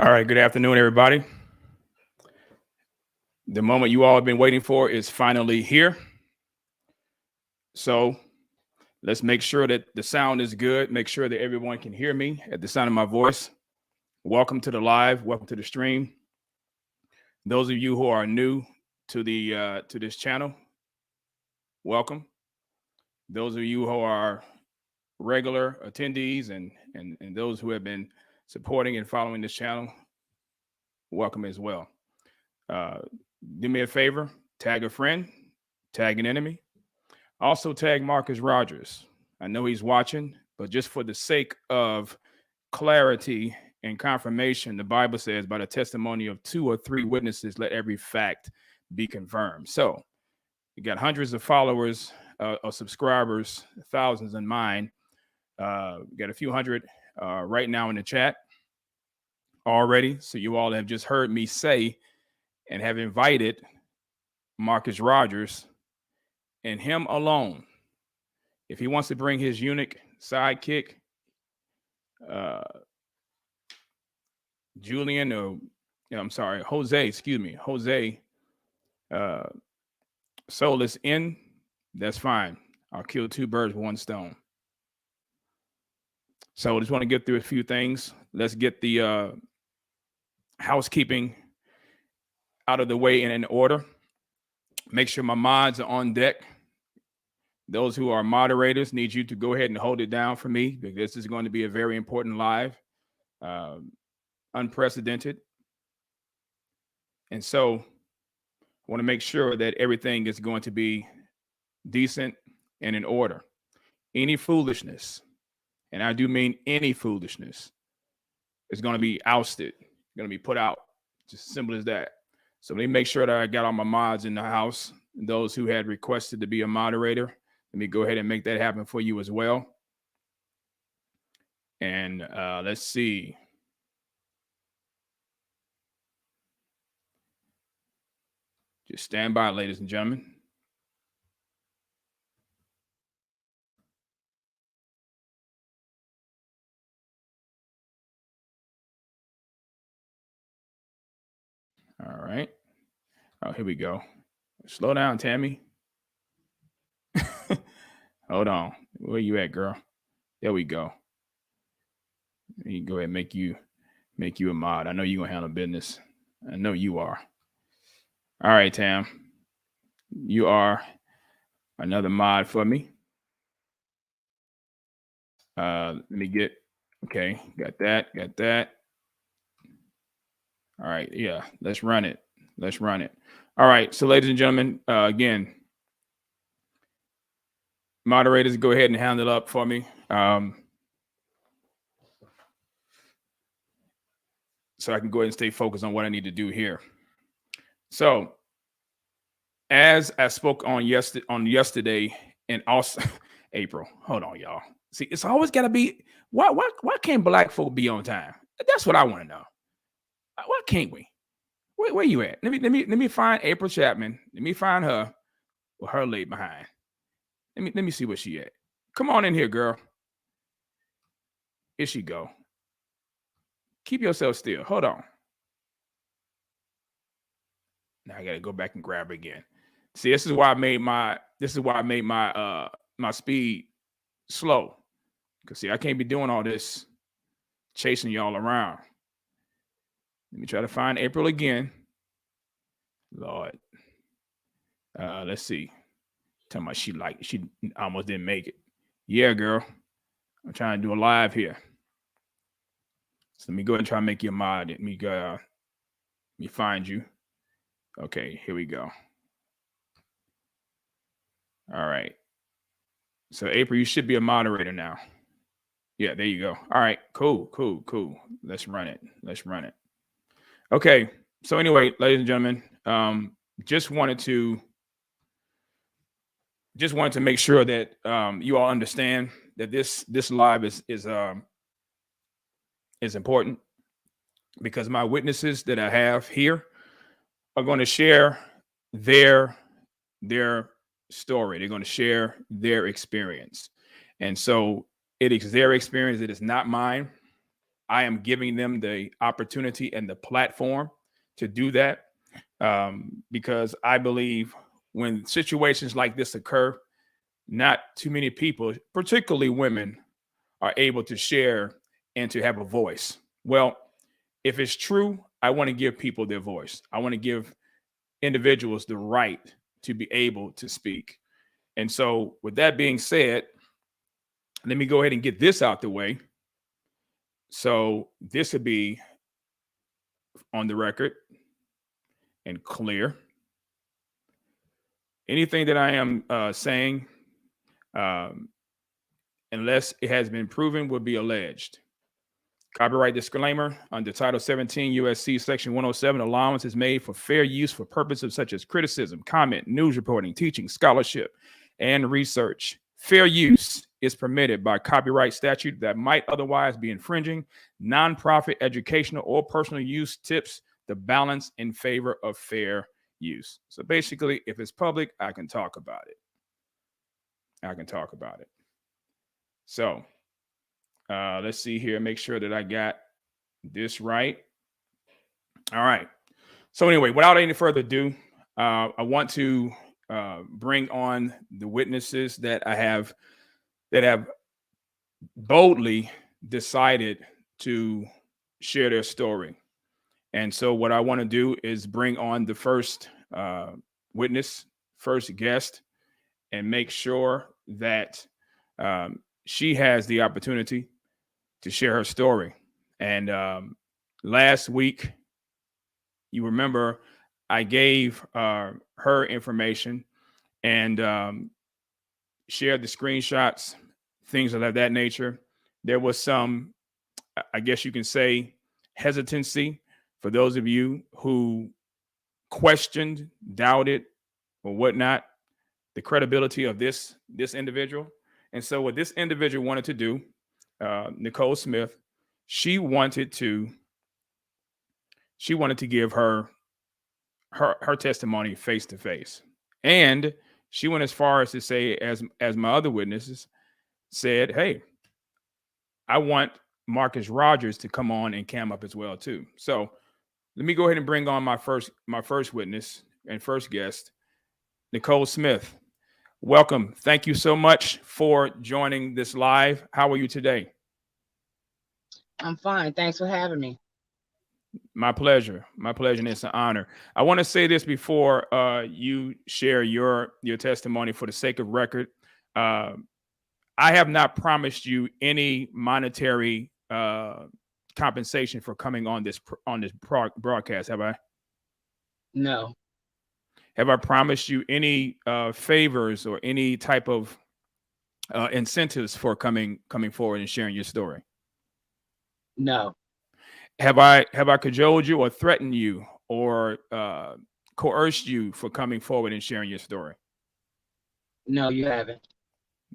All right, good afternoon, everybody. The moment you all have been waiting for is finally here. So let's make sure that the sound is good. Make sure that everyone can hear me at the sound of my voice. Welcome to the live. Welcome to the stream. Those of you who are new to this channel, welcome. Those of you who are regular attendees and those who have been supporting and following this channel, welcome as well. Do me a favor, tag a friend, tag an enemy. Also tag Marcus Rogers. I know he's watching, but just for the sake of clarity and confirmation, the Bible says, by the testimony of 2 or 3 witnesses, let every fact be confirmed. So you got hundreds of followers or subscribers, thousands in mine. We got a few hundred right now in the chat already. So you all have just heard me say and have invited Marcus Rogers and him alone. If he wants to bring his eunuch sidekick, Jose Solis in, that's fine. I'll kill 2 birds with 1 stone. So I just want to get through a few things. Let's get the housekeeping out of the way and in order. Make sure my mods are on deck. Those who are moderators need you to go ahead and hold it down for me, because this is going to be a very important live, unprecedented. And so I want to make sure that everything is going to be decent and in order. Any foolishness, and I do mean any foolishness, is going to be ousted, going to be put out. Just as simple as that. So let me make sure that I got all my mods in the house. Those who had requested to be a moderator, let me go ahead and make that happen for you as well. And let's see. Just stand by, ladies and gentlemen. All right. Oh, here we go. Slow down, Tammy. Hold on. Where you at, girl? There we go. Let me go ahead and make you a mod. I know you're gonna handle business. I know you are. All right, Tam. You are another mod for me. Let me get, okay, got that. All right, yeah, let's run it. All right, so ladies and gentlemen, again, moderators, go ahead and hand it up for me. So I can go ahead and stay focused on what I need to do here. So as I spoke on yesterday, and also April, hold on, y'all. See, it's always got to be, why can't black folk be on time? That's what I want to know. Why can't we? Where you at? Let me find April Chapman. Let me find her with her laid behind. Let me see where she at. Come on in here, girl. Here she go. Keep yourself still. Hold on. Now I gotta go back and grab her again. See, this is why I made my my speed slow. Because see, I can't be doing all this chasing y'all around. Let me try to find April again. Lord. Let's see. Talking about she almost didn't make it. Yeah, girl. I'm trying to do a live here. So let me go ahead and try to make you a mod. Let me find you. Okay, here we go. All right. So April, you should be a moderator now. Yeah, there you go. All right, cool. Let's run it. Okay. So anyway, ladies and gentlemen, just wanted to make sure that you all understand that this live is important, because my witnesses that I have here are going to share their story. They're going to share their experience. And so it is their experience. It is not mine. I am giving them the opportunity and the platform to do that, because I believe when situations like this occur, not too many people, particularly women, are able to share and to have a voice. Well, if it's true, I want to give people their voice. I want to give individuals the right to be able to speak. And so, with that being said, let me go ahead and get this out the way. So, this would be on the record and clear. Anything that I am saying, unless it has been proven, will be alleged. Copyright disclaimer: under Title 17 USC Section 107, allowance is made for fair use for purposes such as criticism, comment, news reporting, teaching, scholarship, and research. Fair use is permitted by copyright statute that might otherwise be infringing. Nonprofit, educational, or personal use tips the balance in favor of fair use. So basically, if it's public, I can talk about it. So let's see here, make sure that I got this right. All right. So anyway, without any further ado, I want to bring on the witnesses that have boldly decided to share their story. And so what I want to do is bring on the first witness, first guest, and make sure that she has the opportunity to share her story. And last week, you remember, I gave her information and shared the screenshots, things of that nature. There was some, I guess you can say, hesitancy for those of you who questioned, doubted, or whatnot, the credibility of this individual. And so what this individual wanted to do, Nicole Smith, she wanted to give her testimony face to face. And she went as far as to say, as my other witnesses said, hey, I want Marcus Rogers to come on and cam up as well too. So let me go ahead and bring on my first witness and first guest, Nicole Smith. Welcome. Thank you so much for joining this live. How are you today? I'm fine. Thanks for having me. My pleasure. And it's an honor. I want to say this before you share your testimony for the sake of record. I have not promised you any monetary compensation for coming on this broadcast, have I? No. Have I promised you any favors or any type of incentives for coming forward and sharing your story? No. Have I cajoled you or threatened you or coerced you for coming forward and sharing your story? No, you haven't.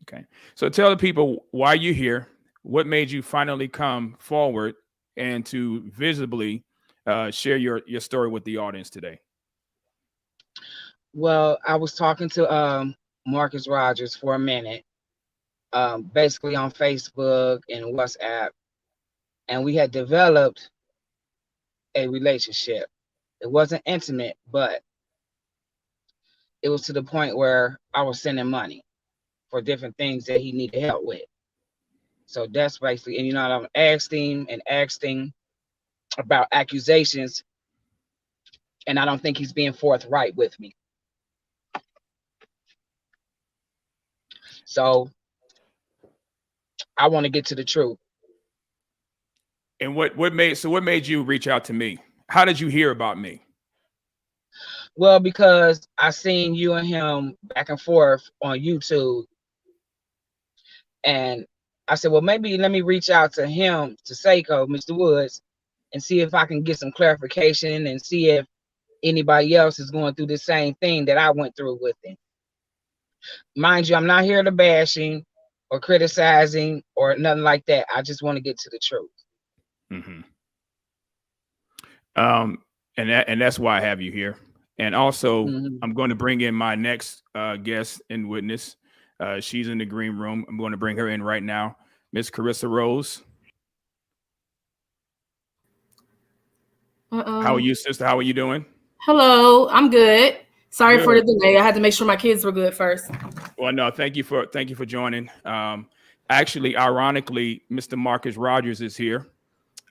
Okay. So tell the people why you're here, what made you finally come forward and to visibly share your story with the audience today. Well, I was talking to Marcus Rogers for a minute, basically on Facebook and WhatsApp, and we had developed a relationship. It wasn't intimate, but it was to the point where I was sending money for different things that he needed help with. So that's basically, and I'm asking about accusations, and I don't think he's being forthright with me. So I want to get to the truth. And what made you reach out to me? How did you hear about me? Well, because I seen you and him back and forth on YouTube, and I said, well, maybe let me reach out to him, to Seiko, Mr. Woods, and see if I can get some clarification and see if anybody else is going through the same thing that I went through with him. Mind you, I'm not here to bashing or criticizing or nothing like that. I just want to get to the truth. Mm-hmm. And that's why I have you here. And also, I'm going to bring in my next guest and witness. She's in the green room. I'm going to bring her in right now, Miss Carissa Rose. How are you, sister? How are you doing? Hello, I'm good. Sorry for Good. the delay. I had to make sure my kids were good first. Well, no, thank you for joining. Actually, ironically, Mr. Marcus Rogers is here.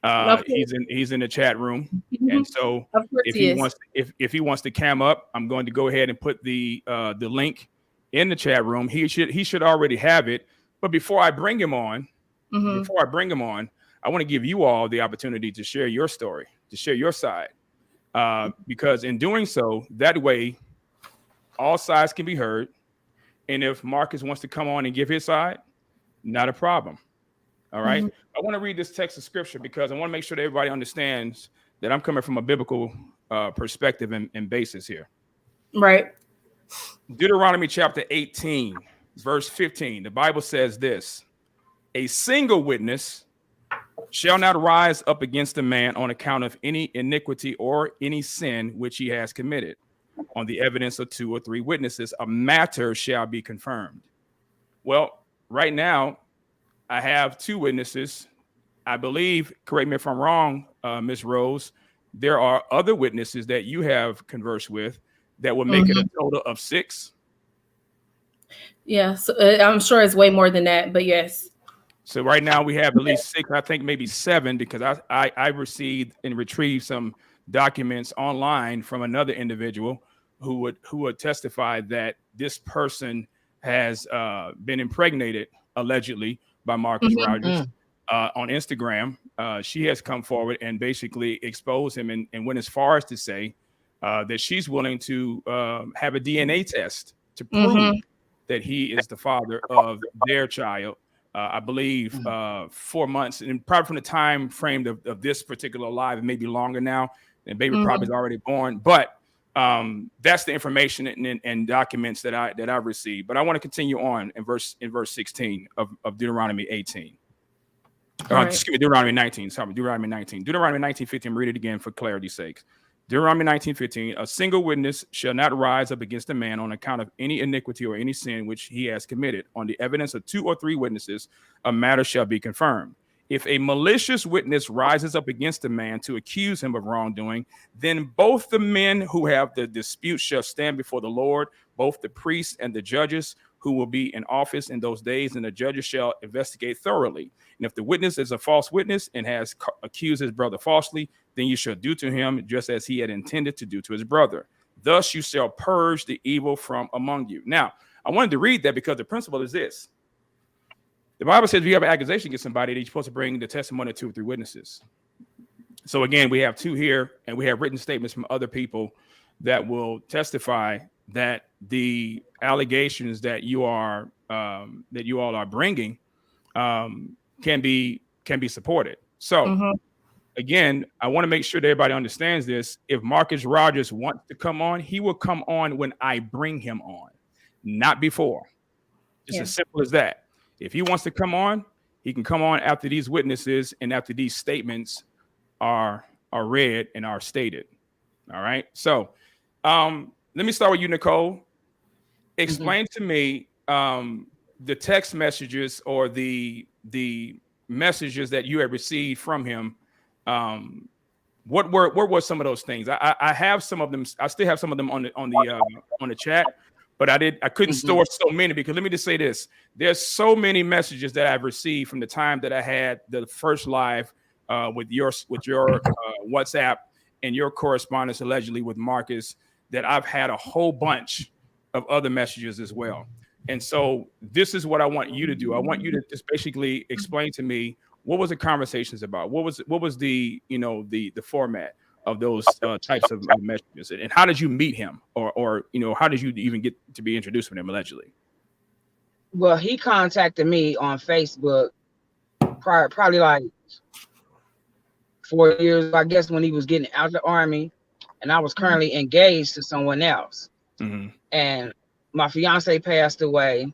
Of course, He's in the chat room, and so of course he is. if he wants to cam up, I'm going to go ahead and put the link in the chat room. He should already have it. But before I bring him on, I want to give you all the opportunity to share your story, to share your side, because in doing so, that way, all sides can be heard. And if Marcus wants to come on and give his side, not a problem. All right. I want to read this text of scripture because I want to make sure that everybody understands that I'm coming from a biblical perspective and basis here. Right. Deuteronomy chapter 18, verse 15. The Bible says this: a single witness shall not rise up against a man on account of any iniquity or any sin which he has committed. On the evidence of 2 or 3 witnesses, a matter shall be confirmed. Well, right now, I have 2 witnesses. I believe, correct me if I'm wrong, Ms. Rose, there are other witnesses that you have conversed with that will make it a total of 6. Yeah, so, I'm sure it's way more than that, but yes. So right now we have at least 6, I think maybe 7, because I received and retrieved some documents online from another individual who would testify that this person has been impregnated allegedly by Marcus Rogers on Instagram. She has come forward and basically exposed him and went as far as to say that she's willing to have a DNA test to prove that he is the father of their child. I believe 4 months, and probably from the time frame of this particular live, it may be longer now, and baby probably is already born. But that's the information and documents that I received. But I want to continue on in verse 16 of Deuteronomy 18. Right. Excuse me, Deuteronomy 19. Sorry, Deuteronomy 19. Deuteronomy 19:15. Read it again for clarity's sake. Deuteronomy 19:15. A single witness shall not rise up against a man on account of any iniquity or any sin which he has committed. On the evidence of 2 or 3 witnesses, a matter shall be confirmed. If a malicious witness rises up against a man to accuse him of wrongdoing, then both the men who have the dispute shall stand before the Lord, both the priests and the judges who will be in office in those days, and the judges shall investigate thoroughly. And if the witness is a false witness and has accused his brother falsely, then you shall do to him just as he had intended to do to his brother. Thus you shall purge the evil from among you. Now, I wanted to read that because the principle is this. The Bible says if you have an accusation against somebody, that you're supposed to bring the testimony of 2 or 3 witnesses. So again, we have 2 here, and we have written statements from other people that will testify that the allegations that you all are bringing can be supported. So again, I want to make sure that everybody understands this. If Marcus Rogers wants to come on, he will come on when I bring him on, not before. It's as simple as that. If he wants to come on, he can come on after these witnesses and after these statements are read and are stated. All right. So let me start with you, Nicole. Explain to me the text messages or the messages that you have received from him. What were some of those things? I have some of them. I still have some of them on the chat. But I couldn't store so many, because let me just say this. There's so many messages that I've received from the time that I had the first live with your WhatsApp and your correspondence allegedly with Marcus, that I've had a whole bunch of other messages as well. And so this is what I want you to do. I want you to just basically explain to me, what was the conversations about? What was the format of those types of messages, and how did you meet him, or how did you even get to be introduced with him allegedly? Well, he contacted me on Facebook probably like 4 years, I guess, when he was getting out of the Army, and I was currently engaged to someone else. And my fiance passed away,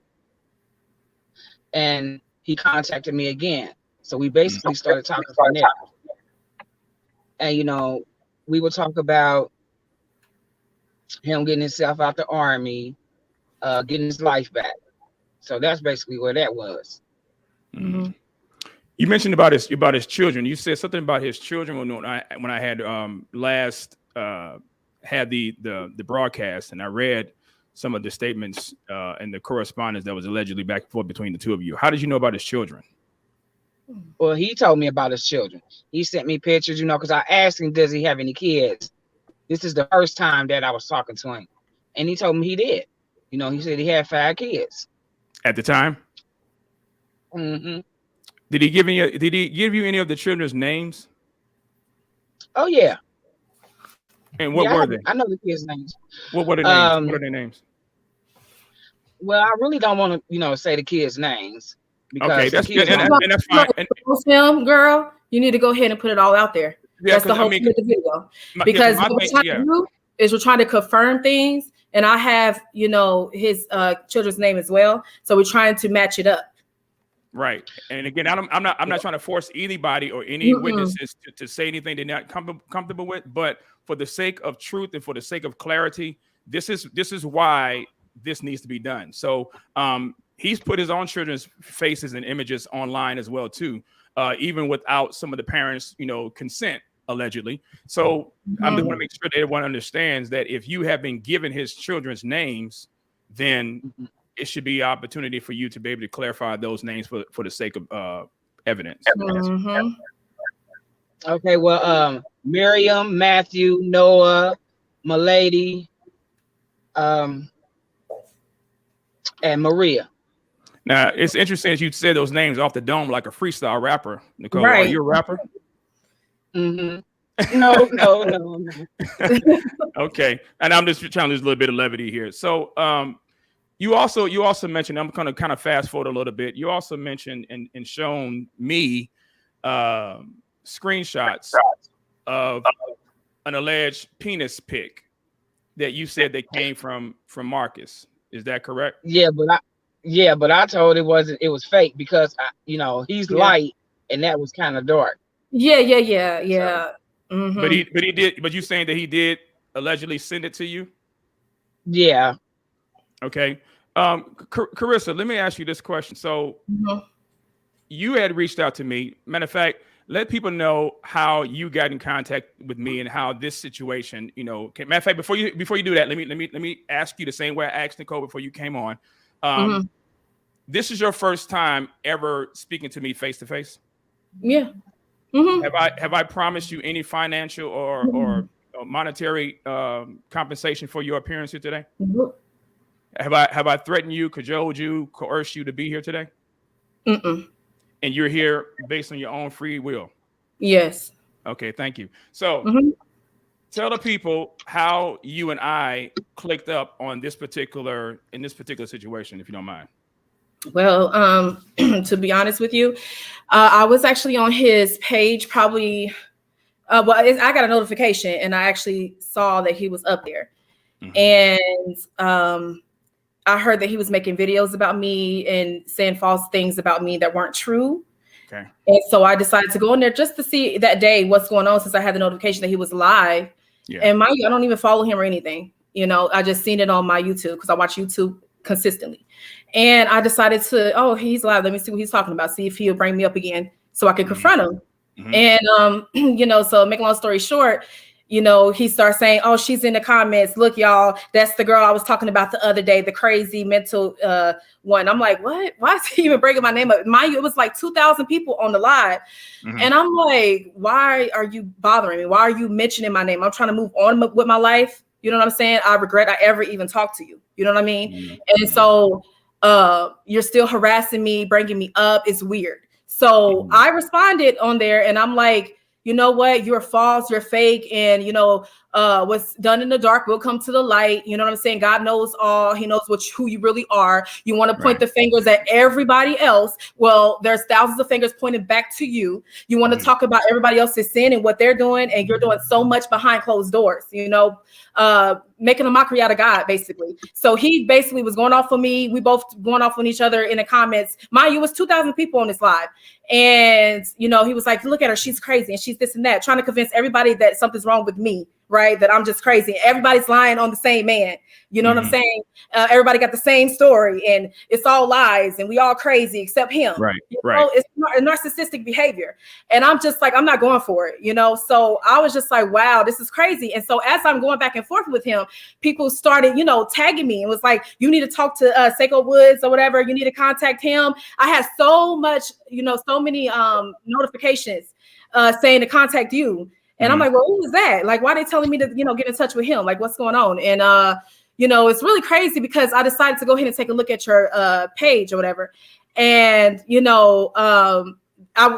and he contacted me again. So we basically started talking from there. And we would talk about him getting himself out the Army, getting his life back. So that's basically where that was. You mentioned about his children. You said something about his children when I had last had the broadcast, and I read some of the statements and the correspondence that was allegedly back and forth between the two of you. How did you know about his children? Well, he told me about his children. He sent me pictures, because I asked him, does he have any kids? This is the first time that I was talking to him, and he told me he did. He said he had 5 kids At the time. Mm-hmm. Did he give you any of the children's names? Oh yeah. And what were they? I know the kids' names. What were their names? What are their names? Well, I really don't want to, say the kids' names because okay, that's good, and that's fine. Him, girl, you need to go ahead and put it all out there. Yeah, that's the whole point of the video. Because what we're trying to do is we're trying to confirm things, and I have, his children's name as well. So we're trying to match it up. Right. And again, I'm not trying to force anybody or any witnesses to say anything they're not comfortable with, but for the sake of truth and for the sake of clarity, this is why this needs to be done. So he's put his own children's faces and images online as well too, even without some of the parents, consent allegedly. So I just want to make sure that everyone understands that if you have been given his children's names, then it should be an opportunity for you to be able to clarify those names for the sake of evidence. Mm-hmm. Okay, well, Miriam, Matthew, Noah, Milady, and Maria. Now, it's interesting as you said those names off the dome like a freestyle rapper. Nicole, right. Are you a rapper? Mm-hmm. No. Okay, and I'm just trying to use a little bit of levity here. So, you also mentioned, I'm going to kind of fast forward a little bit. You also mentioned and shown me screenshots of an alleged penis pic that you said they came from Marcus. Is that correct? Yeah, but I told it was fake because he's light and that was kind of dark. Yeah. So, Mm-hmm. but you saying that he did allegedly send it to you? Yeah. Okay. Carissa, let me ask you this question. So you had reached out to me. Matter of fact, let people know how you got in contact with me and how this situation, matter of fact, before you do that, let me ask you the same way I asked Nicole before you came on. This is your first time ever speaking to me face to face? Yeah. Mm-hmm. Have I promised you any financial or monetary compensation for your appearance here today? Mm-hmm. Have I threatened you, cajoled you, coerced you to be here today? Mm-mm. And you're here based on your own free will? Yes. Okay, thank you. So tell the people how you and I clicked up on this particular situation, if you don't mind. Well, to be honest with you, I was actually on his page probably. I got a notification and I actually saw that he was up there, and I heard that he was making videos about me and saying false things about me that weren't true. Okay. And so I decided to go in there just to see that day what's going on, since I had the notification that he was live. Yeah. And mind you, I don't even follow him or anything. I just seen it on my YouTube because I watch YouTube consistently. And I decided to, he's live. Let me see what he's talking about. See if he'll bring me up again so I can confront him. And, so make a long story short, he starts saying, oh, she's in the comments. Look, y'all, that's the girl I was talking about the other day, the crazy mental one. I'm like, what? Why is he even breaking my name up? Mind you, it was like 2,000 people on the live. And I'm like, why are you bothering me? Why are you mentioning my name? I'm trying to move on with my life. You know what I'm saying? I regret I ever even talked to you. You know what I mean? And so you're still harassing me, bringing me up. It's weird. So I responded on there and I'm like, you know what? You're false. You're fake. And, what's done in the dark will come to the light. You know what I'm saying? God knows all. He knows who you really are. You want to point the fingers at everybody else. Well, there's thousands of fingers pointing back to you. You want to talk about everybody else's sin and what they're doing. And you're doing so much behind closed doors, making a mockery out of God, basically. So he basically was going off on me. We both going off on each other in the comments. Mind you, it was 2,000 people on this live. And, he was like, look at her. She's crazy. And she's this and that, trying to convince everybody that something's wrong with me right? That I'm just crazy. Everybody's lying on the same man. You know what I'm saying? Everybody got the same story, and it's all lies, and we all crazy except him. Right. You know, it's a narcissistic behavior, and I'm just like, I'm not going for it. You know, so I was just like, wow, this is crazy. And so as I'm going back and forth with him, people started, you know, tagging me and was like, you need to talk to SaikoWoods or whatever. You need to contact him. I had so much, you know, so many notifications saying to contact you. And I'm like, well, who is that? Like, why are they telling me to, you know, get in touch with him? Like, what's going on? And, you know, it's really crazy because I decided to go ahead and take a look at your page or whatever. And, you know,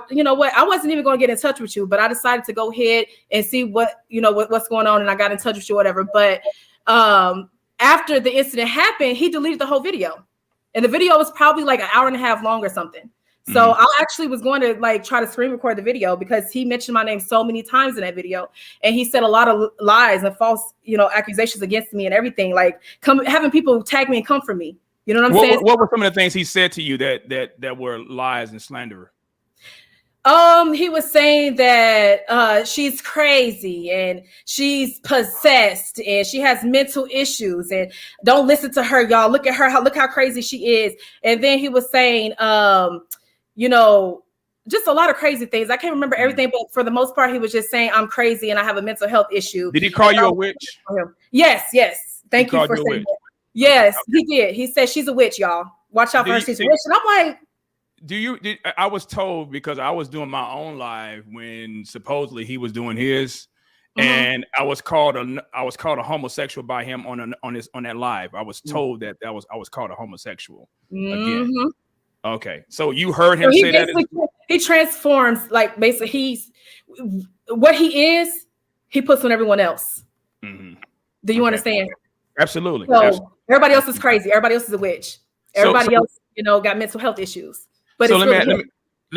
you know what? I wasn't even going to get in touch with you, but I decided to go ahead and see what, you know, what's going on. And I got in touch with you, whatever. But after the incident happened, he deleted the whole video. And the video was probably like an hour and a half long or something. So I actually was going to like try to screen record the video because he mentioned my name so many times in that video. And he said a lot of lies and false, you know, accusations against me and everything, like having people tag me and come for me. You know what I'm saying? What were some of the things he said to you that were lies and slander? He was saying that she's crazy and she's possessed and she has mental issues and don't listen to her, y'all. Look at her, look how crazy she is. And then he was saying, you know, just a lot of crazy things. I can't remember everything, but for the most part, he was just saying I'm crazy and I have a mental health issue. Did he call you a witch? Yes. Thank you for saying that. Yes, he did. He said she's a witch, y'all. Watch out for her. She's a witch. And I'm like, I was told because I was doing my own live when supposedly he was doing his, and I was called a homosexual by him on that live. I was told that I was called a homosexual again. Okay, so you heard him say that he transforms, like basically what he is, he puts on everyone else. Do you understand? Absolutely. So everybody else is crazy. Everybody else is a witch. Everybody else, you know, got mental health issues. But so let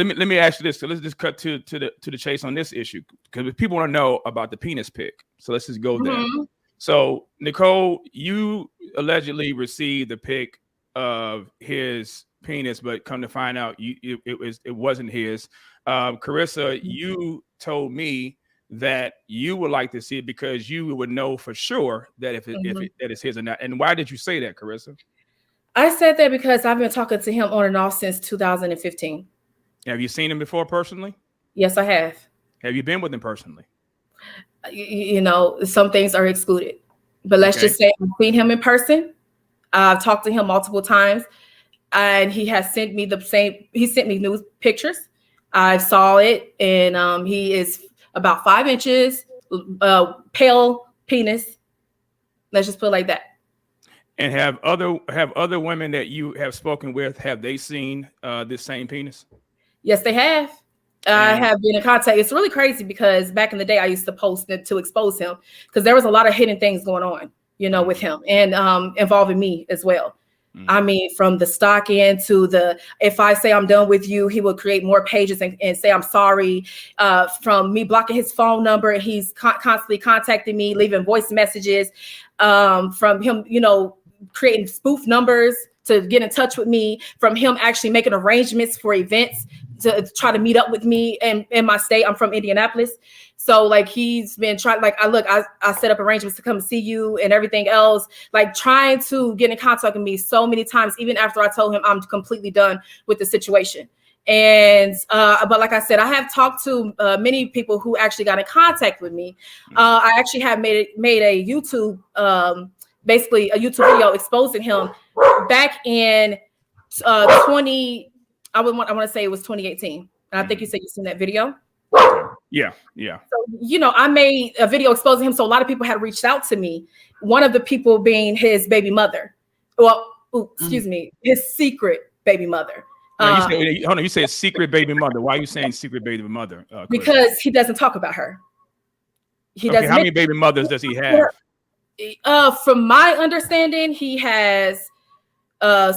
me ask you this. So let's just cut to the chase on this issue because people want to know about the penis pic. So let's just go there. So Nicole, you allegedly received the pic of his penis, but come to find out it wasn't his. Carissa, you told me that you would like to see it because you would know for sure that if it's his or not. And why did you say that, Carissa? I said that because I've been talking to him on and off since 2015. Have you seen him before personally? Yes, I have. Have you been with him personally? You know, some things are excluded, but let's just say I've seen him in person. I've talked to him multiple times, and he has sent me he sent me nude pictures. I saw it, and he is about 5 inches, pale penis. Let's just put it like that. And have other women that you have spoken with, have they seen this same penis? Yes, they have. I have been in contact. It's really crazy because back in the day, I used to post it to expose him because there was a lot of hidden things going on, you know, with him and involving me as well. I mean, from the stalking to if I say I'm done with you, he will create more pages and say I'm sorry. From me blocking his phone number, he's constantly contacting me, leaving voice messages. From him, you know, creating spoof numbers to get in touch with me, from him actually making arrangements for events to try to meet up with me in my state. I'm from Indianapolis. So like he's been trying, like I set up arrangements to come see you and everything else, like trying to get in contact with me so many times, even after I told him I'm completely done with the situation. And but like I said, I have talked to many people who actually got in contact with me. I actually have made a YouTube basically a YouTube video exposing him back in I want to say it was 2018. And I think you said you seen that video. Yeah. So, you know, I made a video exposing him. So a lot of people had reached out to me. One of the people being his baby mother. Well, excuse me, his secret baby mother. You say secret baby mother. Why are you saying secret baby mother? Because he doesn't talk about her. He doesn't. How many baby mothers does he have? From my understanding, he has,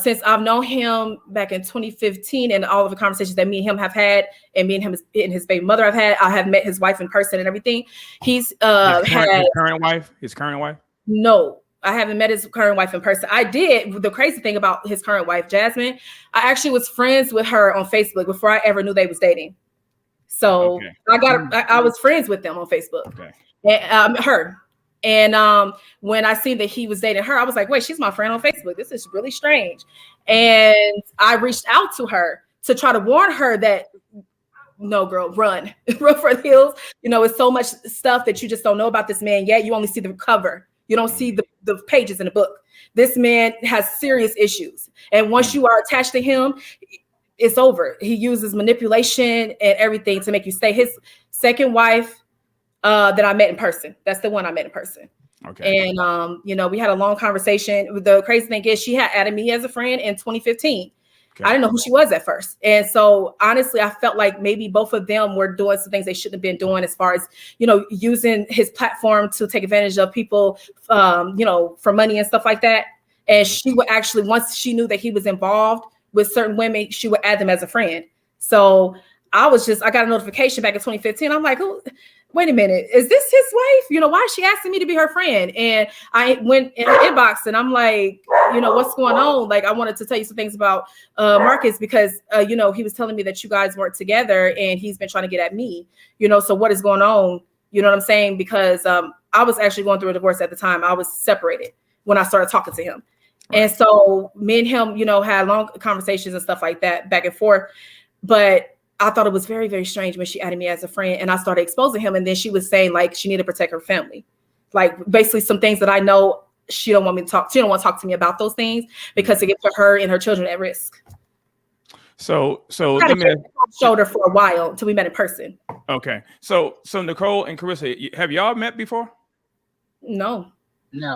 since I've known him back in 2015 and all of the conversations that me and him have had, and me and him and his baby mother have had, I have met his wife in person and everything. He's his current wife? No, I haven't met his current wife in person. I did. The crazy thing about his current wife, Jasmine, I actually was friends with her on Facebook before I ever knew they was dating. So I was friends with them on Facebook. Okay. And her. And when I seen that he was dating her, I was like, wait, she's my friend on Facebook. This is really strange. And I reached out to her to try to warn her that, no, girl, run for the hills. It's so much stuff that you just don't know about this man yet. You only see the cover. You don't see the pages in the book. This man has serious issues. And once you are attached to him, it's over. He uses manipulation and everything to make you stay. His second wife that I met in person. That's the one I met in person. Okay. And, we had a long conversation. The crazy thing is she had added me as a friend in 2015. Okay. I didn't know who she was at first. And so honestly, I felt like maybe both of them were doing some things they shouldn't have been doing as far as, using his platform to take advantage of people, for money and stuff like that. And she would actually, once she knew that he was involved with certain women, she would add them as a friend. So I got a notification back in 2015. I'm like, oh, wait a minute, is this his wife? Why is she asking me to be her friend? And I went in her inbox and I'm like, what's going on? Like, I wanted to tell you some things about Marcus because, he was telling me that you guys weren't together and he's been trying to get at me, so what is going on? You know what I'm saying? Because I was actually going through a divorce at the time. I was separated when I started talking to him. Right. And so me and him, had long conversations and stuff like that back and forth. But I thought it was very, very strange when she added me as a friend and I started exposing him. And then she was saying like she needed to protect her family. Like basically some things that I know she don't want me to talk. She don't want to talk to me about those things because it gets her and her children at risk. So let me shoulder for a while until we met in person. Okay. So Nicole and Carissa, have y'all met before? No.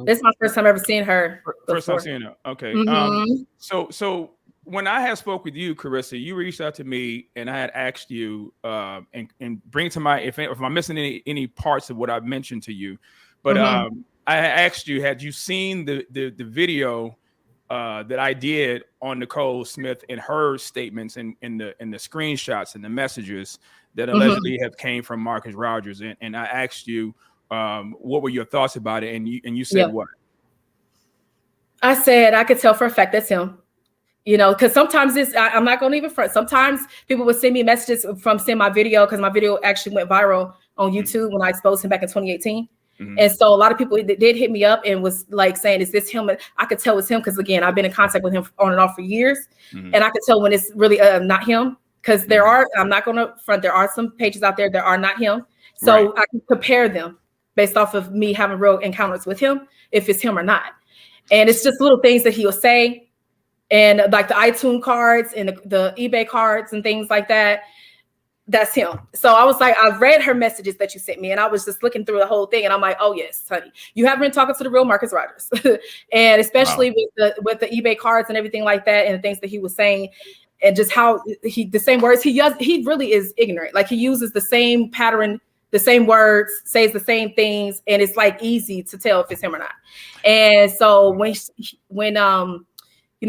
This is my first time ever seeing her. First time seeing her. Okay. Mm-hmm. So when I had spoke with you, Carissa, you reached out to me and I had asked you and bring to my if I'm missing any parts of what I've mentioned to you, but I asked you, had you seen the video that I did on Nicole Smith and her statements and in the screenshots and the messages that allegedly have came from Marcus Rogers, and I asked you what were your thoughts about it, and you said what? I said I could tell for a fact that's him. Because sometimes I'm not going to even front. Sometimes people would send me messages from seeing my video because my video actually went viral on YouTube when I exposed him back in 2018. Mm-hmm. And so a lot of people did hit me up and was like saying, is this him? And I could tell it's him because, again, I've been in contact with him on and off for years. Mm-hmm. And I could tell when it's really not him because I'm not going to front, there are some pages out there that are not him. So I can compare them based off of me having real encounters with him, if it's him or not. And it's just little things that he'll say. And like the iTunes cards and the eBay cards and things like that, that's him. So I was like, I read her messages that you sent me and I was just looking through the whole thing. And I'm like, oh yes, honey, you have been talking to the real Marcus Rogers. And especially with the eBay cards and everything like that and the things that he was saying and just how the same words he really is ignorant. Like he uses the same pattern, the same words, says the same things. And it's like easy to tell if it's him or not. And so when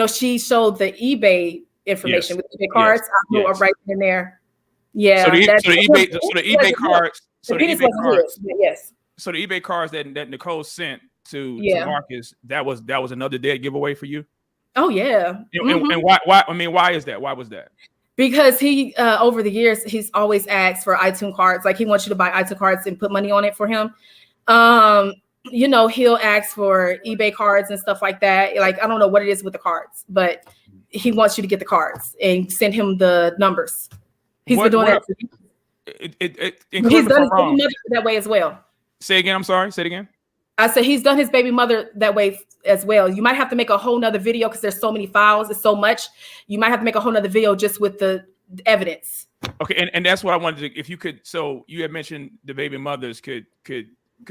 she showed the eBay information with eBay cards. I knew right in there. Yeah. So the eBay cards. So the eBay cards that Nicole sent to Marcus, that was another dead giveaway for you. Oh yeah. And why? I mean, why is that? Why was that? Because he over the years he's always asked for iTunes cards. Like he wants you to buy iTunes cards and put money on it for him. He'll ask for eBay cards and stuff like that. Like, I don't know what it is with the cards, but he wants you to get the cards and send him the numbers. He's been doing that. He's done his baby mother that way as well. Say again. I'm sorry. Say it again. I said he's done his baby mother that way as well. You might have to make a whole nother video because there's so many files. It's so much. You might have to make a whole nother video just with the evidence. Okay. And that's what I wanted to, if you could, so you had mentioned the baby mothers could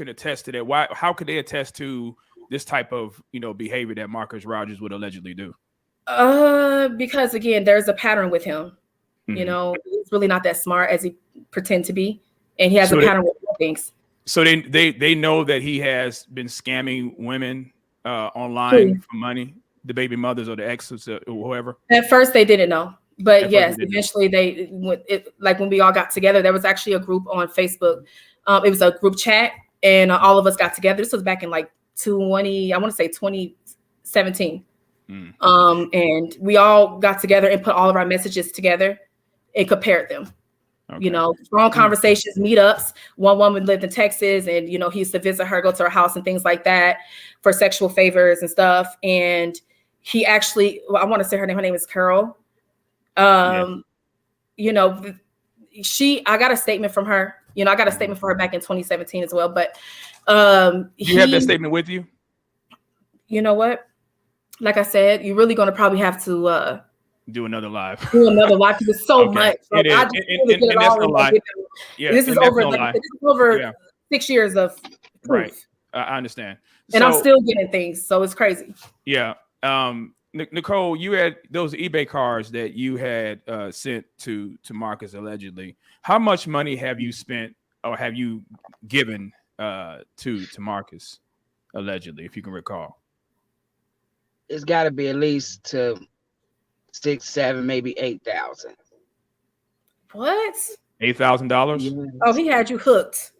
attest to that. Why? How could they attest to this type of behavior that Marcus Rogers would allegedly do? Because again, there's a pattern with him. Mm-hmm. He's really not that smart as he pretends to be, and he has a pattern with things. So they know that he has been scamming women online for money, the baby mothers or the exes or whoever. At first, they didn't know. But yes, eventually when we all got together, there was actually a group on Facebook. It was a group chat. And all of us got together. This was back in like 2017. And we all got together and put all of our messages together and compared them. Okay. You know, strong conversations, meetups. One woman lived in Texas, and you know, he used to visit her, go to her house and things like that for sexual favors and stuff. And he actually, well, I want to say her name is Carol. You know, I got a statement from her. You know, I got a statement from her back in 2017 as well. But you have that statement with you? You know what? Like I said, you're really going to probably have to do another live. Because it's so much. So it is. I just really get it all in. This is over 6 years of proof. Right. I understand. And I'm still getting things, so it's crazy. Yeah. Nicole, you had those eBay cards that you had sent to Marcus allegedly. How much money have you spent or have you given to Marcus allegedly, if you can recall? It's got to be at least to 6, 7, maybe 8,000. What? $8,000? Oh, he had you hooked.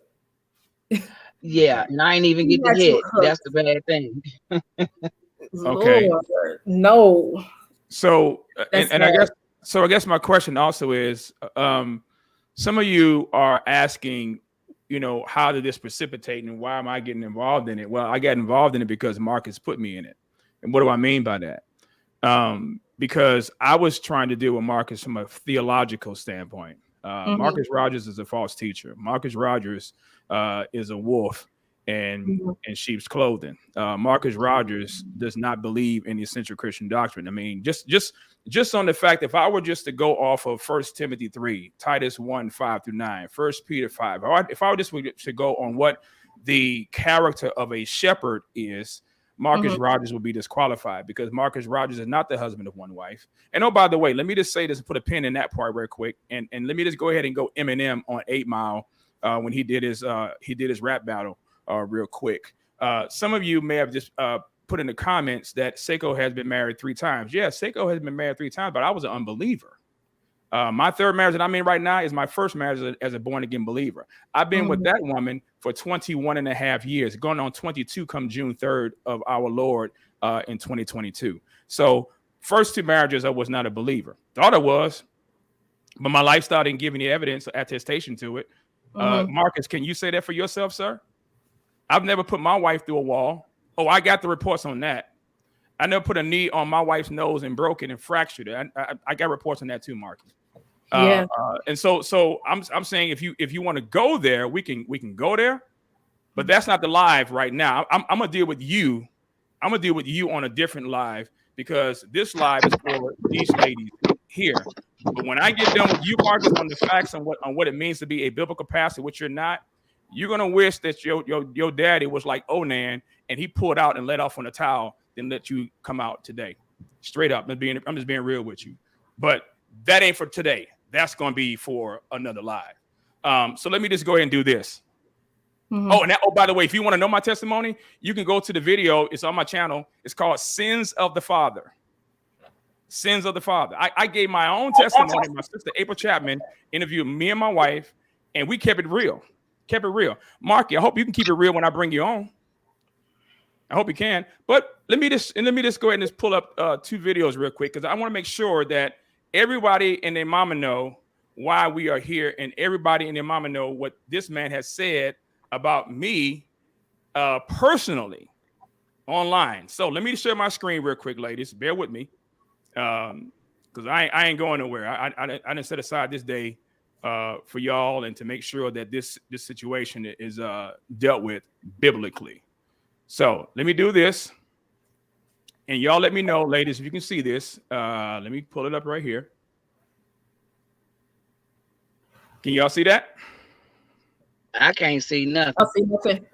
Yeah, and I ain't even get the hit. That's the bad thing. Okay. Lord, no. So, and I guess my question also is, some of you are asking, you know, how did this precipitate and why am I getting involved in it? Well, I got involved in it because Marcus put me in it. And what do I mean by that? Because I was trying to deal with Marcus from a theological standpoint. Marcus Rogers is a false teacher. Marcus Rogers is a wolf in sheep's clothing. Marcus Rogers does not believe in the essential Christian doctrine. I mean, just on the fact, if I were just to go off of 1 Timothy 3, Titus 1, 5-9, 1 Peter 5, if I were just to go on what the character of a shepherd is, Marcus Rogers will be disqualified because Marcus Rogers is not the husband of one wife. And oh, by the way, let me just say this and put a pin in that part real quick. And let me just go ahead and go Eminem on 8 Mile when he did his rap battle real quick. Some of you may have just put in the comments that Seiko has been married 3 times. Yeah, Seiko has been married 3 times, but I was an unbeliever. My third marriage that I'm in right now is my first marriage as a born-again believer. I've been with that woman for 21 and a half years, going on 22 come June 3rd of our Lord in 2022. So first 2 marriages, I was not a believer. Thought I was, but my lifestyle didn't give any evidence or attestation to it. Marcus, can you say that for yourself, sir? I've never put my wife through a wall. Oh, I got the reports on that. I never put a knee on my wife's nose and broke it and fractured it. I got reports on that too, Marcus. And so I'm saying if you want to go there, we can go there, but that's not the live right now. I'm gonna deal with you. I'm gonna deal with you on a different live because this live is for these ladies here. But when I get done with you, Marcus, on the facts on what it means to be a biblical pastor, which you're not, you're gonna wish that your daddy was like Onan and he pulled out and let off on a towel, then let you come out today. Straight up. I'm just being real with you. But that ain't for today. That's going to be for another live. So let me just go ahead and do this. Oh, by the way, if you want to know my testimony, you can go to the video. It's on my channel. It's called Sins of the Father. Sins of the Father. I gave my own testimony. My sister April Chapman interviewed me and my wife, and we kept it real. Marky, I hope you can keep it real when I bring you on. I hope you can. But let me just go ahead and just pull up 2 videos real quick because I want to make sure that everybody and their mama know why we are here, and everybody and their mama know what this man has said about me personally online. So let me share my screen real quick, ladies. Bear with me because I ain't going nowhere. I didn't set aside this day for y'all and to make sure that this situation is dealt with biblically. So let me do this. And y'all let me know, ladies, if you can see this. Let me pull it up right here. Can y'all see that? I can't see nothing. I see nothing.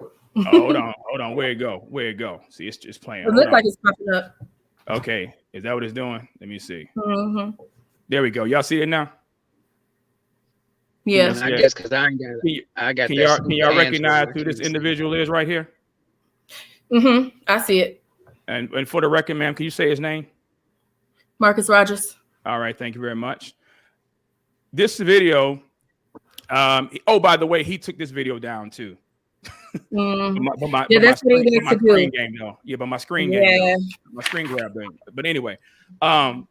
Hold on. Where it go? See, it's just playing. It looks like it's popping up. Okay. Is that what it's doing? Let me see. There we go. Y'all see it now? Yeah. I guess because I got Can y'all recognize who this individual is right here? I see it. And for the record, ma'am, can you say his name? Marcus Rogers. All right, thank you very much. This video, by the way, he took this video down too. That's what he needs to do. But my screen game, my screen grab thing. But anyway, I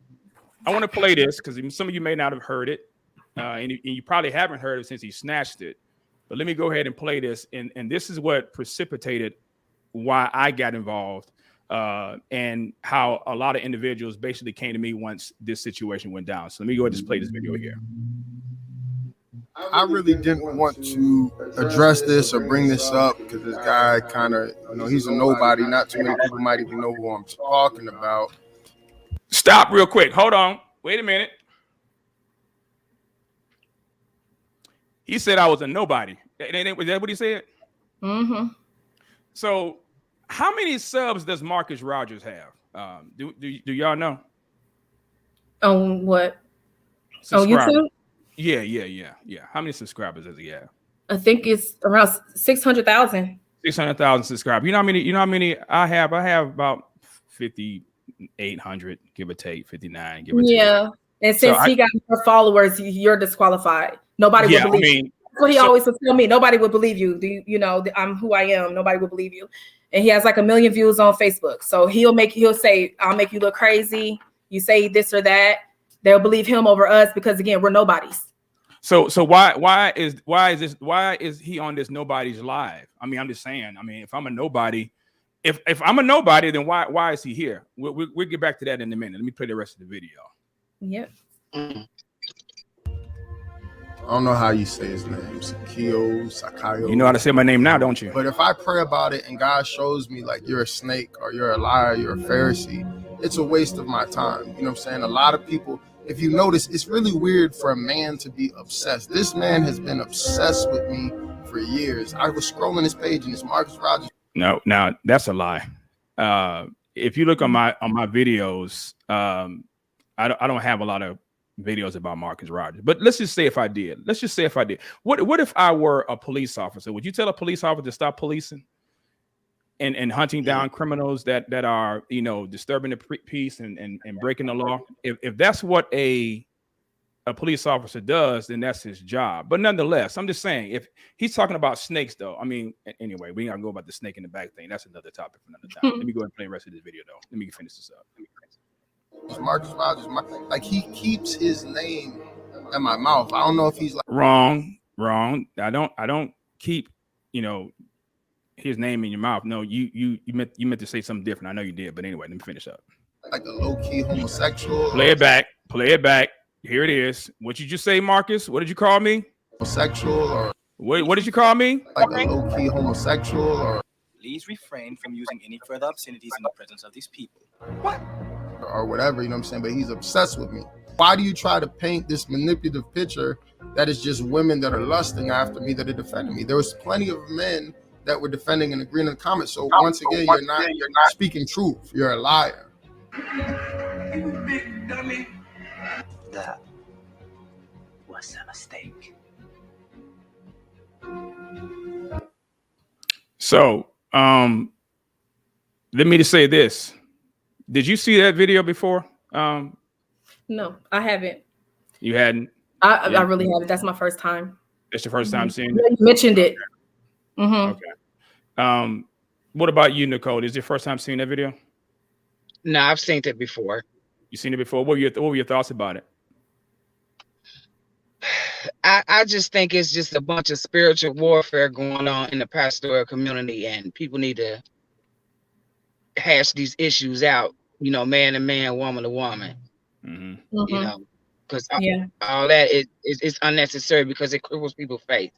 want to play this because some of you may not have heard it. and you probably haven't heard it since he snatched it. But let me go ahead and play this. And this is what precipitated why I got involved, and how a lot of individuals basically came to me once this situation went down. So let me go ahead and just play this video here. I really didn't want to address this or bring this up because this guy kind of, he's a nobody. Not too many people might even know who I'm talking about. Stop real quick. Hold on. Wait a minute. He said I was a nobody. Was that what he said? Mm-hmm. So how many subs does Marcus Rogers have? Do y'all know? On what? On YouTube? Yeah. How many subscribers does he have? I think it's around 600,000. 600,000 subscribers. You know how many I have? I have about 5,800, give or take, 59, give or take. Yeah. And since he got more followers, you're disqualified. Nobody would believe you. That's what he always would tell me. Nobody would believe you. I'm who I am. Nobody would believe you. And he has like 1 million views on Facebook. So he'll say, I'll make you look crazy. You say this or that. They'll believe him over us because again, we're nobodies. So why is he on this nobody's live? I mean, I'm just saying. I mean, if I'm a nobody, if I'm a nobody, then why is he here? We'll get back to that in a minute. Let me play the rest of the video. Yeah. I don't know how you say his name. Sakayo. You know how to say my name now, don't you? But if I pray about it and God shows me like you're a snake or you're a liar, you're a Pharisee, it's a waste of my time. You know what I'm saying? A lot of people, if you notice, it's really weird for a man to be obsessed. This man has been obsessed with me for years. I was scrolling his page and it's Marcus Rogers. No, that's a lie. If you look on my videos, I don't have a lot of videos about Marcus Rogers, but let's just say if I did, what if I were a police officer? Would you tell a police officer to stop policing and hunting down criminals that are, disturbing the peace and breaking the law? If that's what a police officer does, then that's his job. But nonetheless, I'm just saying, if he's talking about snakes though, I mean, anyway, we ain't gonna go about the snake in the back thing. That's another topic for another time. Let me go ahead and play the rest of this video though. Let me finish this up. Marcus Rogers, like he keeps his name in my mouth. I don't know if he's like wrong. I don't keep his name in your mouth. No, you meant to say something different. I know you did, but anyway, let me finish up. Like a low-key homosexual. Play it back. Here it is. What did you say, Marcus? What did you call me? Homosexual or what did you call me? Like a low-key homosexual or please refrain from using any further obscenities in the presence of these people. What? Or whatever, you know what I'm saying? But he's obsessed with me. Why do you try to paint this manipulative picture that is just women that are lusting after me, that are defending me? There was plenty of men that were defending and agreeing in the comments. So once again, you're not speaking truth. You're a liar. You big dummy. That was a mistake. So, let me just say this. Did you see that video before? No, I haven't. You hadn't? I really haven't. That's my first time. That's your first time seeing it? You mentioned it. Mm-hmm. Okay. What about you, Nicole? Is it your first time seeing that video? No, I've seen it before. You seen it before? What were your thoughts about it? I just think it's just a bunch of spiritual warfare going on in the pastoral community, and people need to hash these issues out, man to man, woman to woman, because all that is unnecessary because it cripples people's faith.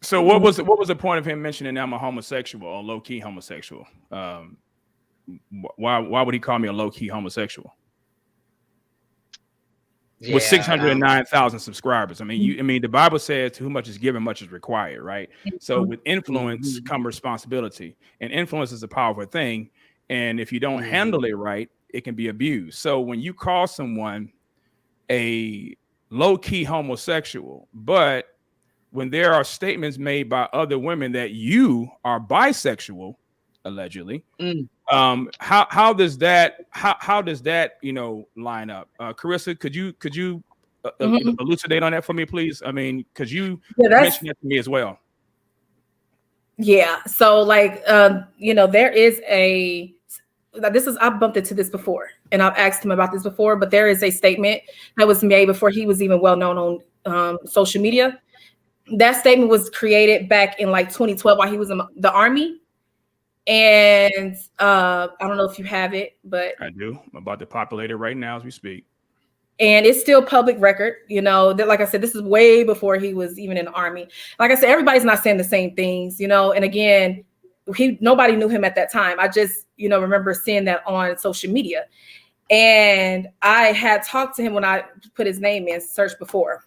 So what was the point of him mentioning I'm a homosexual or low-key homosexual? Why would he call me a low-key homosexual? With 609,000 subscribers. I mean, the Bible says to whom much is given, much is required, right? So with influence come responsibility, and influence is a powerful thing. And if you don't handle it right, it can be abused. So when you call someone a low-key homosexual, but when there are statements made by other women that you are bisexual, allegedly, how does that line up? Carissa, could you elucidate on that for me, please? I mean, because you mentioned that to me as well. Yeah. So there is I've bumped into this before, and I've asked him about this before, but there is a statement that was made before he was even well known social media. That statement was created back in like 2012 while he was in the Army. And I don't know if you have it, but I do. I'm about to populate it right now as we speak. And it's still public record, you know, that, like I said, this is way before he was even in the Army. Like I said, everybody's not saying the same things, you know, and again, nobody knew him at that time. I just, you know, remember seeing that on social media. And I had talked to him when I put his name in search before.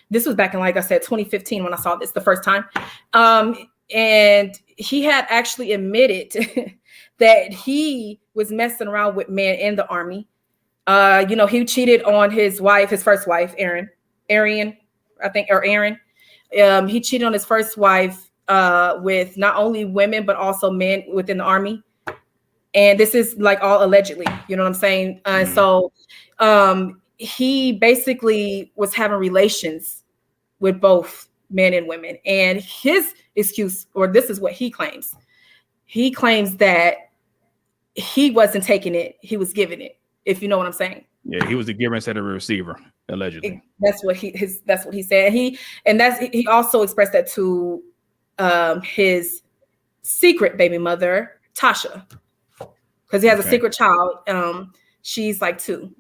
This was back in, like I said, 2015 when I saw this the first time. And he had actually admitted that he was messing around with men in the Army. You know, he cheated on his wife, his first wife, Erin, I think, or Aaron. He cheated on his first wife with not only women, but also men within the Army. And this is like all allegedly, you know what I'm saying? So he basically was having relations with both men and women. And his excuse, or this is what he claims. He claims that he wasn't taking it, he was giving it. If you know what I'm saying. Yeah, he was the giver instead of a receiver, allegedly. That's what he said. He also expressed that to his secret baby mother, Tasha, because he has a secret child. She's like 2.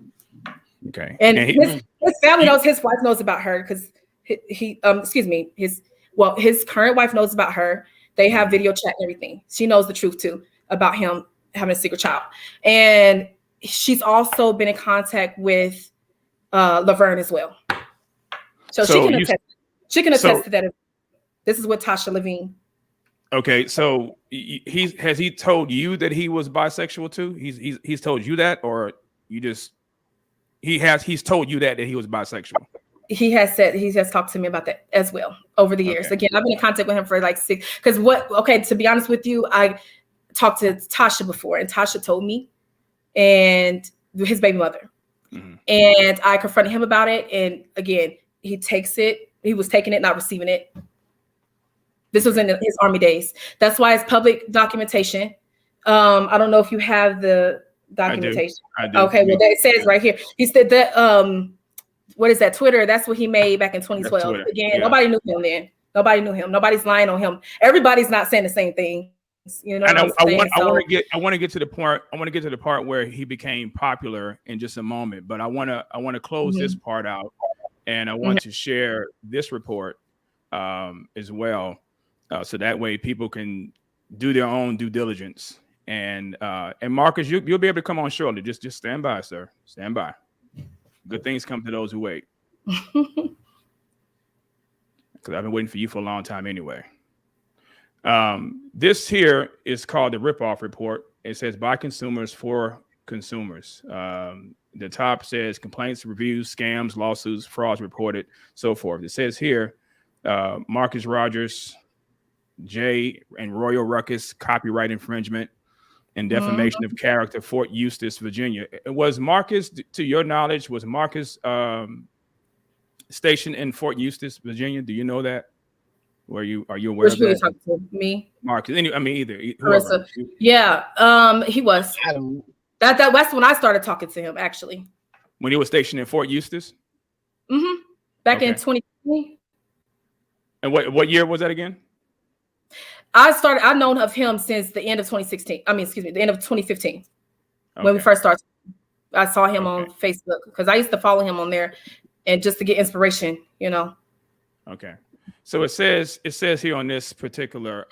Okay. And his family knows, his wife knows about her because his current wife knows about her. They have video chat and everything. She knows the truth too about him having a secret child. And she's also been in contact with Laverne as well. So she can attest to that. This is what Tasha Levine. Okay, so has he told you that he was bisexual too? He's told you that, or you just he's told you that he was bisexual? He has talked to me about that as well over the years. Okay. Again, I've been in contact with him for like 6. To be honest with you, I talked to Tasha before, and Tasha told me, and his baby mother. Mm-hmm. And I confronted him about it. And again, he was taking it, not receiving it. This was in his Army days. That's why it's public documentation. I don't know if you have the documentation. I do. Okay, well, it says right here. He said that, what is that, Twitter? That's what he made back in 2012. Again, Nobody knew him then. Nobody knew him. Nobody's lying on him. Everybody's not saying the same thing. You know, and I want to get to the part. I want to get to the part where he became popular in just a moment. But I want to close this part out, and I want to share this report as well, so that way people can do their own due diligence. And Marcus, you'll be able to come on shortly. Just stand by, sir. Stand by. Good things come to those who wait. Because I've been waiting for you for a long time anyway. This here is called the Ripoff Report. It says by consumers for consumers. The top says complaints, reviews, scams, lawsuits, frauds reported, so forth. It says here, Marcus Rogers, Jay and Royal Ruckus, copyright infringement and defamation of character, Fort Eustis, Virginia. Was Marcus, to your knowledge, stationed in Fort Eustis, Virginia? Do you know that? Are you aware of that? Talking to me, Marcus? Either. Yeah, he was. That's when I started talking to him, actually. When he was stationed in Fort Eustis? Mm-hmm. Back in 2020. And what year was that again? I've known of him since the end of 2016. The end of 2015. When we first started. I saw him on Facebook because I used to follow him on there and just to get inspiration, you know. Okay. So it says here on this particular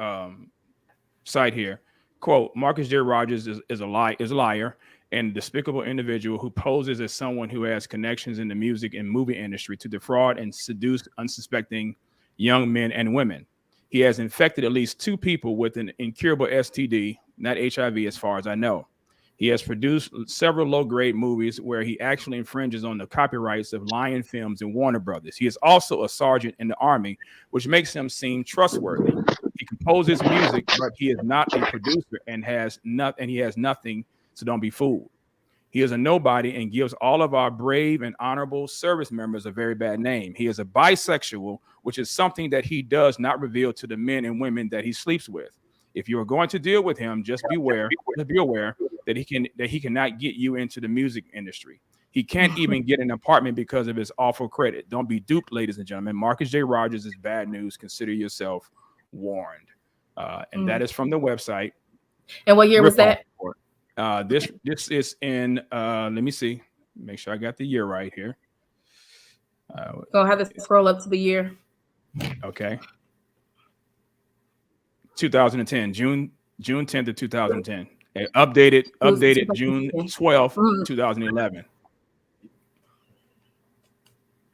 site here, quote, Marcus J. Rogers is a liar and despicable individual who poses as someone who has connections in the music and movie industry to defraud and seduce unsuspecting young men and women. He has infected at least 2 people with an incurable STD, not HIV as far as I know. He has produced several low-grade movies where he actually infringes on the copyrights of Lion Films and Warner Brothers. He is also a sergeant in the Army, which makes him seem trustworthy. He composes music, but he is not a producer and he has nothing, so don't be fooled. He is a nobody and gives all of our brave and honorable service members a very bad name. He is a bisexual, which is something that he does not reveal to the men and women that he sleeps with. If you are going to deal with him, just be aware that he cannot get you into the music industry. He can't even get an apartment because of his awful credit. Don't be duped, ladies and gentlemen. Marcus J. Rogers is bad news. Consider yourself warned. And that is from the website. And what year was that? This is in, let me see. Make sure I got the year right here. Go have to scroll up to the year. Okay. 2010, June 10th of 2010. And updated June 12th, 2011.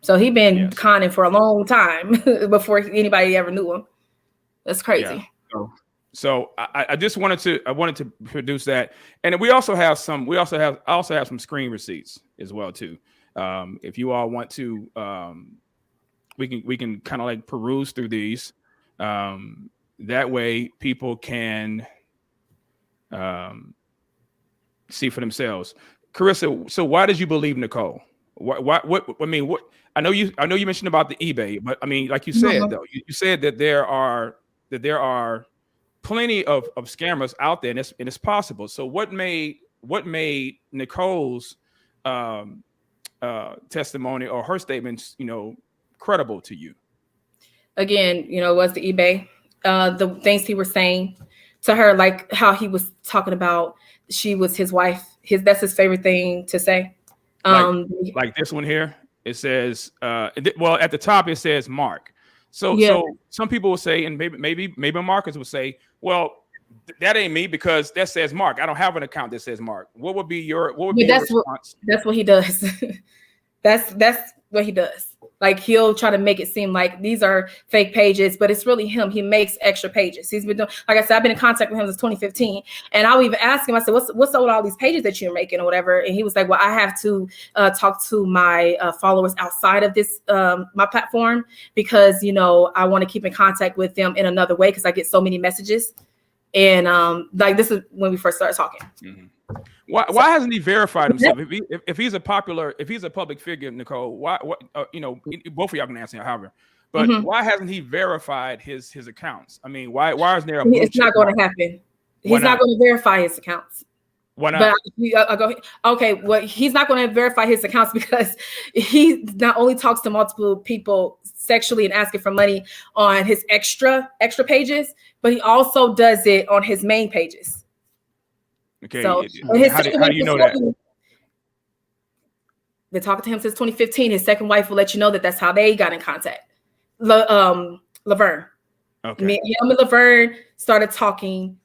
So he been conning for a long time before anybody ever knew him. That's crazy. Yeah. So I just wanted to produce that, and I also have some screen receipts as well too. If you all want to, we can kind of like peruse through these. That way people can see for themselves. Carissa, so why did you believe Nicole? What I mean, what I know you mentioned about the eBay, but I mean, like you said though, you said that there are plenty of scammers out there, and it's possible. So what made Nicole's testimony or her statements, credible to you? Again, it was the eBay, the things he was saying to her, like how he was talking about she was his wife. That's his favorite thing to say. Like this one here, it says, at the top it says Mark. So some people will say, and maybe Marcus will say, well, that ain't me because that says Mark. I don't have an account that says Mark. What would be your response? That's what he does. that's what he does. Like he'll try to make it seem like these are fake pages, but it's really him. He makes extra pages. He's been doing, like I said, I've been in contact with him since 2015. And I'll even ask him, I said, what's up with all these pages that you're making or whatever? And he was like, well, I have to talk to my followers outside of this, my platform, because, I want to keep in contact with them in another way because I get so many messages. And like this is when we first started talking. Mm-hmm. Why hasn't he verified himself? If he's a public figure, Nicole, why both of y'all can answer, however, but why hasn't he verified his accounts? I mean, why isn't there it's not going to happen. He's not going to verify his accounts. Why not? But I go, okay, well, he's not going to verify his accounts because he not only talks to multiple people sexually and asking for money on his extra pages, but he also does it on his main pages. Okay. So how do you know that? Been talking to him since 2015. His second wife will let you know that's how they got in contact. Laverne. Okay. Him and Laverne started talking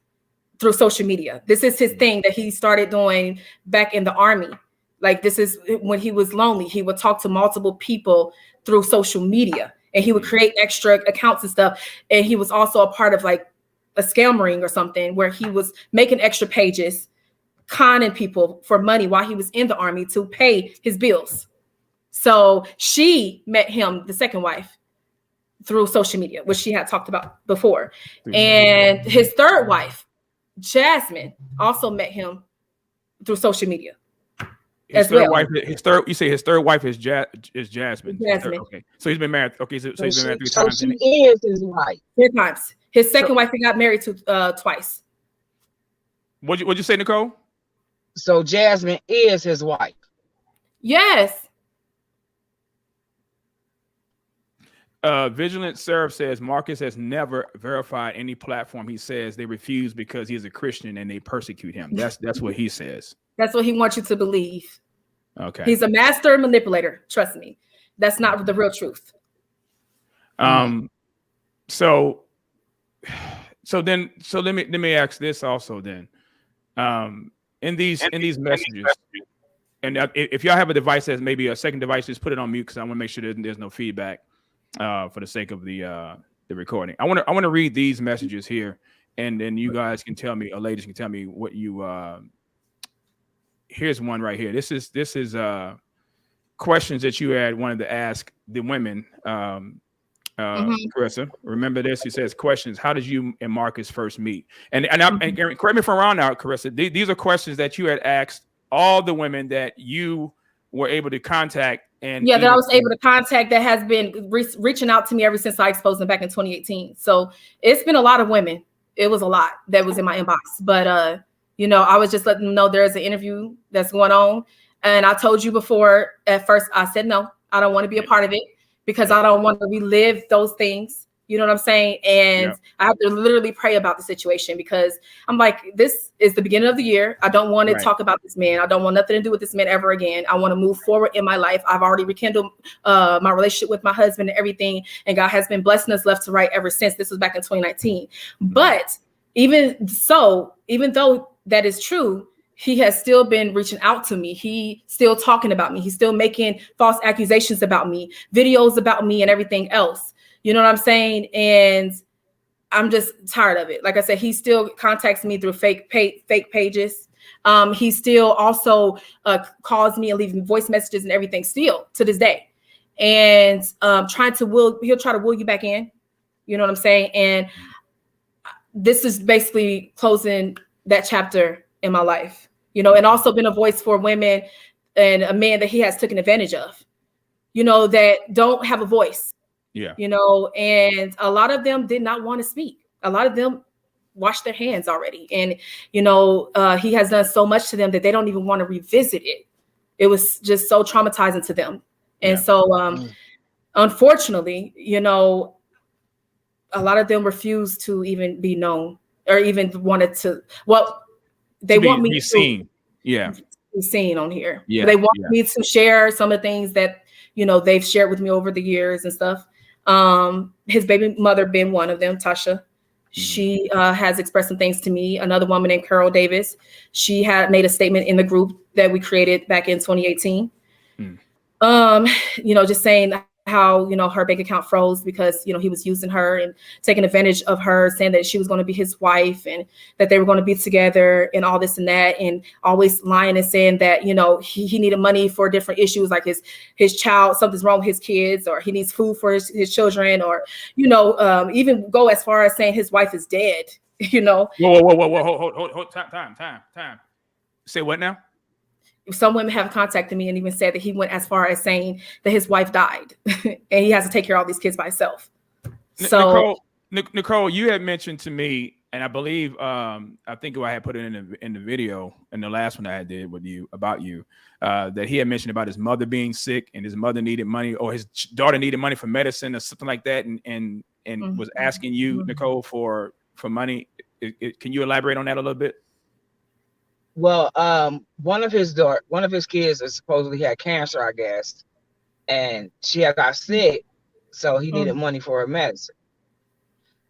through social media. This is his thing that he started doing back in the Army. Like this is when he was lonely. He would talk to multiple people through social media, and he would create extra accounts and stuff. And he was also a part of like a scam ring or something where he was making extra pages, conning people for money while he was in the Army to pay his bills. So she met him, the second wife, through social media, which she had talked about before. And his third wife, Jasmine, also met him through social media. You say his third wife is Jasmine. Jasmine. Okay. So he's been married. Okay. So he's been married 3 times. So she is his wife. 3 times. His second wife he got married to twice. What'd you say, Nicole? So Jasmine is his wife. Yes. Vigilant Seraph says Marcus has never verified any platform. He says they refuse because he's a Christian and they persecute him. That's what he says. That's what he wants you to believe. Okay. He's a master manipulator. Trust me. That's not the real truth. So let me ask this also then. In these messages, and if y'all have a device that's maybe a second device, just put it on mute because I want to make sure there's no feedback for the sake of the recording. I want to read these messages here, and then you guys can tell me, or ladies can tell me what you. Here's one right here. This is questions that you had wanted to ask the women. Carissa, remember this? He says questions. How did you and Marcus first meet? And correct me if I'm wrong now, Carissa. These are questions that you had asked all the women that you were able to contact. And that I was able to contact that has been reaching out to me ever since I exposed them back in 2018. So it's been a lot of women. It was a lot that was in my inbox. But I was just letting them know there's an interview that's going on. And I told you before, at first, I said, no, I don't want to be a part of it because I don't want to relive those things. You know what I'm saying? And I have to literally pray about the situation because I'm like, this is the beginning of the year. I don't want to talk about this man. I don't want nothing to do with this man ever again. I want to move forward in my life. I've already rekindled my relationship with my husband and everything. And God has been blessing us left to right ever since. This was back in 2019. But even so, even though that is true, he has still been reaching out to me. He still talking about me. He's still making false accusations about me, videos about me and everything else. You know what I'm saying? And I'm just tired of it. Like I said, he still contacts me through fake pages. He still also calls me and leaves me voice messages and everything still to this day. And he'll try to will you back in. You know what I'm saying? And this is basically closing that chapter in my life, you know, and also been a voice for women and a man that he has taken advantage of, you know, that don't have a voice. Yeah. You know, and a lot of them did not want to speak. A lot of them washed their hands already. And, you know, he has done so much to them that they don't even want to revisit it. It was just so traumatizing to them. And so, unfortunately, you know, a lot of them refused to even be known or even wanted to, they want me to be seen. Yeah. Be seen on here. Yeah. They want me to share some of the things that, you know, they've shared with me over the years and stuff. His baby mother being one of them, Tasha. She has expressed some things to me. Another woman named Carol Davis. She had made a statement in the group that we created back in 2018. You know, just saying how, you know, her bank account froze because, you know, he was using her and taking advantage of her, saying that she was going to be his wife and that they were going to be together and all this and that, and always lying and saying that, you know, he needed money for different issues like his child, something's wrong with his kids, or he needs food for his children, or, you know, even go as far as saying his wife is dead, you know. Whoa, hold, time. Say what now? Some women have contacted me and even said that he went as far as saying that his wife died and he has to take care of all these kids by himself. So Nicole, you had mentioned to me, and I believe I think I had put it in the video in the last one I did with you about you, that he had mentioned about his mother being sick and his mother needed money, or his daughter needed money for medicine or something like that, and was asking you, Nicole, for money. Can you elaborate on that a little bit? Well, one of his kids is supposedly had cancer, I guess, and she had got sick, so he needed money for her medicine.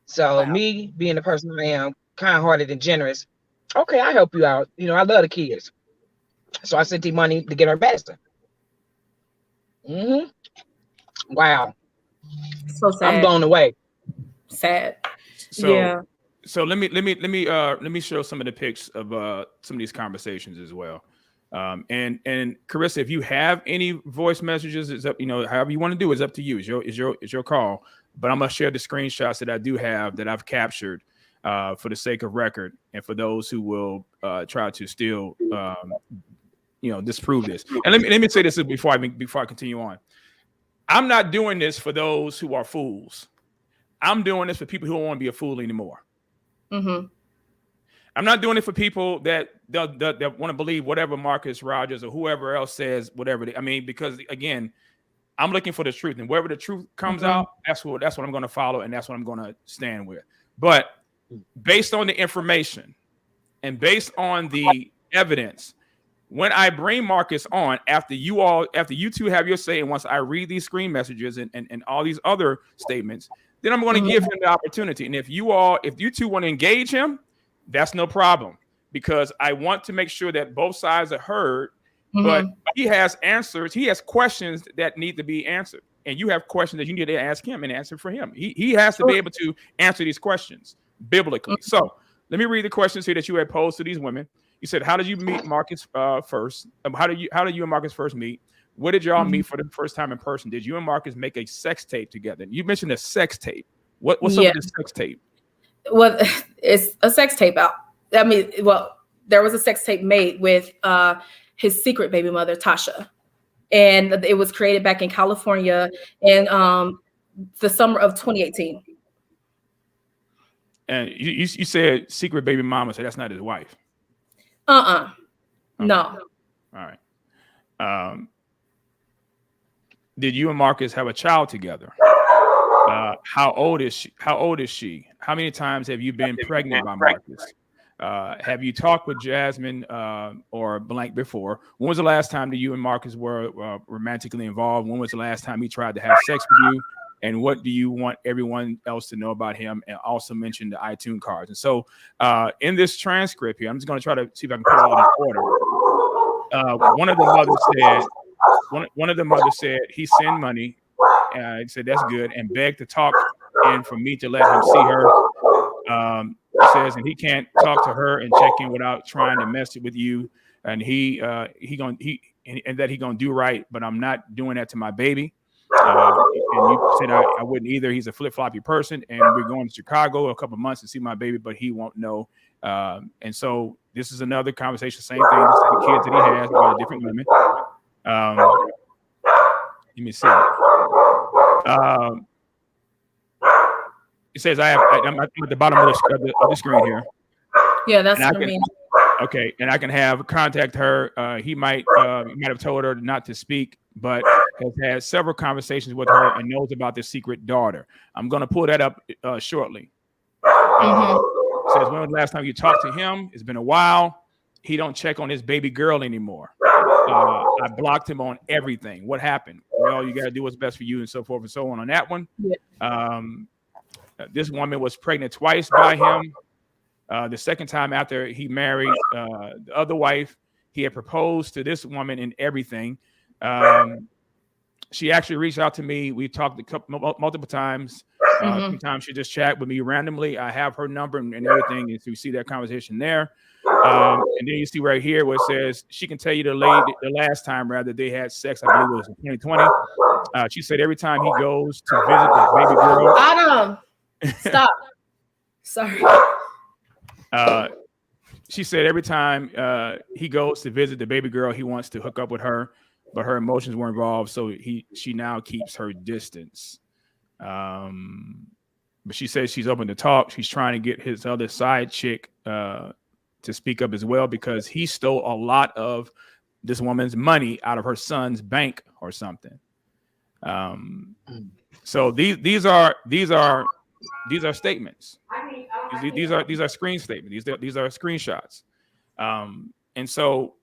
So me being the person I am, kind-hearted and generous, okay, I help you out. You know, I love the kids, so I sent him money to get her medicine. Wow, so sad. I'm blown away. Sad. So let me show some of the pics of some of these conversations as well. And Carissa, if you have any voice messages, it's up, you know, however you want to do, it's up to you. It's your call. But I'm gonna share the screenshots that I do have that I've captured for the sake of record, and for those who will try to still you know, disprove this. And let me say this before I continue on. I'm not doing this for those who are fools. I'm doing this for people who don't want to be a fool anymore. I'm not doing it for people that want to believe whatever Marcus Rogers or whoever else says, whatever. Because again, I'm looking for the truth, and wherever the truth comes out, that's what I'm going to follow, and that's what I'm going to stand with. But based on the information and based on the evidence, when I bring Marcus on, after you two have your say, and once I read these screen messages and all these other statements, then I'm going to give him the opportunity. And if you two want to engage him, that's no problem, because I want to make sure that both sides are heard. But he has answers. He has questions that need to be answered. And you have questions that you need to ask him and answer for him. He has to be able to answer these questions biblically. So let me read the questions here that you had posed to these women. You said, how did you meet Marcus first? How did you and Marcus first meet? Where did y'all meet for the first time in person? Did you and Marcus make a sex tape together? You mentioned a sex tape. What's up with this sex tape? Well, it's a sex tape out. I mean, well, there was a sex tape made with his secret baby mother, Tasha. And it was created back in California in the summer of 2018. And you said secret baby mama, so that's not his wife. No. All right. Did you and Marcus have a child together? How old is she? How many times have you been pregnant by Marcus? Have you talked with Jasmine or blank before? When was the last time that you and Marcus were romantically involved? When was the last time he tried to have sex with you? And what do you want everyone else to know about him? And also mention the iTunes cards. And so in this transcript here, I'm just going to try to see if I can put it all in order. One of the mothers said he sent money. He said that's good and begged to talk and for me to let him see her. He says, and he can't talk to her and check in without trying to mess it with you. And that he gonna do right, but I'm not doing that to my baby. And you said I wouldn't either. He's a flip-floppy person, and we're going to Chicago a couple of months to see my baby, but he won't know. And so this is another conversation, same thing. This is the kids that he has about different women. Let me see. It says I'm at the bottom of the screen here. Yeah, that's what I mean. Okay, and I can contact her. He might have told her not to speak, but has had several conversations with her and knows about the secret daughter. I'm going to pull that up shortly. Says, when was the last time you talked to him? It's been a while. He don't check on his baby girl anymore. I blocked him on everything. What happened? Well, you got to do what's best for you and so forth and so on that one. Yeah. This woman was pregnant twice by him. The second time after he married the other wife, he had proposed to this woman and everything. She actually reached out to me. We talked multiple times. Sometimes she just chat with me randomly. I have her number and everything. If you see that conversation there. And then you see right here where it says she can tell you the last time they had sex. I believe it was in 2020. She said every time he goes to visit the baby girl. Adam, stop. Sorry. She said every time he goes to visit the baby girl, he wants to hook up with her, but her emotions were involved, so she now keeps her distance. But she says she's open to talk. She's trying to get his other side chick to speak up as well, because he stole a lot of this woman's money out of her son's bank or something. So these are statements. These are screen statements. These are screenshots. And so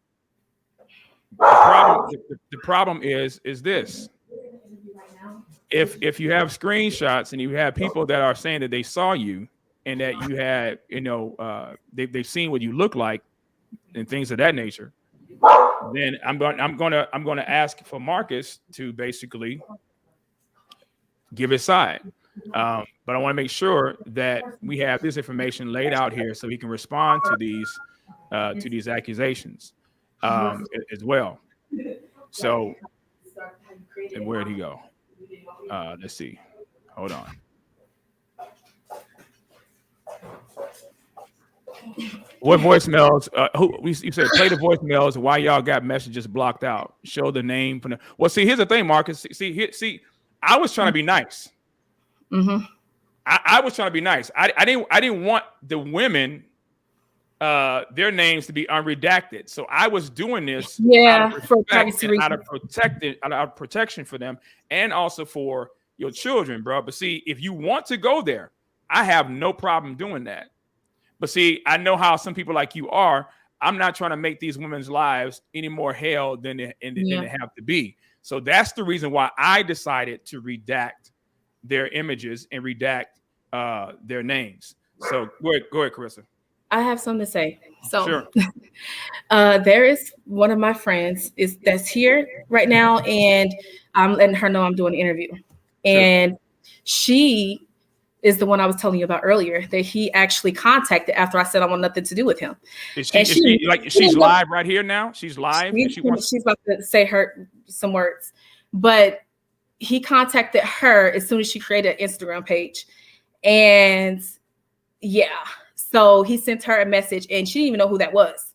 the problem is this. If you have screenshots and you have people that are saying that they saw you and that you had, they've seen what you look like and things of that nature, then I'm going to ask for Marcus to basically give his side. But I want to make sure that we have this information laid out here so he can respond to these accusations as well. So, and where did he go? Let's see. Hold on. What voicemails? You said play the voicemails. Why y'all got messages blocked out? Show the name. Well, see, here's the thing, Marcus. See, I was trying to be nice. I was trying to be nice. I didn't want the women their names to be unredacted. So I was doing this out of protection for them and also for your children, bro. But see, if you want to go there, I have no problem doing that. But see, I know how some people like you are. I'm not trying to make these women's lives any more hell than they have to be. So that's the reason why I decided to redact their images and redact their names. So go ahead, Carissa. I have something to say. So sure. There is one of my friends that's here right now, and I'm letting her know I'm doing an interview. And she is the one I was telling you about earlier that he actually contacted after I said I want nothing to do with him. She's live right here now? She's live? She's about to say some words. But he contacted her as soon as she created an Instagram page. And yeah, so he sent her a message and she didn't even know who that was.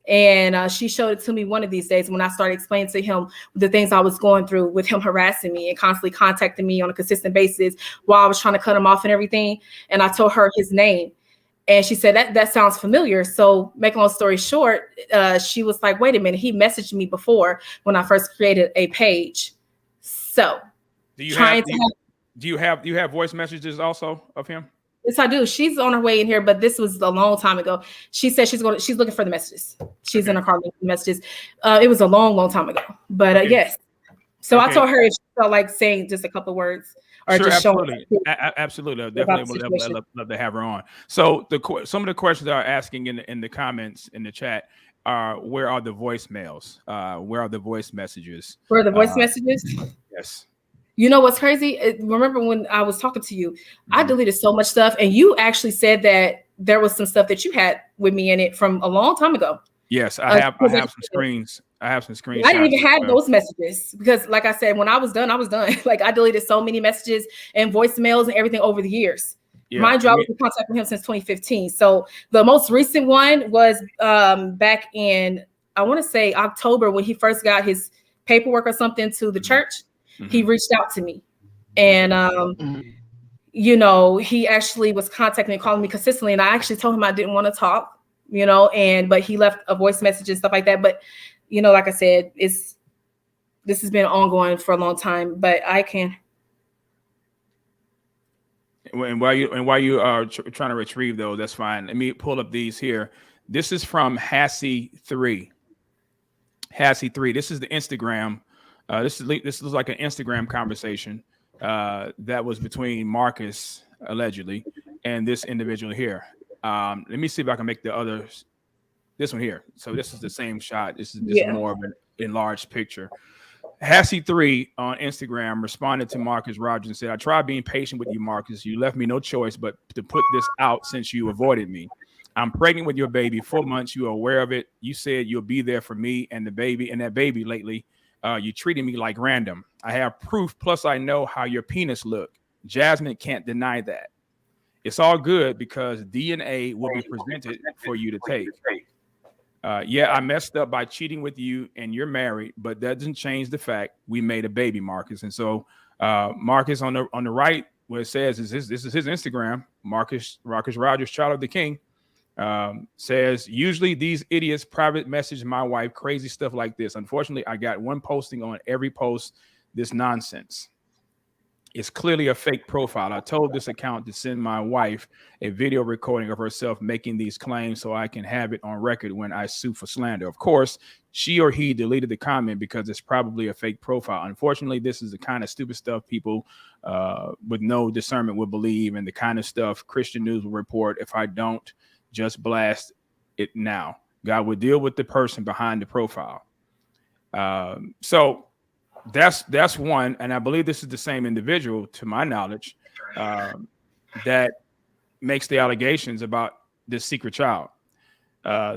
And she showed it to me one of these days when I started explaining to him the things I was going through with him harassing me and constantly contacting me on a consistent basis while I was trying to cut him off and everything. And I told her his name. And she said that sounds familiar. So make a long story short, she was like, wait a minute, he messaged me before when I first created a page. So do you have voice messages also of him? Yes, I do. She's on her way in here, but this was a long time ago. She said she's looking for the messages. She's in her car looking for the messages. It was a long time ago, but yes. So I told her if she felt like saying just a couple words or sure, just absolutely. Absolutely. Definitely would love to have her on. So some of the questions that are asking in the comments in the chat are, where are the voicemails? Where are the voice messages? Where are the voice messages? Yes. You know what's crazy? Remember when I was talking to you, I deleted so much stuff, and you actually said that there was some stuff that you had with me in it from a long time ago. Yes, I have some screens. I have some screens. I didn't even have those messages because, like I said, when I was done, I was done. Like I deleted so many messages and voicemails and everything over the years. Yeah, mind you, I was in contact with him since 2015. So the most recent one was back in, I want to say October, when he first got his paperwork or something to the church. He reached out to me, and you know, he actually was contacting me, calling me consistently, and I actually told him I didn't want to talk, you know, but he left a voice message and stuff like that. But you know, like I said, this has been ongoing for a long time. But I can. And while you are trying to retrieve those, that's fine. Let me pull up these here. This is from Hassie3. Hassie3. This is the Instagram. This is like an Instagram conversation that was between Marcus, allegedly, and this individual here. Let me see if I can make the others. This one here. So this is the same shot. This is more of an enlarged picture. Hassie3 on Instagram responded to Marcus Rogers and said, I tried being patient with you, Marcus. You left me no choice but to put this out since you avoided me. I'm pregnant with your baby, 4 months. You are aware of it. You said you'll be there for me and the baby and that baby lately. You treated me like random. I have proof. Plus, I know how your penis looked. Jasmine can't deny that. It's all good because DNA will be presented for you to take. Yeah, I messed up by cheating with you and you're married, but that doesn't change the fact we made a baby, Marcus. And so Marcus on the right, where it says this is his Instagram, Marcus Rogers, Child of the King, says, usually these idiots private message my wife crazy stuff like this. Unfortunately, I got one posting on every post this nonsense. It's clearly a fake profile. I told this account to send my wife a video recording of herself making these claims so I can have it on record when I sue for slander. Of course, she or he deleted the comment because it's probably a fake profile. Unfortunately, this is the kind of stupid stuff people with no discernment would believe, and the kind of stuff Christian News will report. If I don't just blast it now, God will deal with the person behind the profile. So that's one, and I believe this is the same individual, to my knowledge, that makes the allegations about this secret child.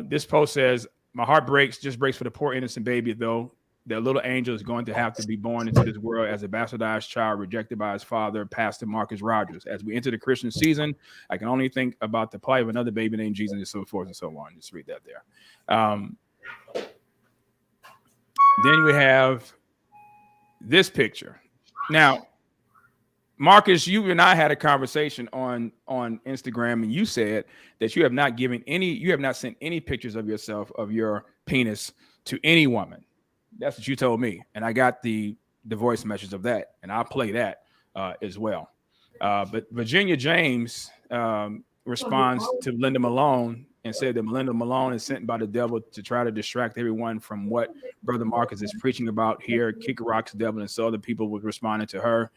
This post says, my heart just breaks for the poor innocent baby, though. Their little angel is going to have to be born into this world as a bastardized child rejected by his father, Pastor Marcus Rogers. As we enter the Christian season, I can only think about the plight of another baby named Jesus, and so forth and so on. Just read that there. Then we have this picture. Now, Marcus, you and I had a conversation on Instagram, and you said that you have not sent any pictures of yourself, of your penis, to any woman. That's what you told me, and I got the voice message of that, and I'll play that as well. But Virginia James responds to Linda Malone and said that Linda Malone is sent by the devil to try to distract everyone from what Brother Marcus is preaching about here. Kick rocks, devil, and so other people were responding to her.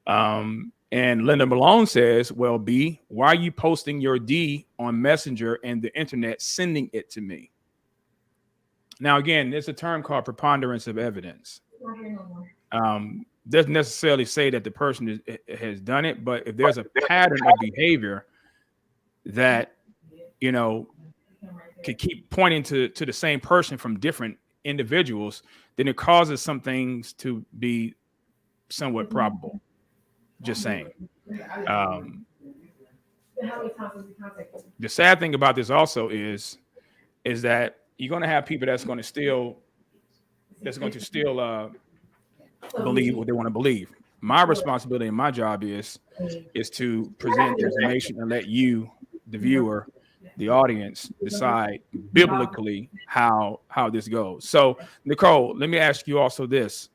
And Linda Malone says, well, B, why are you posting your D on Messenger and the internet, sending it to me? Now, again, there's a term called preponderance of evidence. Doesn't necessarily say that the person has done it, but if there's a pattern of behavior that, you know, could keep pointing to the same person from different individuals, then it causes some things to be somewhat probable. Just saying. The sad thing about this also is that you're going to have people that's going to still believe what they want to believe. My responsibility and my job is to present information and let you the viewer, the audience decide biblically how this goes. So, Nicole, let me ask you also this: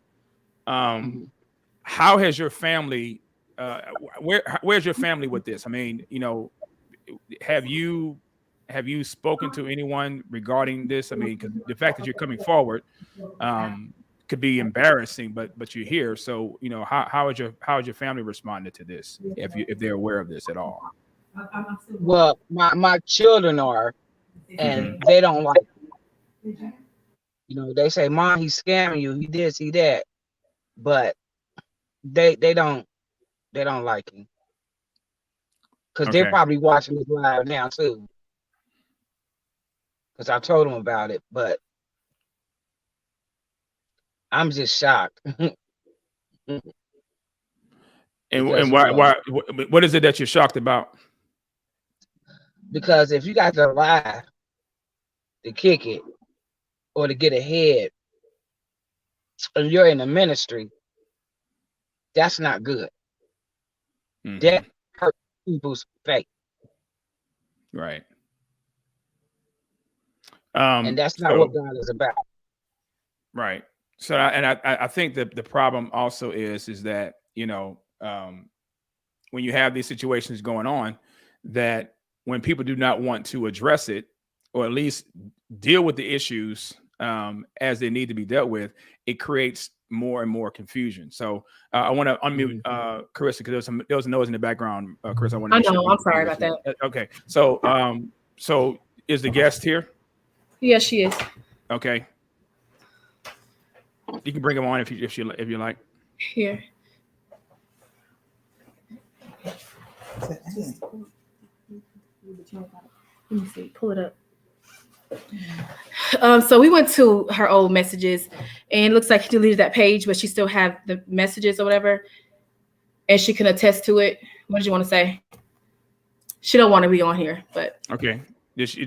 how has your family? Where's your family with this? I mean, have you spoken to anyone regarding this? I mean, because the fact that you're coming forward could be embarrassing, but you're here. So, how has your family responded to this, if they're aware of this at all? Well, my children are, and they don't like it. They say, "Mom, he's scamming you. He this, he that," but they don't like him, because they're probably watching this live now too. Because I told them about it, but I'm just shocked. And why? What is it that you're shocked about? Because if you got to lie to kick it or to get ahead, and you're in the ministry, that's not good. That hurts people's faith. Right. And that's not what God is about. Right. So, I think that the problem also is that, when you have these situations going on, that when people do not want to address it, or at least deal with the issues as they need to be dealt with, it creates more and more confusion. So I want to unmute Carissa, because there was noise in the background. Chris, I want to. I know. I'm sorry about that. Okay. So so is the guest here? Yes, she is. Okay. You can bring him on if you like. Here. Let me see. Pull it up. So we went to her old messages, and it looks like she deleted that page, but she still have the messages or whatever, and she can attest to it. What did you want to say? She don't want to be on here, but okay. Does she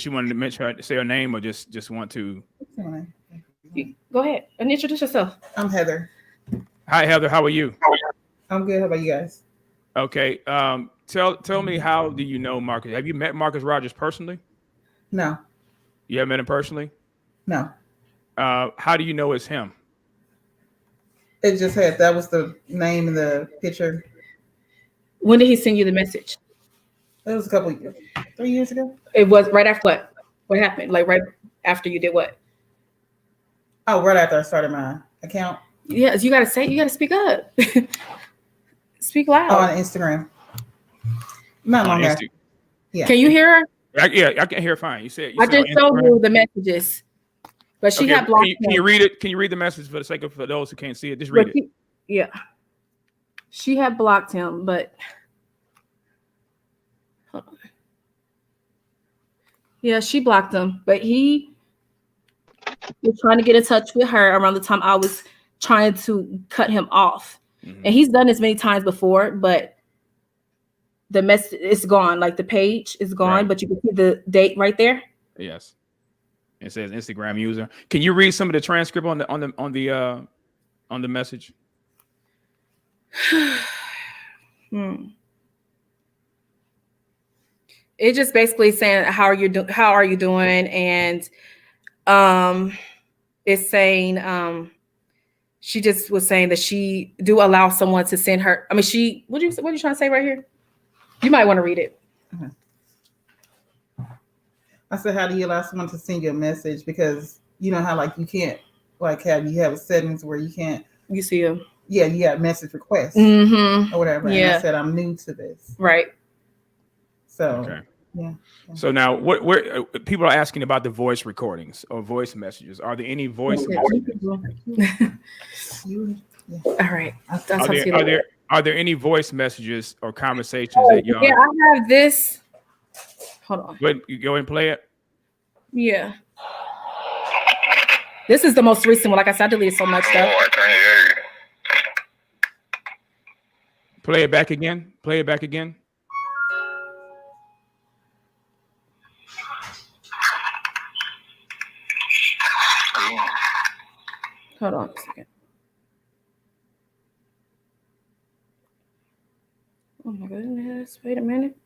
want to say her name, or just want to? Go ahead and introduce yourself. I'm Heather. Hi, Heather. How are you? I'm good. How about you guys? Okay. Tell me, how do you know Marcus? Have you met Marcus Rogers personally? No. You haven't met him personally? No. How do you know it's him? It just had, that was the name in the picture. When did he send you the message? It was a couple of years, 3 years ago. It was right after what? What happened? Like right after you did what? Oh, right after I started my account. Yes, you gotta speak up. Speak loud. Oh, on Instagram. Not long after. Yeah. Can you hear her? Yeah, I can hear fine. You said I just showed you the messages, but she had blocked. Can you read it? Can you read the message for the sake of, for those who can't see it? Just read it. Yeah, she had blocked him, but hold on. Yeah, she blocked him, but he was trying to get in touch with her around the time I was trying to cut him off. And he's done this many times before, but the message is gone. Like the page is gone, right. But you can see the date right there. Yes, it says Instagram user. Can you read some of the transcript on the message? It just basically saying how are you doing, and it's saying she just was saying that she do allow someone to send her. I mean, what are you trying to say right here? You might want to read it. I said, how do you allow someone to send you a message? Because you know how like you can't you have settings where you can't. You see them. Yeah, you got message requests or whatever. Yeah. And I said, I'm new to this. Right. So okay. Yeah. So now, what people are asking about the voice recordings or voice messages? Are there any voice messages? All right. Are there any voice messages or conversations that y'all? Yeah, I have this. Hold on. Go ahead and play it. Yeah. This is the most recent one. Like I said, I deleted so much stuff. I can't hear you. Play it back again. Play it back again. Hold on a second. Oh my goodness. Wait a minute.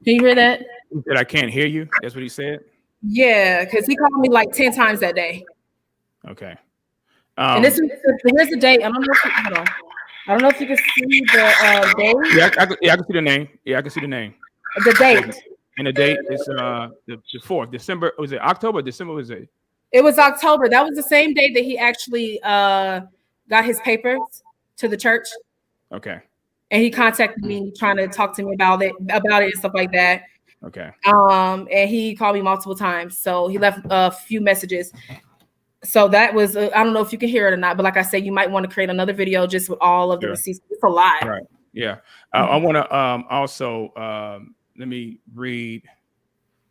Can you hear that? He said, I can't hear you. That's what he said. Yeah, because he called me like 10 times that day. Okay. And here's the date. I don't know if you, hold on. I don't know if you can see the date. Yeah, I can see the name. Yeah, I can see the name. The date. And the date is the 4th, December. Was it October or December? Was it? It was October. That was the same day that he actually got his papers to the church. Okay. And he contacted me trying to talk to me about it and stuff like that. Okay. And he called me multiple times. So he left a few messages. So that was, I don't know if you can hear it or not, but like I said, you might want to create another video just with all of the receipts. It's a lot. Right. Yeah. I want to also, let me read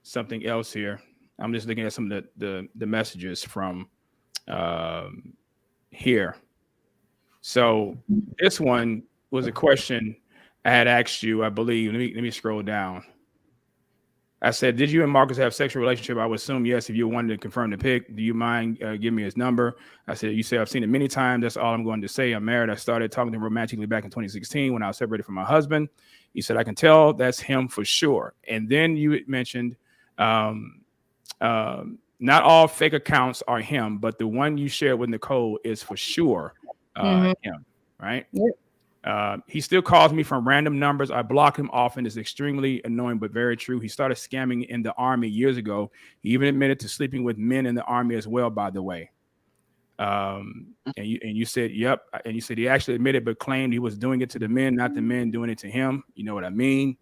something else here. I'm just looking at some of the messages from here. So this one was a question I had asked you, I believe. Let me scroll down. I said, did you and Marcus have a sexual relationship? I would assume yes. If you wanted to confirm the pic, do you mind giving me his number? I said, you say I've seen it many times. That's all I'm going to say. I'm married. I started talking to him romantically back in 2016 when I was separated from my husband. He said, I can tell that's him for sure. And then you mentioned not all fake accounts are him, but the one you shared with Nicole is for sure him, right? Yep. He still calls me from random numbers. I block him often. It's extremely annoying, but very true. He started scamming in the Army years ago. He even admitted to sleeping with men in the Army as well, by the way. And you said, yep. And you said he actually admitted, but claimed he was doing it to the men, not the men doing it to him. You know what I mean?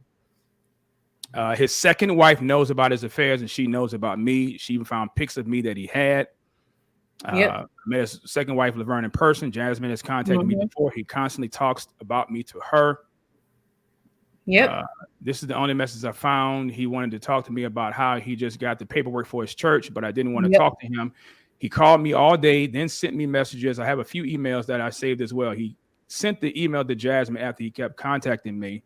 His second wife knows about his affairs, and she knows about me. She even found pics of me that he had. Met his second wife, Laverne, in person. Jasmine has contacted me before. He constantly talks about me to her. This is the only message I found. He wanted to talk to me about how he just got the paperwork for his church, but I didn't want to talk to him. He called me all day, then sent me messages. I have a few emails that I saved as well. He sent the email to Jasmine after he kept contacting me.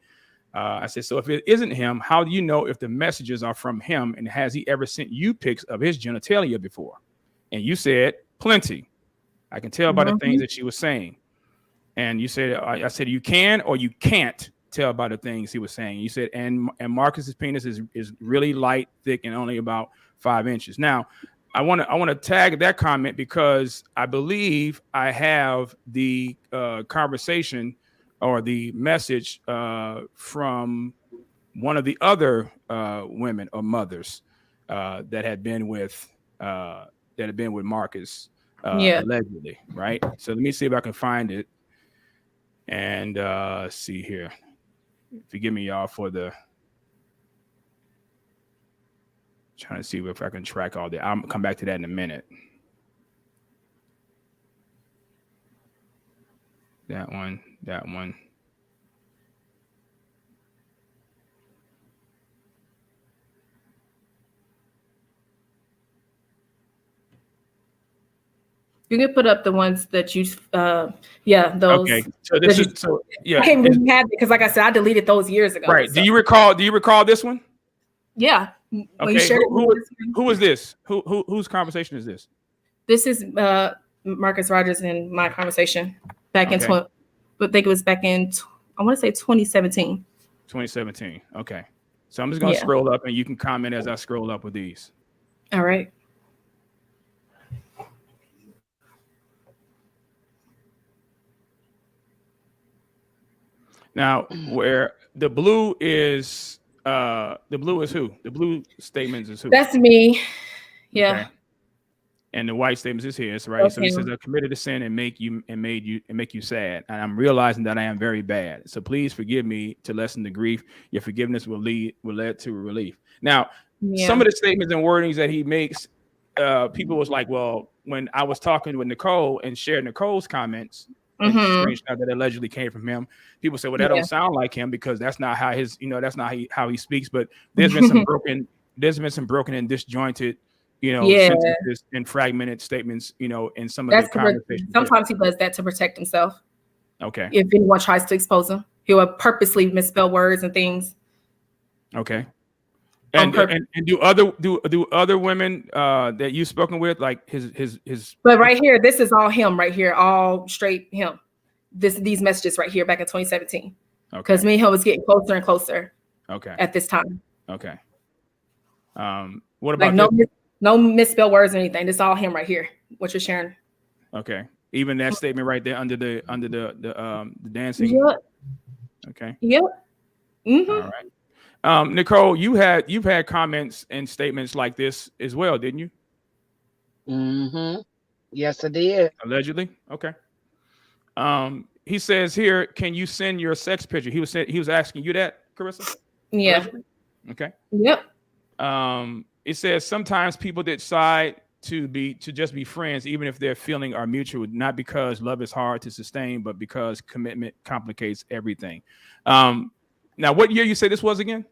I said, so if it isn't him, how do you know if the messages are from him? And has he ever sent you pics of his genitalia before? And you said, plenty. I can tell by the things that she was saying. And you said, I said, you can or you can't tell by the things he was saying. You said, and Marcus's penis is really light, thick, and only about 5 inches. Now, I want to tag that comment because I believe I have the conversation or the message from one of the other women or mothers that had been with Marcus allegedly, right? So let me see if I can find it and see here. Forgive me, y'all, for the trying to see if I can track all that. I'll come back to that in a minute. That one. You can put up the ones that you, those. Okay, so this is yeah. I can't even have it because, like I said, I deleted those years ago. Right? So. Do you recall this one? Yeah. Okay. Who is this? Whose conversation is this? This is Marcus Rogers and my conversation back in I think it was back in I want to say 2017. 2017. Okay. So I'm just gonna scroll up and you can comment as I scroll up with these. All right. Now, where the blue is who? The blue statements is who? That's me. Yeah. Okay. And the white statements is his, right? Okay. So he says, "I committed a sin and make you sad, and I'm realizing that I am very bad. So please forgive me to lessen the grief. Your forgiveness will lead to relief." Now, some of the statements and wordings that he makes, people was like, "Well, when I was talking with Nicole and shared Nicole's comments." Screenshot that allegedly came from him. People say, "Well, that don't sound like him because that's not how that's not how he speaks." But there's been some broken and disjointed, sentences and fragmented statements, in some of the conversations. Sometimes he does that to protect himself. Okay. If anyone tries to expose him, he will purposely misspell words and things. Okay. And do other women that you've spoken with, like his But right here, this is all him right here, all straight him. These messages right here back in 2017. Because me and him was getting closer and closer. Okay. At this time. Okay. What about no misspelled words or anything? This is all him right here. What you're sharing. Okay. Even that statement right there under the dancing. Yep. Okay. Yep. Mm-hmm. All right. Nicole, you've had comments and statements like this as well, didn't you? Mm-hmm. Yes, I did. Allegedly. Okay. He says here, can you send your sex picture? He was asking you that, Carissa? Yeah. Allegedly? Okay. Yep. It says sometimes people decide to just be friends, even if their feeling are mutual, not because love is hard to sustain, but because commitment complicates everything. Now, what year you say this was again?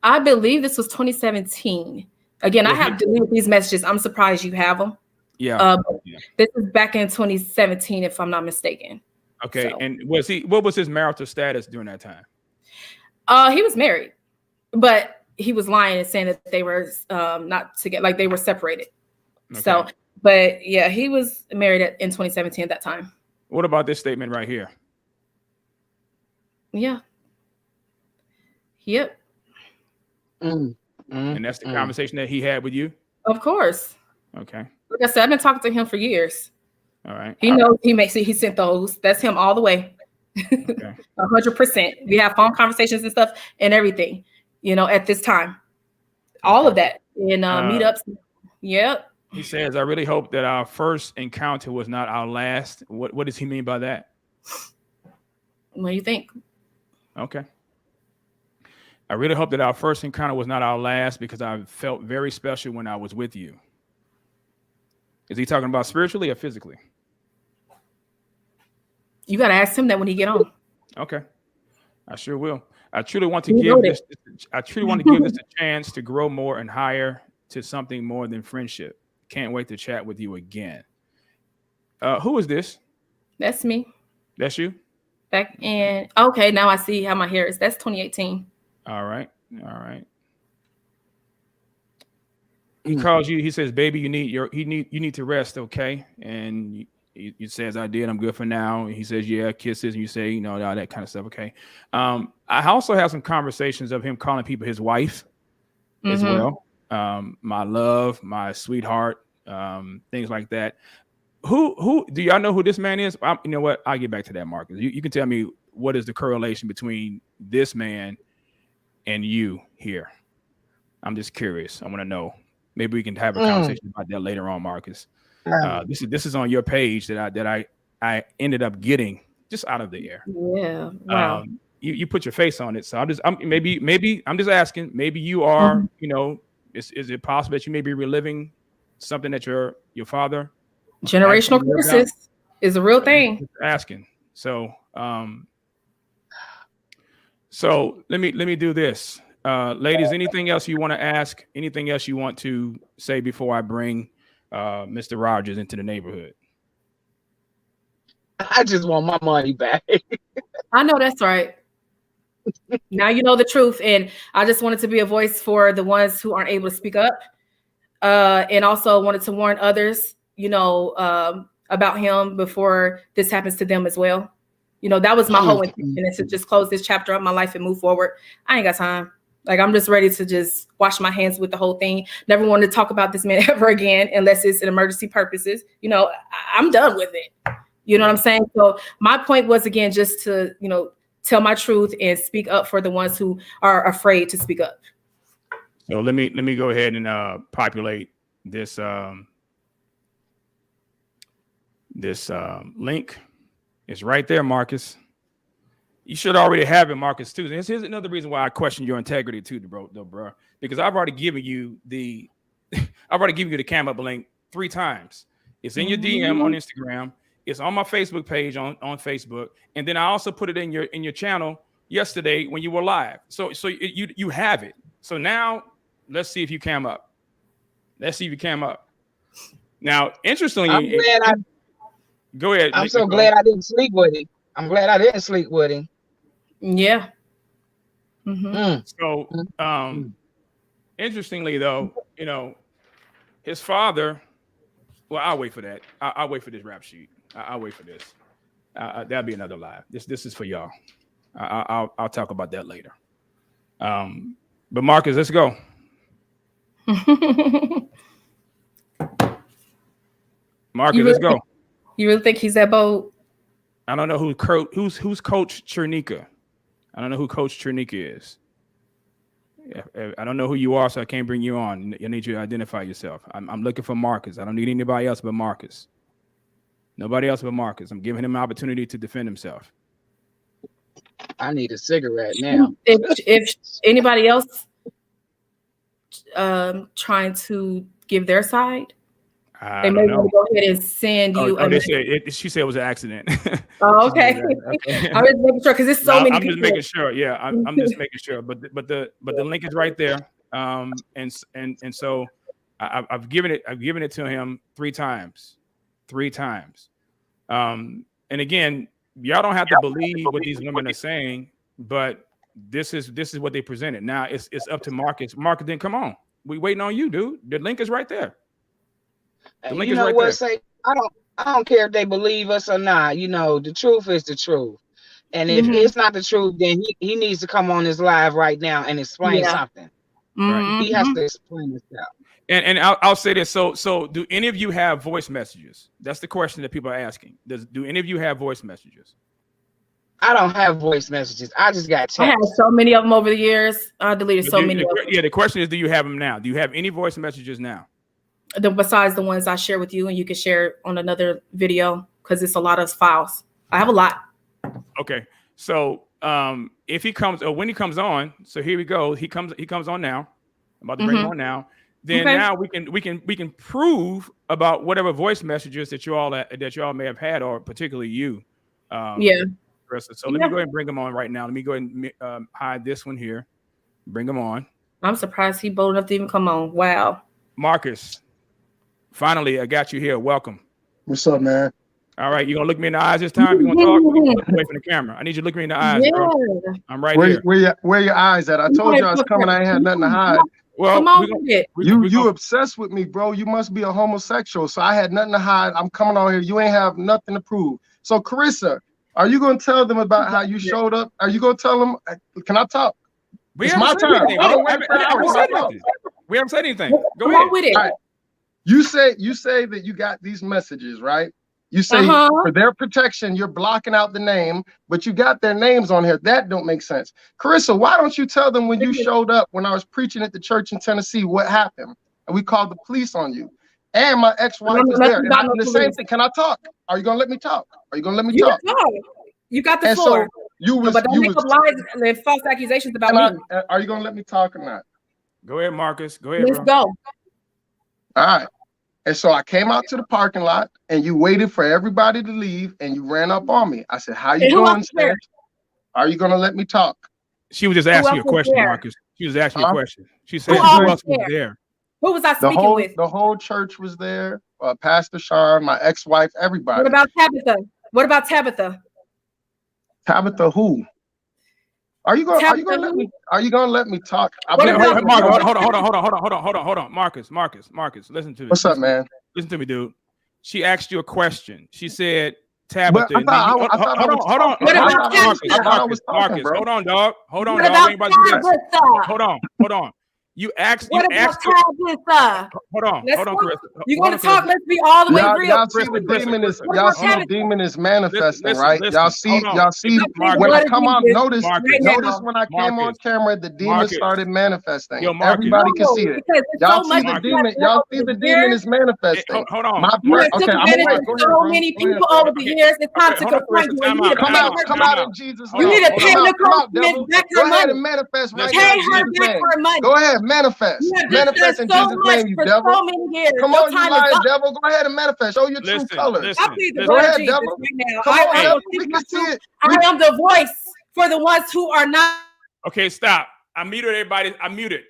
I believe this was 2017. Again, I have deleted these messages. I'm surprised you have them. Yeah. This is back in 2017, if I'm not mistaken. Okay. So. And what was his marital status during that time? He was married, but he was lying and saying that they were not together, like they were separated. Okay. So, but yeah, he was married in 2017 at that time. What about this statement right here? Yeah. Yep. And that's the conversation that he had with you? Of course. Okay. Like I said, I've been talking to him for years. All right. He knows he sent those. That's him all the way. Okay. 100%. We have phone conversations and stuff and everything, at this time. All of that in meetups. Yep. He says, I really hope that our first encounter was not our last. What does he mean by that? What do you think? Okay. I really hope that our first encounter was not our last because I felt very special when I was with you. Is he talking about spiritually or physically? You got to ask him that when he get on. Okay. I sure will. I truly want to give this a chance to grow more and higher to something more than friendship. Can't wait to chat with you again. Who is this? That's me. That's you? Back in, okay, now I see how my hair is. That's 2018. All right. He calls you, he says, baby, you need to rest, okay? And he says, I did, I'm good for now. And he says, yeah, kisses, and you say, all that kind of stuff, okay? I also have some conversations of him calling people his wife as well. My love, my sweetheart, things like that. Who do y'all know who this man is? You know what? I'll get back to that, Marcus. You can tell me what is the correlation between this man and you here. I'm just curious. I want to know. Maybe we can have a conversation about that later on, Marcus. This is on your page that I ended up getting just out of the air. Yeah. Wow. You put your face on it, so I'm just asking. Maybe you are. Is it possible that you may be reliving something that your father? Generational curses is a real thing. Asking. So let me do this. Ladies, anything else you want to ask? Anything else you want to say before I bring Mr. Rogers into the neighborhood? I just want my money back. I know that's right. Now you know the truth, and I just wanted to be a voice for the ones who aren't able to speak up, and also wanted to warn others, about him before this happens to them as well. That was my whole intention, is to just close this chapter of my life and move forward. I ain't got time. Like, I'm just ready to just wash my hands with the whole thing. Never wanted to talk about this man ever again, unless it's in emergency purposes. I'm done with it. You know what I'm saying? So my point was, again, just to, tell my truth and speak up for the ones who are afraid to speak up. So let me go ahead and populate this link. It's right there, Marcus. You should already have it, Marcus, too. Here's another reason why I question your integrity too, bro. Because I've already given you the cam up link 3 times. It's in your DM on Instagram. It's on my Facebook page on Facebook, and then I also put it in your channel yesterday when you were live. So you have it. So now let's see if you cam up. Now, interestingly, go ahead. I'm so glad I didn't sleep with him. I'm glad I didn't sleep with him. Yeah. So, interestingly, though, his father. Well, I'll wait for that. I'll wait for this rap sheet. I'll wait for this. That'll be another live. This is for y'all. I'll talk about that later. But Marcus, let's go. Marcus, let's go. You really think he's that bold? I don't know who's Coach Chernika. I don't know who Coach Chernika is. I don't know who you are, so I can't bring you on. I need you to identify yourself. I'm looking for Marcus. I don't need anybody else but Marcus. Nobody else but Marcus. I'm giving him an opportunity to defend himself. I need a cigarette now. If anybody else trying to give their side, they may want to go ahead and send you. She said it was an accident. Oh, okay. I'm just making sure because there's so many. I'm just making sure. Yeah, I'm just making sure. But the link is right there. And so I've given it to him 3 times. And again, y'all don't have to believe what these women are saying, but this is what they presented. Now it's up to Marcus. Marcus, then come on. We waiting on you, dude. The link is right there. The link is right there. Say, I don't care if they believe us or not. You know, the truth is the truth. And if it's not the truth, then he needs to come on his live right now and explain something. Right. He has to explain himself. And I'll say this. So do any of you have voice messages? That's the question that people are asking. Do any of you have voice messages? I don't have voice messages. I just got text. I have so many of them over the years. I deleted so many of them. Yeah, the question is, do you have them now? Do you have any voice messages now? Besides the ones I share with you, and you can share on another video because it's a lot of files. I have a lot. Okay. So if he comes or when he comes on, so here we go. He comes on now. I'm about to bring him on now. Then now we can prove about whatever voice messages that you all may have had, or particularly you. So let me go ahead and bring him on right now. Let me go ahead and hide this one here. Bring him on. I'm surprised he bold enough to even come on. Wow. Marcus, finally, I got you here. Welcome. What's up, man? All right, you gonna look me in the eyes this time? You gonna talk? Look away from the camera. I need you to look me in the eyes, bro. I'm right here. Where your eyes at? I told you I was coming. I ain't had nothing to hide. Well, you obsessed with me, bro. You must be a homosexual. So I had nothing to hide. I'm coming on here. You ain't have nothing to prove. So Carissa, are you gonna tell them about how you showed up? Are you gonna tell them? Can I talk? It's my time. We haven't said anything. Go ahead. With it. Right. You say that you got these messages, right? You say for their protection, you're blocking out the name, but you got their names on here. That don't make sense. Carissa, why don't you tell them when you showed up when I was preaching at the church in Tennessee, what happened? And we called the police on you. And my ex-wife was there. And the same thing. Can I talk? Are you gonna let me talk? Are you gonna let me talk? You got the floor. So but don't make up lies and false accusations about me. Are you gonna let me talk or not? Go ahead, Marcus. Go ahead. Let's go. All right. And so I came out to the parking lot and you waited for everybody to leave and you ran up on me. I said, how you doing, Steph? Are you going to let me talk? She was just asking you a question, Marcus. She was asking you a question. She said, who else was there? Who was I speaking with? The whole church was there. Pastor Sean, my ex-wife, everybody. What about Tabitha? What about Tabitha? Tabitha who? Are you gonna let me talk? Hold on. Marcus, listen to me. What's up, man? Listen to me, dude. She asked you a question. She said, Tabitha. Hold on. Marcus, hold on, dog. Hold on, dog. Hold on. You asked. Tabitha? Hold on, Chris. You want to talk? Let's be all the way real. Y'all see the demon is manifesting, right? Y'all see. When I come on, notice when I came on camera, the demon started manifesting. Everybody can see it. Y'all see the demon. Y'all see the demon is manifesting. Hold on. So many people over the years. It's time to confront you. Come out in Jesus' name. You need to pay the government back her money. Go ahead and manifest right now. Pay her back her money. Go ahead. Manifest in Jesus' name, you devil. Come on, you lying devil. Go ahead and manifest. Show your true colors. Go ahead, devil. I am the voice for the ones who are not. Okay, stop. I muted everybody. I'm muted.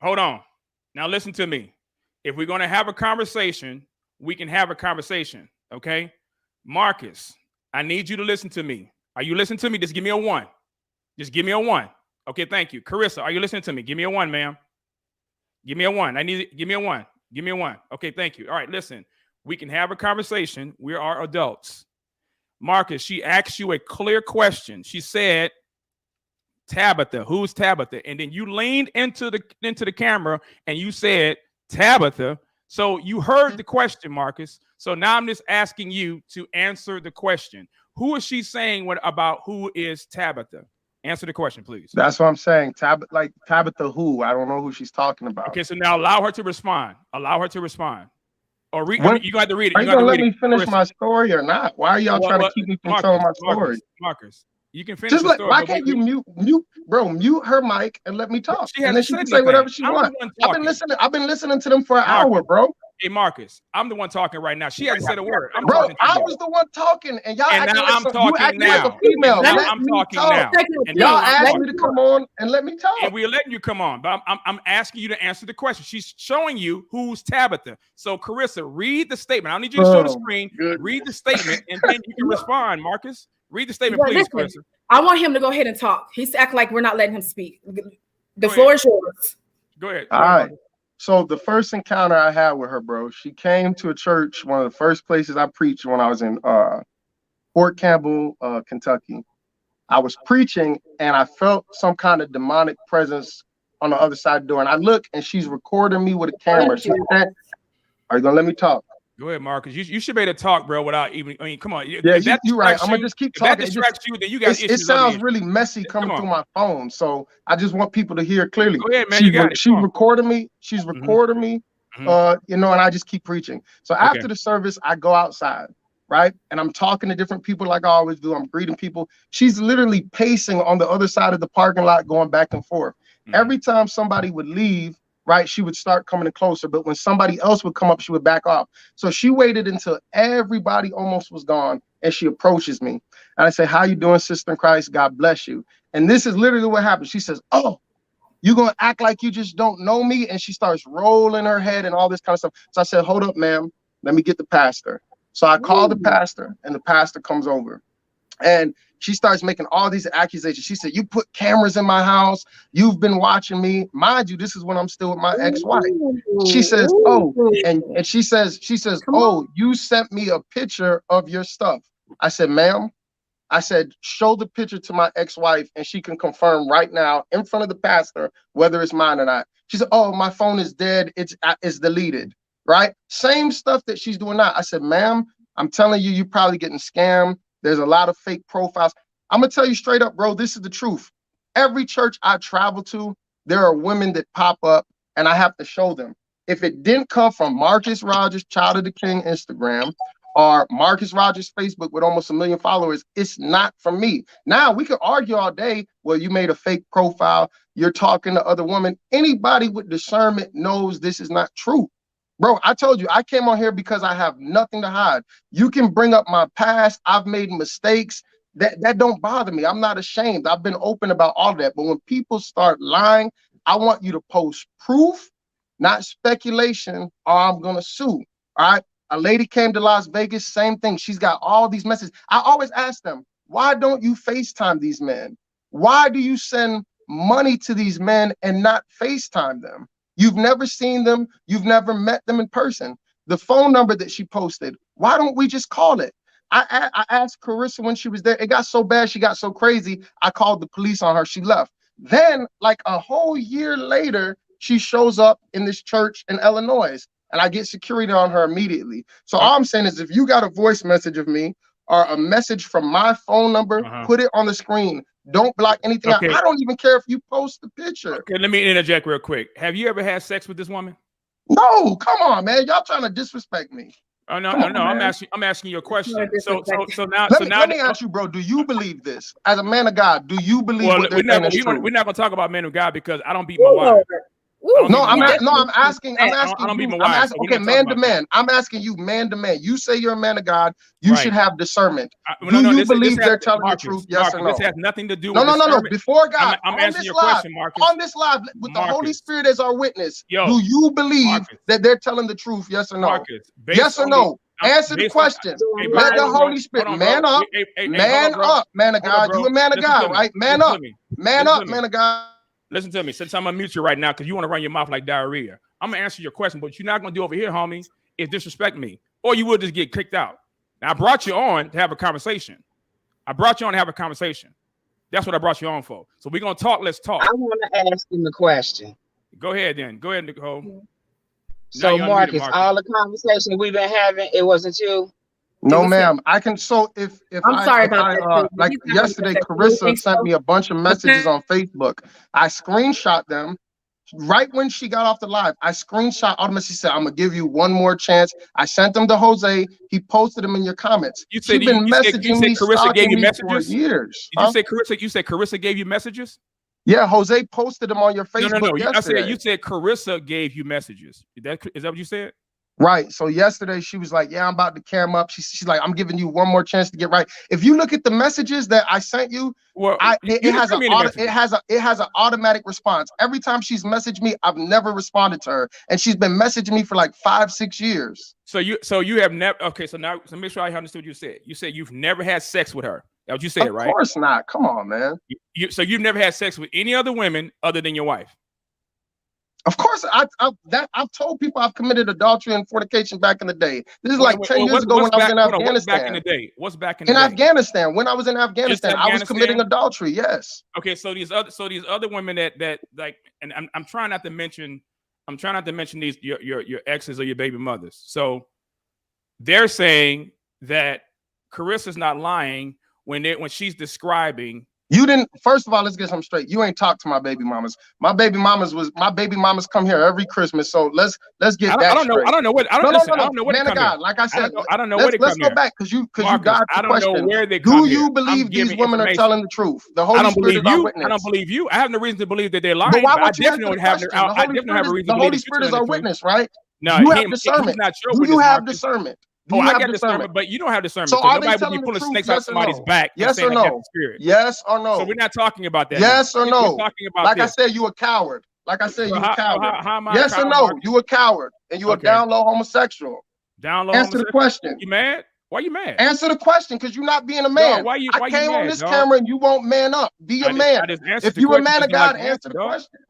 Hold on. Now listen to me. If we're going to have a conversation, we can have a conversation. Okay, Marcus, I need you to listen to me. Are you listening to me? Just give me a 1. Just give me a 1. Okay, thank you. Carissa, are you listening to me? Give me a 1, ma'am. Give me a 1. Give me a 1. Give me a 1. Okay, thank you. All right, listen. We can have a conversation. We are adults. Marcus, she asked you a clear question. She said, Tabitha, who's Tabitha? And then you leaned into the camera and you said, Tabitha. So you heard the question, Marcus. So now I'm just asking you to answer the question. Who is she saying about who is Tabitha? Answer the question, please. That's what I'm saying. Tabitha who? I don't know who she's talking about. Okay, so now allow her to respond. Allow her to respond. Or read. You got to read it. Are you gonna let me finish my story or not? Why are y'all trying to keep me from telling my story? Marcus, you can finish the story. Why can't you mute her mic and let me talk? And then she can say whatever she wants. I've been listening to them for an hour, bro. Hey, Marcus, I'm the one talking right now. She hasn't said a word. I was the one talking, and y'all acting like I'm talking now. Like a female. I'm talking now. And y'all asked me to come on and let me talk. And we're letting you come on, but I'm asking you to answer the question. She's showing you who's Tabitha. So, Carissa, read the statement. I don't need you to show the screen. Read the statement, and then you can respond, Marcus. Read the statement, please, Carissa. I want him to go ahead and talk. He's acting like we're not letting him speak. The floor is yours. Go ahead. All right. So the first encounter I had with her, bro, she came to a church, one of the first places I preached when I was in Fort Campbell, Kentucky. I was preaching and I felt some kind of demonic presence on the other side of the door. And I look and she's recording me with a camera. She said, "Are you gonna let me talk?" Go ahead, Marcus. You should be able to talk, bro, without even. I mean, come on. Yeah, you're right. I'm gonna just keep talking. If that distracts you, then you got issues. It sounds really messy coming through my phone, so I just want people to hear clearly. Go ahead, man. She's recording me. She's recording me. And I just keep preaching. So after the service, I go outside, right, and I'm talking to different people like I always do. I'm greeting people. She's literally pacing on the other side of the parking lot, going back and forth. Every time somebody would leave, right, she would start coming in closer, but when somebody else would come up, she would back off. So she waited until everybody almost was gone, and she approaches me. And I say, "How you doing, sister in Christ? God bless you." And this is literally what happened. She says, "Oh, you gonna act like you just don't know me?" And she starts rolling her head and all this kind of stuff. So I said, "Hold up, ma'am. Let me get the pastor." So I call the pastor, and the pastor comes over. And she starts making all these accusations. She said, "You put cameras in my house. You've been watching me." Mind you, this is when I'm still with my ex-wife. She says, "Oh," and she says, "Oh, you sent me a picture of your stuff." I said, "Ma'am," I said, "show the picture to my ex-wife and she can confirm right now in front of the pastor whether it's mine or not." She said, "Oh, my phone is dead. It's deleted." Right? Same stuff that she's doing now. I said, "Ma'am, I'm telling you, you're probably getting scammed. There's a lot of fake profiles." I'm gonna tell you straight up, bro, this is the truth. Every church I travel to, there are women that pop up and I have to show them. If it didn't come from Marcus Rogers, Child of the King Instagram, or Marcus Rogers Facebook with almost 1 million followers, it's not from me. Now we could argue all day, well, you made a fake profile, you're talking to other women. Anybody with discernment knows this is not true. Bro, I told you, I came on here because I have nothing to hide. You can bring up my past. I've made mistakes. That don't bother me. I'm not ashamed. I've been open about all of that. But when people start lying, I want you to post proof, not speculation, or I'm going to sue. All right? A lady came to Las Vegas, same thing. She's got all these messages. I always ask them, why don't you FaceTime these men? Why do you send money to these men and not FaceTime them? You've never seen them. You've never met them in person. The phone number that she posted, why don't we just call it? I asked Carissa when she was there. It got so bad. She got so crazy. I called the police on her. She left. Then, like a whole year later, she shows up in this church in Illinois, and I get security on her immediately. So all I'm saying is if you got a voice message of me or a message from my phone number, put it on the screen. Don't block anything. I don't even care if you post the picture. Okay, let me interject real quick. Have you ever had sex with this woman? No, come on, man. Y'all trying to disrespect me. Oh no, no, I'm asking you a question. So now let me ask you, bro. Do you believe this as a man of God? Do you believe what they're saying is true? We're not gonna talk about men of God because I don't beat my wife. I'm asking. Okay, man to man. I'm asking you, man to man. You say you're a man of God. You should have discernment. Do you believe they're telling the truth? Yes or no? This has nothing to do with No. Before God, I'm answering your question, Marcus. On this live, with the Holy Spirit as our witness, do you believe that they're telling the truth? Yes or no? Marcus, yes or no? Answer the question. Let the Holy Spirit, man up, man of God. You a man of God, right? Man up, man of God. Listen to me. Since I'm gonna mute you right now because you want to run your mouth like diarrhea, I'm gonna answer your question. But you're not gonna do over here, homie, is disrespect me, or you will just get kicked out. Now, I brought you on to have a conversation. That's what I brought you on for. So we're going to talk. Let's talk. I want to ask him a question. Go ahead, then. Go ahead, Nicole. So, Marcus, all the conversation we've been having, it wasn't you? No, ma'am. I can. So if I'm sorry about that. Like yesterday, Carissa sent me a bunch of messages on Facebook. I screenshot them. Right when she got off the live, I screenshot automatically said, I'm gonna give you one more chance. I sent them to Jose. He posted them in your comments. You said Carissa gave you messages for years. Did you say Carissa? You said Carissa gave you messages? Yeah, Jose posted them on your Facebook. No. Yesterday. You said Carissa gave you messages. Is that what you said? Right. So yesterday she was like, yeah, I'm about to cam up. She's like, I'm giving you one more chance to get right. If you look at the messages that I sent you, well, it has an automatic response. Every time she's messaged me, I've never responded to her. And she's been messaging me for like 5-6 years. So you have never, okay, so now, so make sure I understood what you said. You said you've never had sex with her. That's what you said, right? Of course not. Come on, man. So you've never had sex with any other women other than your wife? Of course, I've told people I've committed adultery and fornication back in the day. This is like 10 years ago when I was in Afghanistan. What's back in the day? What's back in the day? In Afghanistan, when I was in Afghanistan, I was committing adultery. Yes. Okay, so these other women that like, and I'm trying not to mention these your exes or your baby mothers. So they're saying that Carissa's not lying when she's describing. You didn't. First of all, let's get something straight. You ain't talked to my baby mamas. My baby mamas come here every Christmas. So let's get that straight. I don't know what. I don't know what. Man of God, like I said, I don't know where they come. Let's go back because you dodged the question. I don't know where they come. Do you believe these women are telling the truth? The Holy Spirit is our witness. I don't believe you. I have no reason to believe that they're lying. But why I definitely don't have. I definitely have a reason. The Holy Spirit is our witness, right? No, you have discernment. Do you have discernment? I got discernment, but you don't have discernment. So nobody will be pulling snakes out somebody's back. Yes or no? Yes or no? So we're not talking about that. Yes or no? We're talking about like I said, you a coward. Like I said, you a coward. Yes or no? You a coward, and you a down low homosexual. Down low. Answer the question. You mad? Why you mad? Answer the question, because you're not being a man. Why I came on this camera and you won't man up. Be a man. If you're a man of God, answer the question.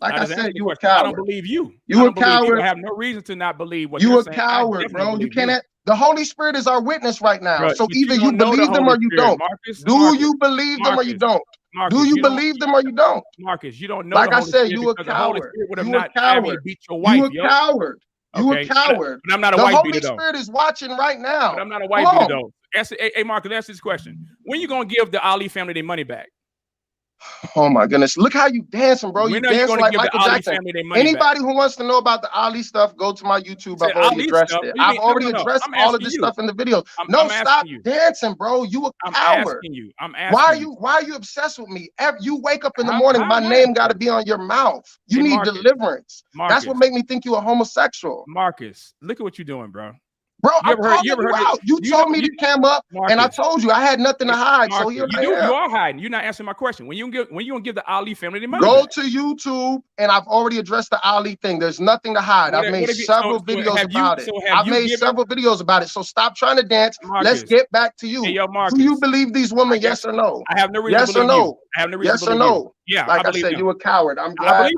Like I said, you a coward. I don't believe you. You a coward. I have no reason to not believe what you're saying. You a coward, bro. You can't. The Holy Spirit is our witness right now. So either you believe them or you don't. Do you believe them or you don't? Do you believe them or you don't? Marcus, you don't know. Like I said, you a coward. You a coward. You a coward. You a coward. But I'm not a wife beater though. The Holy Spirit is watching right now. But I'm not a wife beater though. Hey, Marcus, ask this question. When you gonna give the Ali family their money back? Oh my goodness! Look how you dancing, bro. You dance like Michael Jackson. Anybody who wants to know about the Ali stuff, go to my YouTube. I've already addressed it. I've already addressed all of this stuff in the video. No, stop dancing, bro. You a coward. I'm asking you. Why are you obsessed with me? You wake up in the morning, my name got to be on your mouth. You need deliverance. That's what made me think you a homosexual. Marcus, look at what you're doing, bro. Bro, you told me to cam up, and I told you I had nothing to hide. So here I am. You are hiding. You're not answering my question. When you gonna give the Ali family the money? Go to YouTube, and I've already addressed the Ali thing. There's nothing to hide. I've made several videos about it. I've made several videos about it. So stop trying to dance. Let's get back to you. Do you believe these women? Yes or no? I have no reason. Yes or no? I have no reason. Yes or no? Yeah, like I said, you a coward. I'm glad.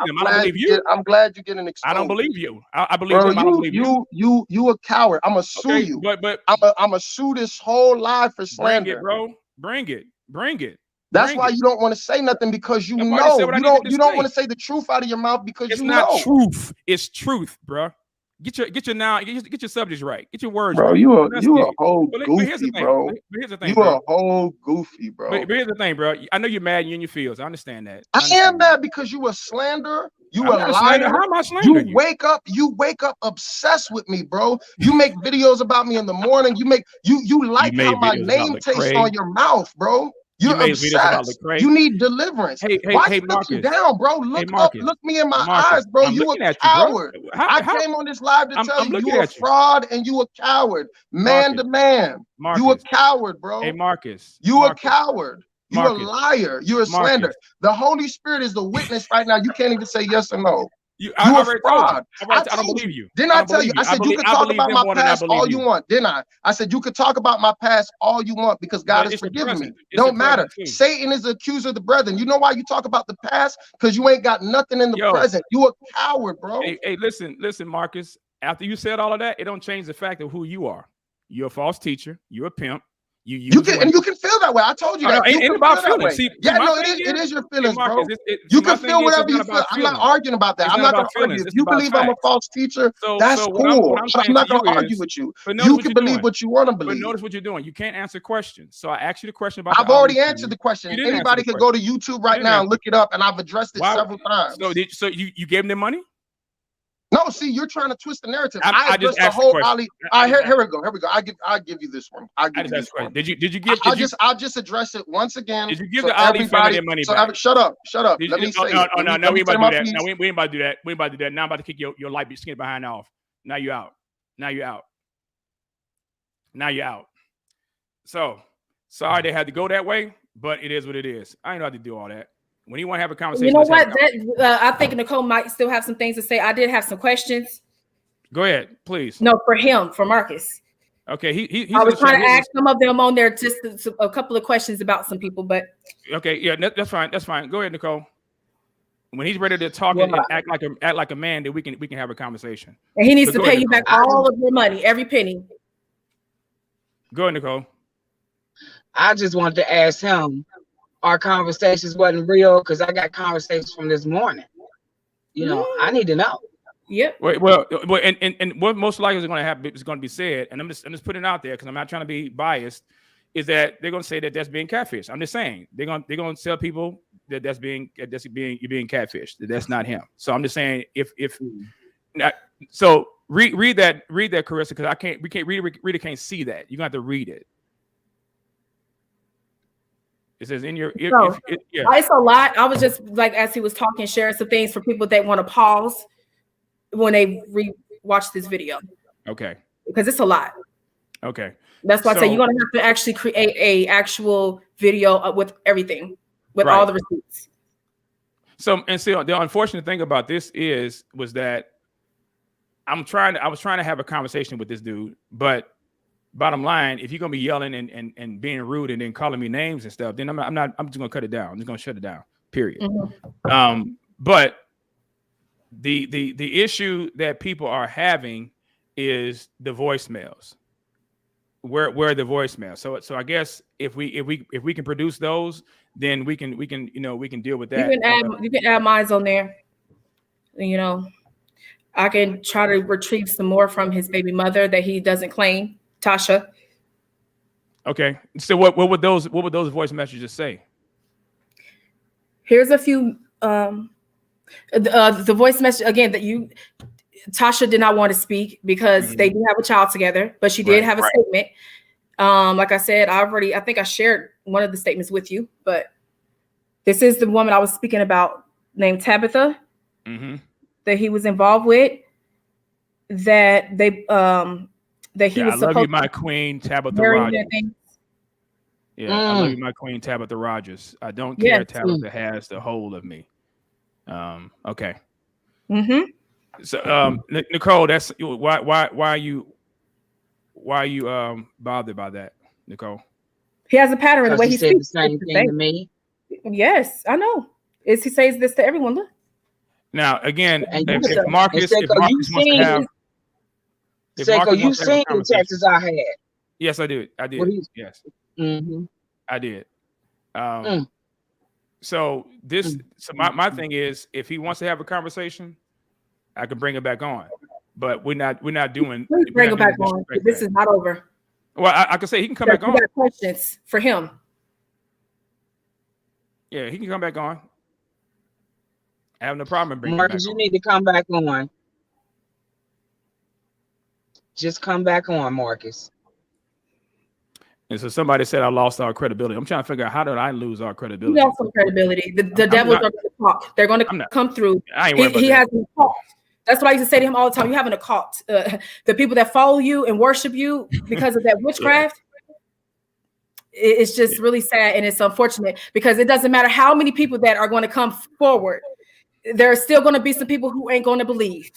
I'm glad you're getting exposed. I don't believe you. I believe them. I don't believe you. You a coward. I'm gonna sue you. But I'm gonna sue this whole live for slander. Bring it, bro. Bring it. That's why you don't want to say nothing, because you know you don't want to say the truth out of your mouth because it's not truth. It's truth, bro. Get your subjects right. Get your words right. You a whole goofy, bro. Here's the thing, you a whole goofy, bro. But here's the thing, bro. I know you're mad. You're in your feels. I understand that. I am mad because you a slanderer. You a liar. How am I slandering you? You wake up obsessed with me, bro. You make videos about me in the morning. You like how my name tastes on your mouth, bro. You're obsessed. You need deliverance. Why you looking down, bro? Look up. Look me in my eyes, bro. You a coward. I came on this live to tell you you're a fraud and you a coward. Man to man. You a coward, bro. Hey, Marcus. You a coward. You're a liar. You're a slanderer. The Holy Spirit is the witness right now. You can't even say yes or no. You a fraud. I don't believe you. Didn't I tell you? I said you could talk about my past all you want. Didn't I? I said you could talk about my past all you want because God has forgiven me. Don't matter. Satan is the accuser of the brethren. You know why you talk about the past? Because you ain't got nothing in the present. You a coward, bro. Hey, listen, Marcus. After you said all of that, it don't change the fact of who you are. You're a false teacher. You're a pimp. You can feel that way. I told you that. Ain't about feelings. It is your feelings, bro. You can feel whatever you feel. I'm not arguing about that. I'm not going to argue. If you believe I'm a false teacher, that's cool. I'm not going to argue with you. You can believe what you want to believe. But notice what you're doing. You can't answer questions. So I asked you the question about. I've already answered the question. Anybody can go to YouTube right now and look it up, and I've addressed it several times. So you gave them their money? No, see, you're trying to twist the narrative. I just the whole Ali. Here we go. I'll give you this one. Did you give? I'll just address it once again. Did you give the Ali family their money back? Shut up. Let me say. No, we about to do that. No, we ain't about to do that. We ain't about to do that. Now I'm about to kick your light skin behind off. Now you're out. So sorry they had to go that way, but it is what it is. I ain't know how to do all that. When you want to have a conversation, you know what? I think Nicole might still have some things to say. I did have some questions. Go ahead, please. No, for Marcus. Okay, he's I was trying to ask some of them on there, just a couple of questions about some people, but okay, yeah, that's fine. Go ahead, Nicole. When he's ready to talk and act like a man, then we can have a conversation. And he needs to pay you back all of your money, every penny. Go ahead, Nicole. I just wanted to ask him. Our conversations wasn't real because I got conversations from this morning. You know, I need to know. Yep. Well, and what most likely is going to happen is going to be said, and I'm just putting it out there because I'm not trying to be biased. Is that they're going to say that that's being catfish? I'm just saying they're going to tell people that you're being catfished. That's not him. So I'm just saying if not, so read that, Carissa, because reader can't see that. You're going to have to read it. It says in your it's a lot. I was just like, as he was talking, sharing some things for people that want to pause when they watch this video. Okay. Because it's a lot. Okay. That's why I say you're gonna have to actually create a actual video with everything, with all the receipts. So the unfortunate thing about this was that I was trying to have a conversation with this dude, but bottom line, if you're gonna be yelling and being rude and then calling me names and stuff, then I'm just gonna cut it down. I'm just gonna shut it down. Period. Mm-hmm. But the issue that people are having is the voicemails. Where are the voicemails? So I guess if we can produce those, then we can deal with that. You can add mine on there. You know, I can try to retrieve some more from his baby mother that he doesn't claim. Tasha. Okay. So what would those voice messages say? Here's a few. The voice message again that Tasha did not want to speak because they do have a child together, but she did have a statement. Like I said, I think I shared one of the statements with you, but this is the woman I was speaking about named Tabitha that he was involved with. That they that he was supposed I love you, my queen, Tabitha Rogers. Yeah, I love you, my queen, Tabitha Rogers. I don't care. Tabitha has the hold of me. Okay. So, Nicole, that's why are you bothered by that, Nicole? He has a pattern in the way he said speaks. The same thing to me. Yes, I know. He says this to everyone. Look. Now, again, if Marcus wants to have. Seiko, you seen the texts I had? Yes, I did. Yes, I did. So my thing is, if he wants to have a conversation, I can bring it back on. But we're not doing. Please bring it back on. This is not over. Well, I can say he can come back on. Got questions for him. Yeah, he can come back on. I have no problem bringing Marcus, you need to come back on. Just come back on, Marcus. And so somebody said I lost our credibility. I'm trying to figure out, how did I lose our credibility? You lost some credibility. The devils are going to talk. They're going to come through. I ain't worried about he has an occult. That's what I used to say to him all the time. You have an occult. The people that follow you and worship you because of that witchcraft. It's just really sad, and it's unfortunate because it doesn't matter how many people that are going to come forward. There are still going to be some people who ain't going to believe.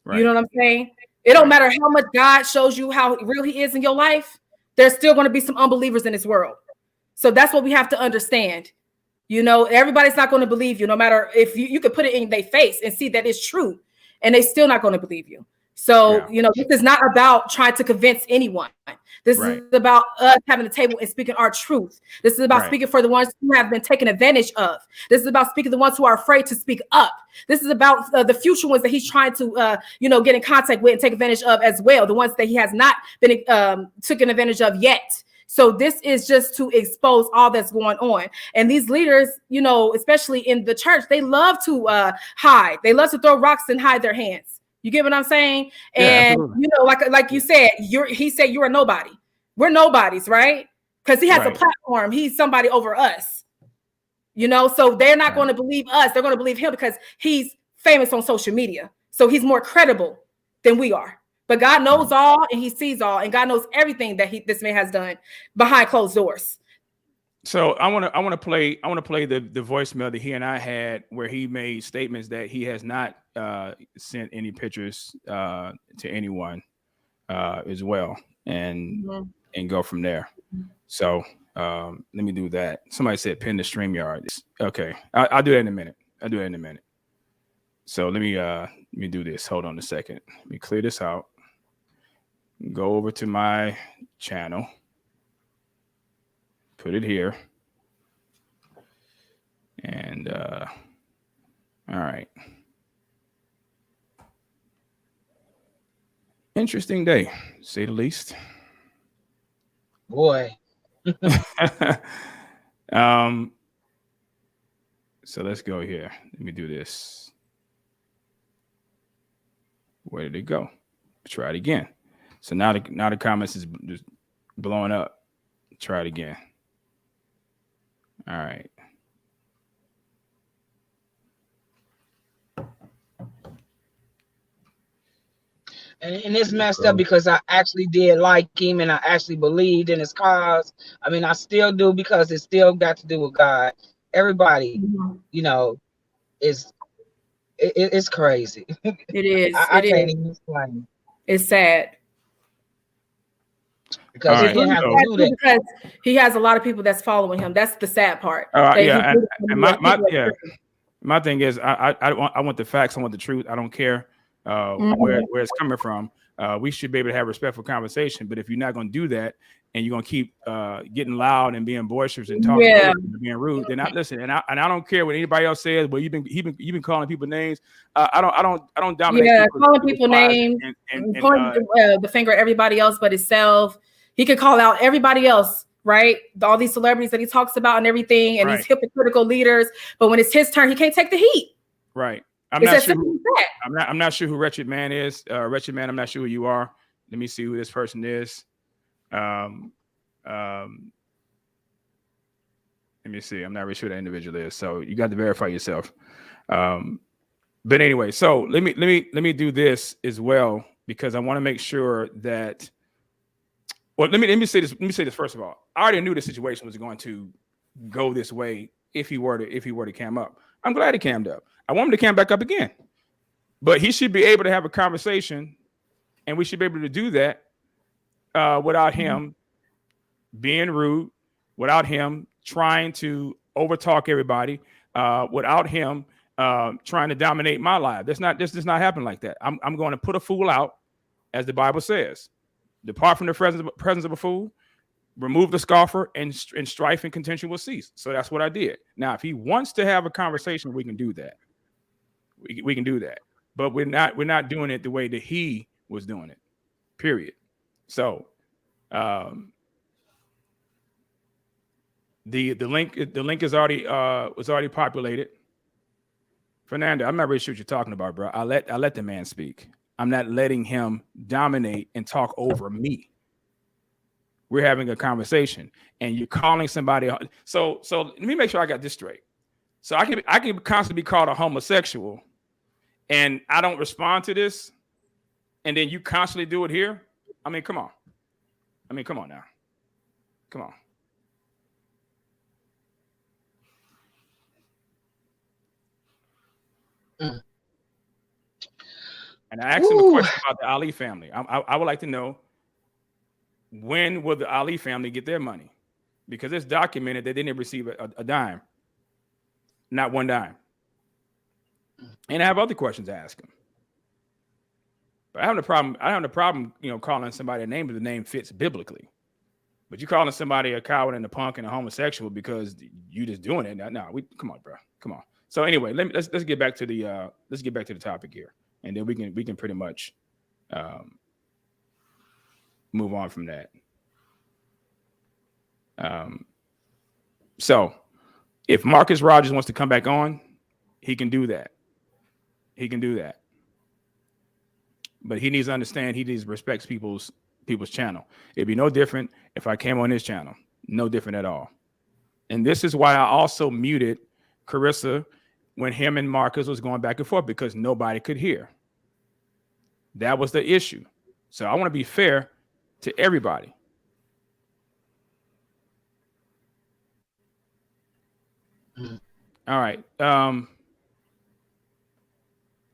Right. You know what I'm saying? It don't matter how much God shows you how real he is in your life. There's still going to be some unbelievers in this world. So that's what we have to understand. You know, everybody's not going to believe you, no matter if you could put it in their face and see that it's true, and they still not going to believe you. So, this is not about trying to convince anyone. This is about us having a table and speaking our truth. This is about speaking for the ones who have been taken advantage of. This is about speaking the ones who are afraid to speak up. This is about the future ones that he's trying to, get in contact with and take advantage of as well. The ones that he has not been taken advantage of yet. So this is just to expose all that's going on. And these leaders, especially in the church, they love to hide. They love to throw rocks and hide their hands. You get what I'm saying? And, like you said, he said you're a nobody. We're nobodies, right? Because he has a platform. He's somebody over us, so they're not going to believe us. They're going to believe him because he's famous on social media. So he's more credible than we are. But God knows all and he sees all, and God knows everything that this man has done behind closed doors. So I want to play the voicemail that he and I had, where he made statements that he has not sent any pictures to anyone as well, and go from there. So let me do that. Somebody said pin the StreamYard. Okay, I'll do that in a minute. So let me do this. Hold on a second. Let me clear this out. Go over to my channel. Put it here. And all right. Interesting day, to say the least. Boy. So let's go here. Let me do this. Where did it go? Try it again. So now the comments is just blowing up. Try it again. All right. And it's messed up because I actually did like him and I actually believed in his cause. I mean, I still do, because it still got to do with God. Everybody, it's crazy. It is. I can't even explain. It's sad. Because he didn't have to do that. Because he has a lot of people that's following him. That's the sad part. My thing is, I want the facts. I want the truth. I don't care where it's coming from. We should be able to have respectful conversation. But if you're not going to do that, and you're going to keep getting loud and being boisterous and talking and being rude, then listen. And I don't care what anybody else says. But you've been calling people names. I don't dominate. Yeah, calling people names and pointing the finger at everybody else but himself. He could call out everybody else, right? All these celebrities that he talks about and everything, and these hypocritical leaders. But when it's his turn, he can't take the heat. Right. I'm not sure who Wretched Man is. Wretched Man, I'm not sure who you are. Let me see who this person is. Let me see. I'm not really sure who that individual is. So you got to verify yourself. But anyway, so let me do this as well, because I want to make sure that. Well, let me say this. Let me say this first of all. I already knew the situation was going to go this way if he were to cam up. I'm glad he cammed up. I want him to cam back up again, but he should be able to have a conversation, and we should be able to do that without him being rude, without him trying to overtalk everybody, without him trying to dominate my life. This does not happen like that. I'm going to put a fool out, as the Bible says. Depart from the presence of a fool, remove the scoffer, and strife and contention will cease. So that's what I did. Now, if he wants to have a conversation, we can do that. We can do that. But we're not doing it the way that he was doing it. Period. So the link is already populated. Fernando, I'm not really sure what you're talking about, bro. I let the man speak. I'm not letting him dominate and talk over me. We're having a conversation, and you're calling somebody. So let me make sure I got this straight. So I can constantly be called a homosexual, and I don't respond to this, and then you constantly do it here. I mean, come on. Come on now. Come on. And I asked him a question about the Ali family. I would like to know, when will the Ali family get their money? Because it's documented that they didn't receive a dime. Not one dime. And I have other questions to ask him. But I have no problem, calling somebody a name if the name fits biblically. But you calling somebody a coward and a punk and a homosexual because you just doing it. No, come on, bro. Come on. So anyway, let's get back to the topic here, and then we can pretty much move on from that. So if Marcus Rogers wants to come back on, he can do that. But he needs to understand, he needs to respect people's channel. It'd be no different if I came on his channel. No different at all. And this is why I also muted Carissa when him and Marcus was going back and forth, because nobody could hear. That was the issue. So I want to be fair to everybody. All right.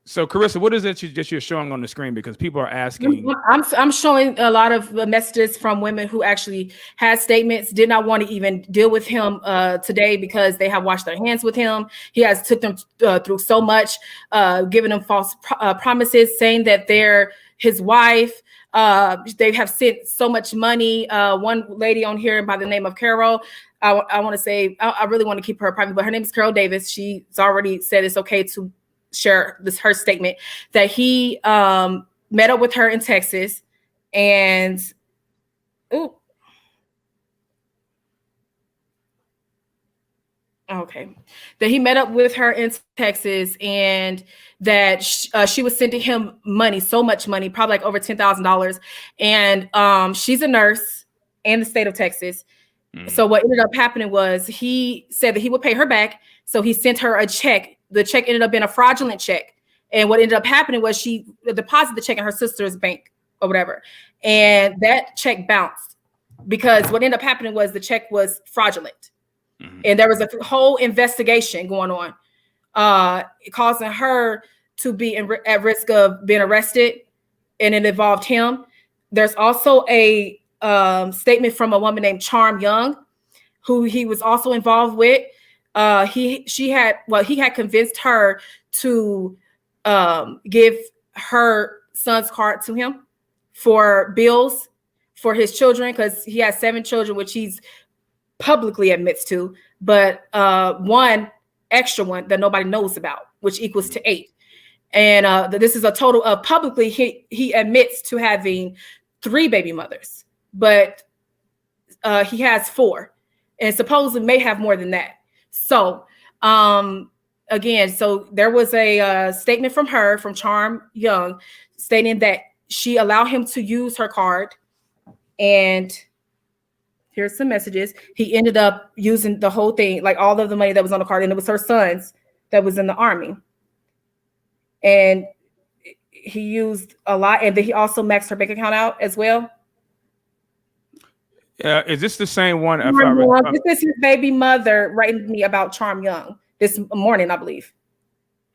So Carissa, what is it you're showing on the screen? Because people are asking. I'm showing a lot of messages from women who actually had statements, did not want to even deal with him today because they have washed their hands with him. He has took them through so much, giving them false promises, saying that they're his wife. They have sent so much money. One lady on here by the name of Carol, I want to say, I really want to keep her private, but her name is Carol Davis. She's already said it's okay to share her statement that he met up with her in Texas and that he met up with her in Texas and that she was sending him money, so much money, probably like over $10,000. And she's a nurse in the state of Texas. So what ended up happening was he said that he would pay her back. So he sent her a check. The check ended up being a fraudulent check. And what ended up happening was she deposited the check in her sister's bank or whatever. And that check bounced because what ended up happening was the check was fraudulent. And there was a whole investigation going on, causing her to be at risk of being arrested. And it involved him. There's also a statement from a woman named Charm Young, who he was also involved with. He had convinced her to give her son's card to him for bills for his children, because he has 7 children, which he's publicly admits to, but one extra one that nobody knows about, which equals to 8. And this is a total of publicly he admits to having 3 baby mothers, but he has 4 and supposedly may have more than that. So again, so there was a statement from her, from Charm Young, stating that she allowed him to use her card. And here's some messages. He ended up using the whole thing, like all of the money that was on the card, and it was her son's that was in the Army. And he used a lot, and then he also maxed her bank account out as well. Is this the same one? This is his baby mother writing to me about Charm Young this morning, I believe.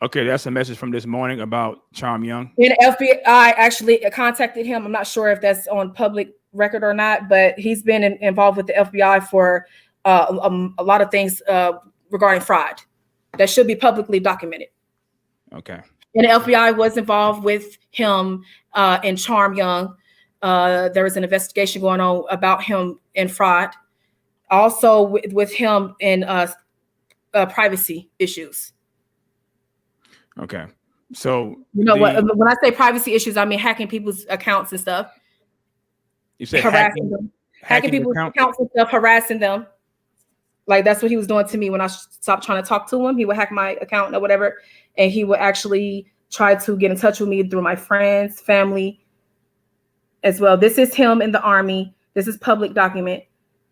Okay, that's a message from this morning about Charm Young. And FBI actually contacted him. I'm not sure if that's on public record or not, but he's been involved with the FBI for a lot of things regarding fraud that should be publicly documented. Okay. And the FBI was involved with him and Charm Young. There was an investigation going on about him in fraud, also with him in privacy issues. Okay, so when I say privacy issues, I mean hacking people's accounts and stuff. You say harassing them, hacking people's accounts and stuff, harassing them. Like that's what he was doing to me when I stopped trying to talk to him. He would hack my account or whatever, and he would actually try to get in touch with me through my friends, family, as well. This is him in the Army. This is public document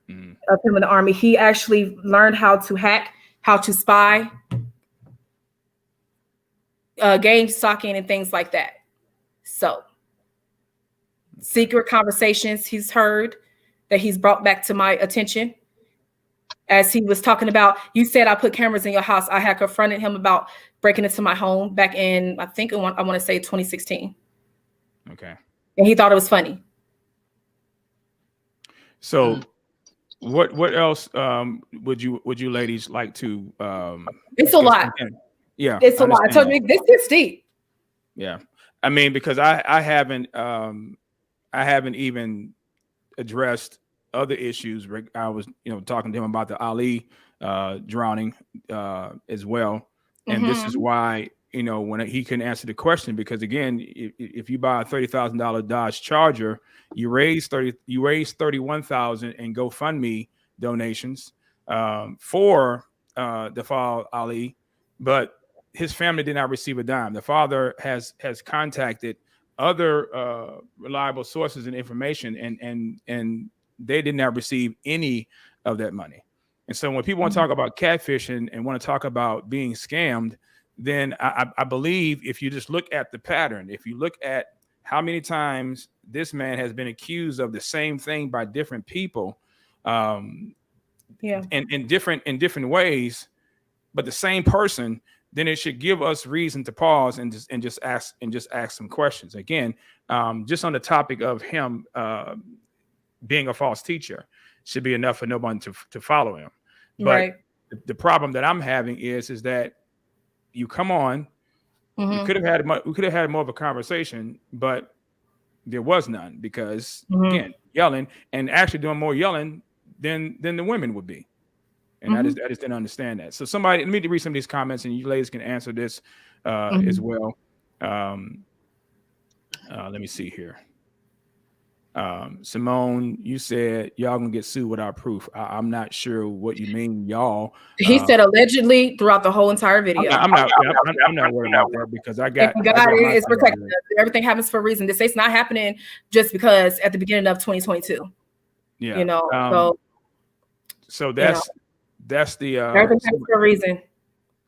of him in the Army. He actually learned how to hack, how to spy, game stalking and things like that. So secret conversations he's heard that he's brought back to my attention. As he was talking about, you said I put cameras in your house. I had confronted him about breaking into my home back in, I want to say 2016. Okay. And he thought it was funny. So what else would you ladies like to it's a lot. Yeah. It's a lot. I told you this is deep. Yeah. I mean, because I haven't even addressed other issues. I was, talking to him about the Ali drowning as well. And this is why, when he couldn't answer the question, because again, if you buy a $30,000 Dodge Charger, you raise $31,000 in GoFundMe donations for the fall Ali, but his family did not receive a dime. The father has contacted other reliable sources and information, and they did not receive any of that money. And so when people want to talk about catfishing and want to talk about being scammed, then I believe if you just look at the pattern, if you look at how many times this man has been accused of the same thing by different people, in different ways, but the same person, then it should give us reason to pause and just ask some questions. Again, just on the topic of him being a false teacher should be enough for no one to follow him. But right. The problem that I'm having is that you come on, we could have had more of a conversation, but there was none, because again, yelling and actually doing more yelling than the women would be. And I just didn't understand that. So let me read some of these comments, and you ladies can answer this as well. Let me see here. Simone, you said y'all gonna get sued without proof. I'm not sure what you mean, y'all. He said allegedly throughout the whole entire video. I'm not worried about that, because I got God is protecting us. Everything happens for a reason. This is not happening just because at the beginning of 2022. Yeah. So that's the everything happens for a reason.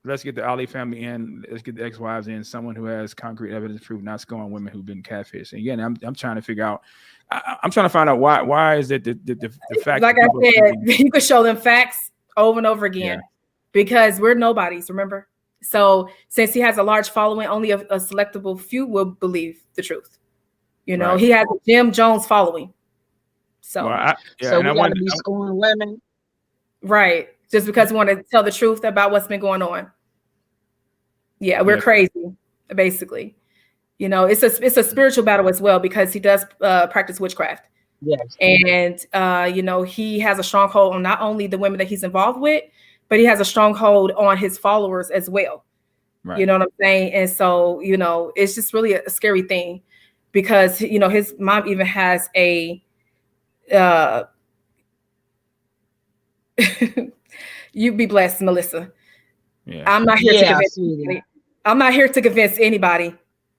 Let's get the Ali family in. Let's get the ex-wives in. Someone who has concrete evidence to prove not scoring women who've been catfished. And again, I'm trying to figure out. I'm trying to find out why is it the fact. Like I said, you could show them facts over and over again, because we're nobodies. Remember, so since he has a large following, only a selectable few will believe the truth. He has a Jim Jones following. So, so we got to be scoring women, right? Just because we want to tell the truth about what's been going on. Yeah, we're crazy, basically. It's a spiritual battle as well, because he does practice witchcraft. Yes. And he has a stronghold on not only the women that he's involved with, but he has a stronghold on his followers as well. Right. You know what I'm saying? And so, it's just really a scary thing, because his mom even has a you be blessed, Melissa. Yeah. I'm not here to convince anybody. I'm not here to convince anybody.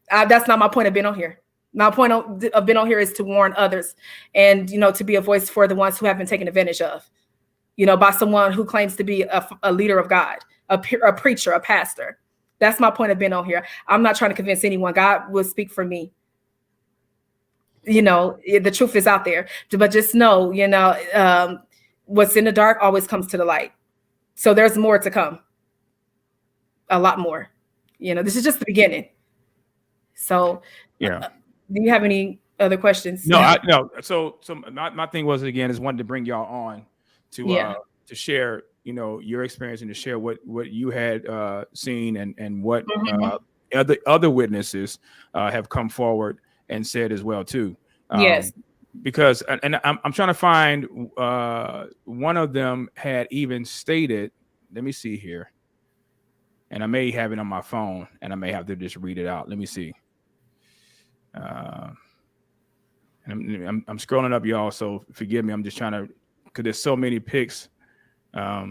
That's not my point of being on here. My point of being on here is to warn others, and to be a voice for the ones who have been taken advantage of, by someone who claims to be a leader of God, a preacher, a pastor. That's my point of being on here. I'm not trying to convince anyone. God will speak for me. The truth is out there, but just know, what's in the dark always comes to the light. So there's more to come. A lot more. This is just the beginning. So, do you have any other questions? No, no. So my thing was, again, is wanted to bring y'all on to share, your experience, and to share what you had seen and what other witnesses have come forward and said as well too. Yes. Because I'm trying to find one of them had even stated, let me see here, and I may have it on my phone, and I may have to just read it out. Let me see. And I'm scrolling up, y'all, so forgive me. I'm just trying to, because there's so many pics that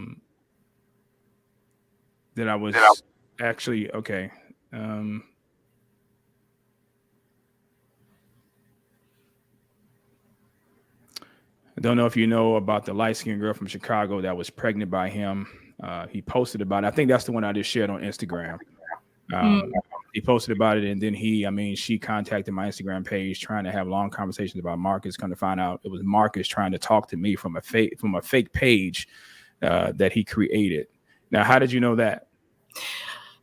I was actually okay. I don't know if you know about the light-skinned girl from Chicago that was pregnant by him. He posted about it. I think that's the one I just shared on Instagram. He posted about it, and then she contacted my Instagram page trying to have long conversations about Marcus. Come to find out, it was Marcus trying to talk to me from a fake page that he created. Now, how did you know that?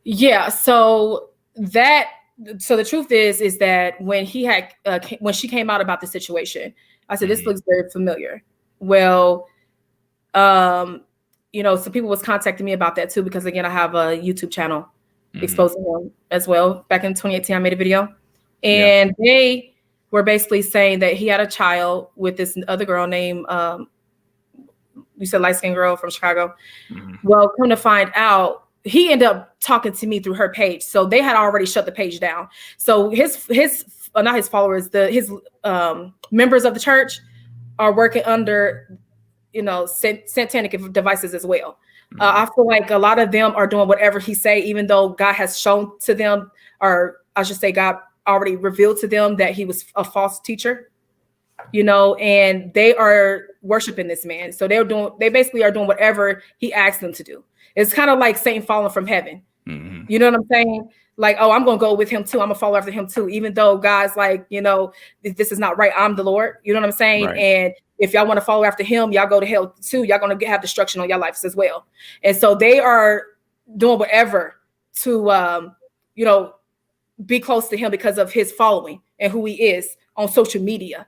Yeah, so the truth is that when he had when she came out about the situation, I said, this looks very familiar. Well, some people was contacting me about that too, because again, I have a YouTube channel exposing him as well. Back in 2018, I made a video And they were basically saying that he had a child with this other girl named, you said light-skinned girl from Chicago. Well, come to find out, he ended up talking to me through her page. So they had already shut the page down. So his not his followers, his members of the church are working under, satanic devices as well. I feel like a lot of them are doing whatever he say, even though God has shown to them, or I should say God already revealed to them that he was a false teacher, and they are worshiping this man. So they basically are doing whatever he asked them to do. It's kind of like Satan falling from heaven. You know what I'm saying? Like, oh, I'm going to go with him too. I'm going to follow after him too. Even though God's like, this is not right. I'm the Lord. You know what I'm saying? Right. And if y'all want to follow after him, y'all go to hell too. Y'all going to have destruction on your lives as well. And so they are doing whatever to, be close to him because of his following and who he is on social media.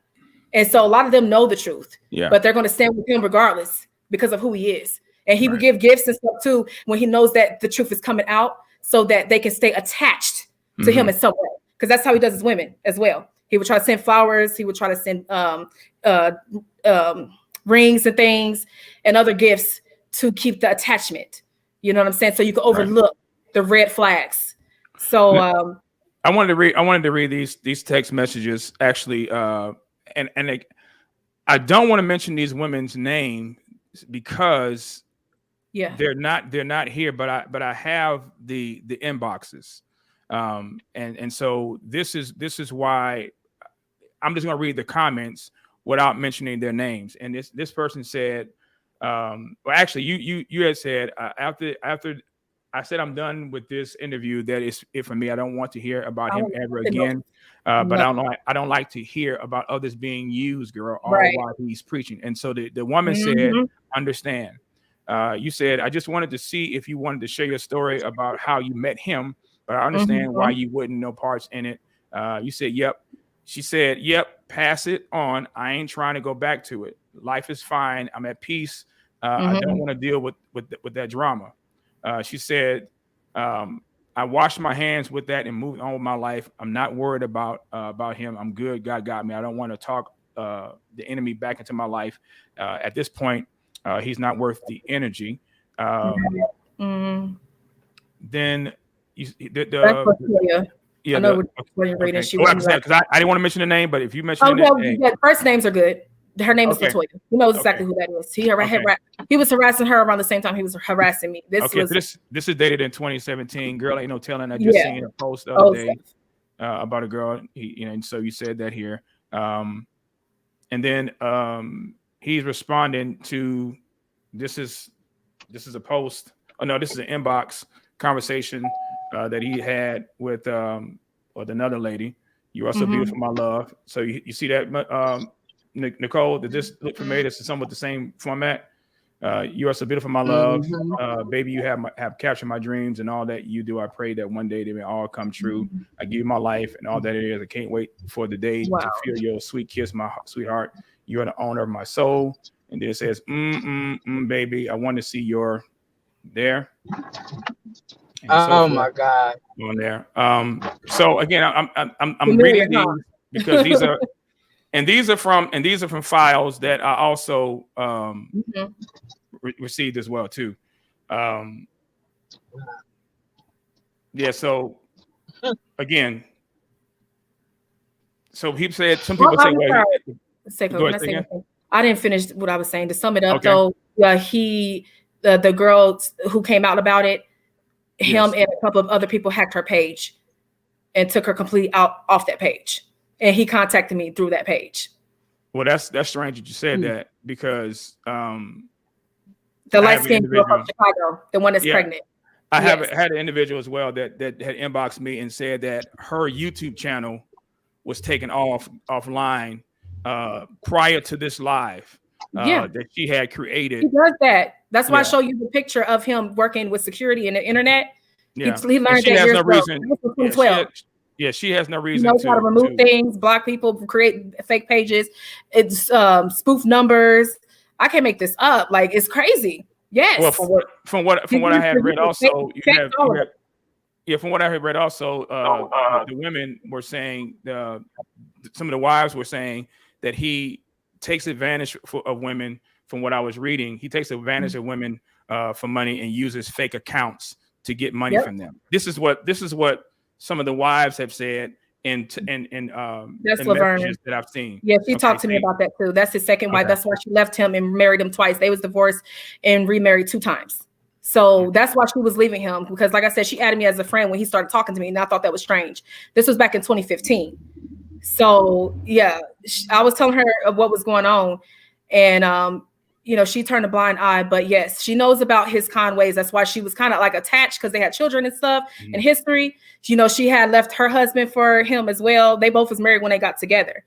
And so a lot of them know the truth, but they're going to stand with him regardless because of who he is. And he would give gifts and stuff too when he knows that the truth is coming out, so that they can stay attached to him in some way. Because that's how he does his women as well. He would try to send flowers. He would try to send rings and things and other gifts to keep the attachment. You know what I'm saying? So you can overlook the red flags. So I wanted to read these text messages actually, and I don't want to mention these women's name because they're not here, but I have the inboxes, and so this is why I'm just going to read the comments without mentioning their names. And this person said, well, actually, you had said after I said I'm done with this interview, that is it for me. I don't want to hear about him ever again. But I don't like to hear about others being used, girl, all while he's preaching. And so the woman said, understand. You said, I just wanted to see if you wanted to share your story about how you met him, but I understand why you wouldn't know parts in it. You said, yep. She said, yep, pass it on. I ain't trying to go back to it. Life is fine. I'm at peace. I don't want to deal with that drama. She said, I washed my hands with that and moved on with my life. I'm not worried about him. I'm good. God got me. I don't want to talk the enemy back into my life. At this point, he's not worth the energy. Then I know what you're reading. Because I didn't want to mention the name, but if you mention first names are good. Her name is Latoya. He knows exactly who that is. He was harassing her around the same time he was harassing me. This is dated in 2017. Girl, ain't no telling. I just seen a post the other day about a girl. And so you said that here. And then he's responding to this is a post. Oh no, this is an inbox conversation that he had with another lady. You are so beautiful, my love. So you see that. Nicole, did this look familiar? This is somewhat the same format. You are so beautiful, my love. Baby, you have captured my dreams, and all that you do. I pray that one day they may all come true. I give you my life and all that it is. I can't wait for the day to feel your sweet kiss, my sweetheart. You are the owner of my soul. And then it says, baby, I want to see your there. Oh my God. On there. So again, I'm reading these because these are. And these are from files that I also received as well too. So again, so he said some people say, I didn't finish what I was saying. To sum it up, though, the girl who came out about it, him and a couple of other people hacked her page and took her completely off that page. And he contacted me through that page. Well, that's strange that you said that because the light-skinned girl from Chicago, the one that's pregnant. I had an individual as well that had inboxed me and said that her YouTube channel was taken offline prior to this live that she had created. He does that. That's why I show you the picture of him working with security and the internet. Yeah. He learned that years ago. She has no reason. He knows how to remove things, block people, create fake pages, it's spoof numbers. I can't make this up. Like, it's crazy. Yes. Well, from what I had read, also Yeah, from what I read, also the women were saying, some of the wives were saying that he takes advantage of women. From what I was reading, he takes advantage of women for money and uses fake accounts to get money from them. This is what some of the wives have said in messages that I've seen. Yeah, she talked to me about that too. That's his second wife. That's why she left him and married him twice. They was divorced and remarried 2 times. So that's why she was leaving him, because like I said, she added me as a friend when he started talking to me, and I thought that was strange. This was back in 2015. So yeah, I was telling her of what was going on, and she turned a blind eye. But yes, she knows about his con ways. That's why she was kind of like attached, because they had children and stuff in history. She had left her husband for him as well. They both was married when they got together.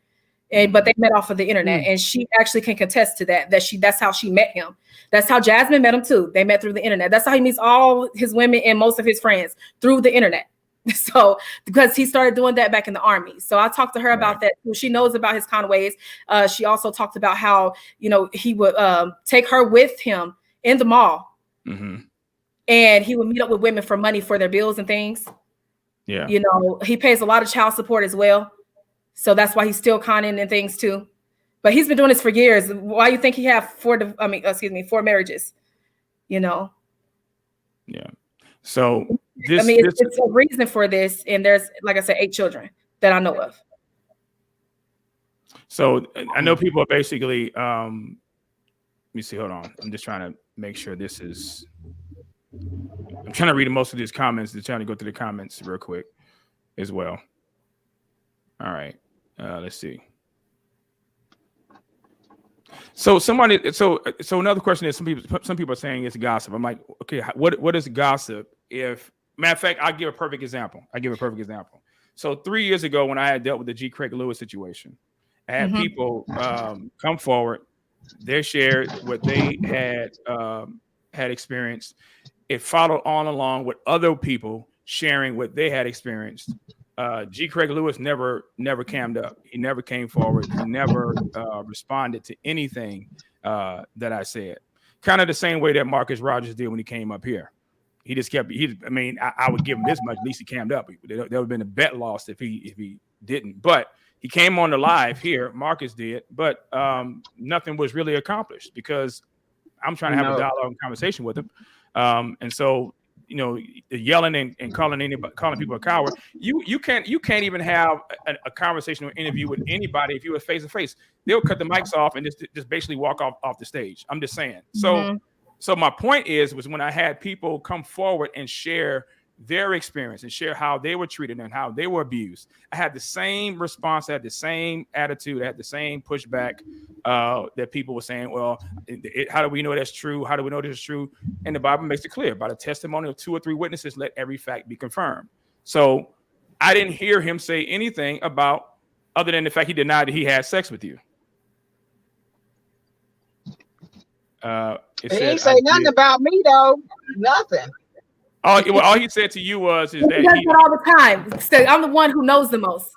But they met off of the internet, and she actually can contest to that's how she met him. That's how Jasmine met him too. They met through the internet. That's how he meets all his women and most of his friends, through the internet. So because he started doing that back in the army. So I talked to her about that. She knows about his kind of ways. She also talked about how he would take her with him in the mall, and he would meet up with women for money for their bills and things. Yeah, he pays a lot of child support as well. So that's why he's still conning and things too. But he's been doing this for years. Why do you think he have 4 marriages? Yeah. So it's a reason for this. And there's, like I said, 8 children that I know of. So I know people are basically, let me see, hold on. I'm just trying to make sure I'm trying to read most of these comments. I'm trying to go through the comments real quick as well. All right. Let's see. So another question is, some people are saying it's gossip. I'm like, okay, what is gossip? Matter of fact, I'll give a perfect example. So 3 years ago, when I had dealt with the G. Craig Lewis situation, I had people come forward. They shared what they had experienced. It followed on along with other people sharing what they had experienced. G. Craig Lewis never cammed up. He never came forward. He never responded to anything that I said. Kind of the same way that Marcus Rogers did when he came up here. He just kept. I would give him this much. At least he cammed up. There would have been a bet lost if he didn't. But he came on the live here. Marcus did, but nothing was really accomplished because I'm trying to have a dialogue and conversation with him, and so. Yelling and calling people a coward. You can't even have a conversation or interview with anybody if you were face to face. They'll cut the mics off and just basically walk off the stage. I'm just saying. So my point was when I had people come forward and share their experience and share how they were treated and how they were abused, I had the same response, I had the same attitude, I had the same pushback that people were saying, well, how do we know that's true? How do we know this is true? And the Bible makes it clear, by the testimony of 2 or 3 witnesses, let every fact be confirmed. So I didn't hear him say anything about, other than the fact he denied that he had sex with you. He didn't say nothing about me though. Nothing. All he said to you was he does that all the time. So I'm the one who knows the most.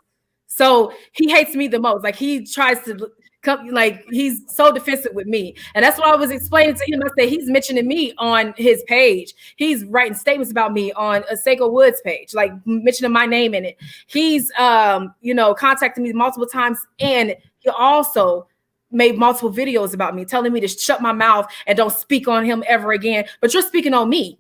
So he hates me the most. Like he tries to come, like he's so defensive with me. And that's what I was explaining to him. I said he's mentioning me on his page. He's writing statements about me on a SaikoWoods page, like mentioning my name in it. He's contacted me multiple times, and he also made multiple videos about me, telling me to shut my mouth and don't speak on him ever again. But you're speaking on me.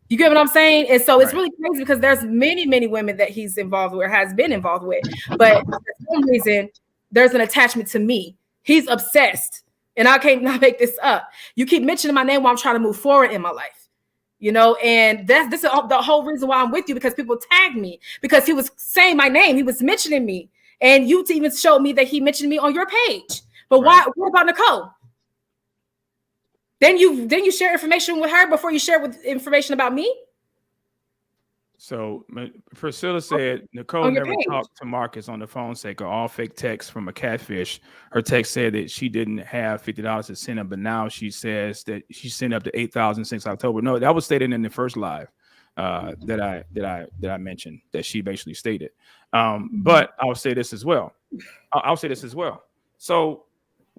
You get what I'm saying? And so it's really crazy because there's many women that he's involved with or has been involved with. But for some reason, there's an attachment to me. He's obsessed. And I can't not make this up. You keep mentioning my name while I'm trying to move forward in my life. And this is the whole reason why I'm with you, because people tagged me because he was saying my name. He was mentioning me. And you even showed me that he mentioned me on your page. But what about Nicole? Then you share information with her before you share information about me. So Priscilla said Nicole never talked to Marcus on the phone, Seiko. All fake texts from a catfish. Her text said that she didn't have $50 to send him, but now she says that she sent up to $8,000 since October. No, that was stated in the first live that I mentioned, that she basically stated. But I'll say this as well. So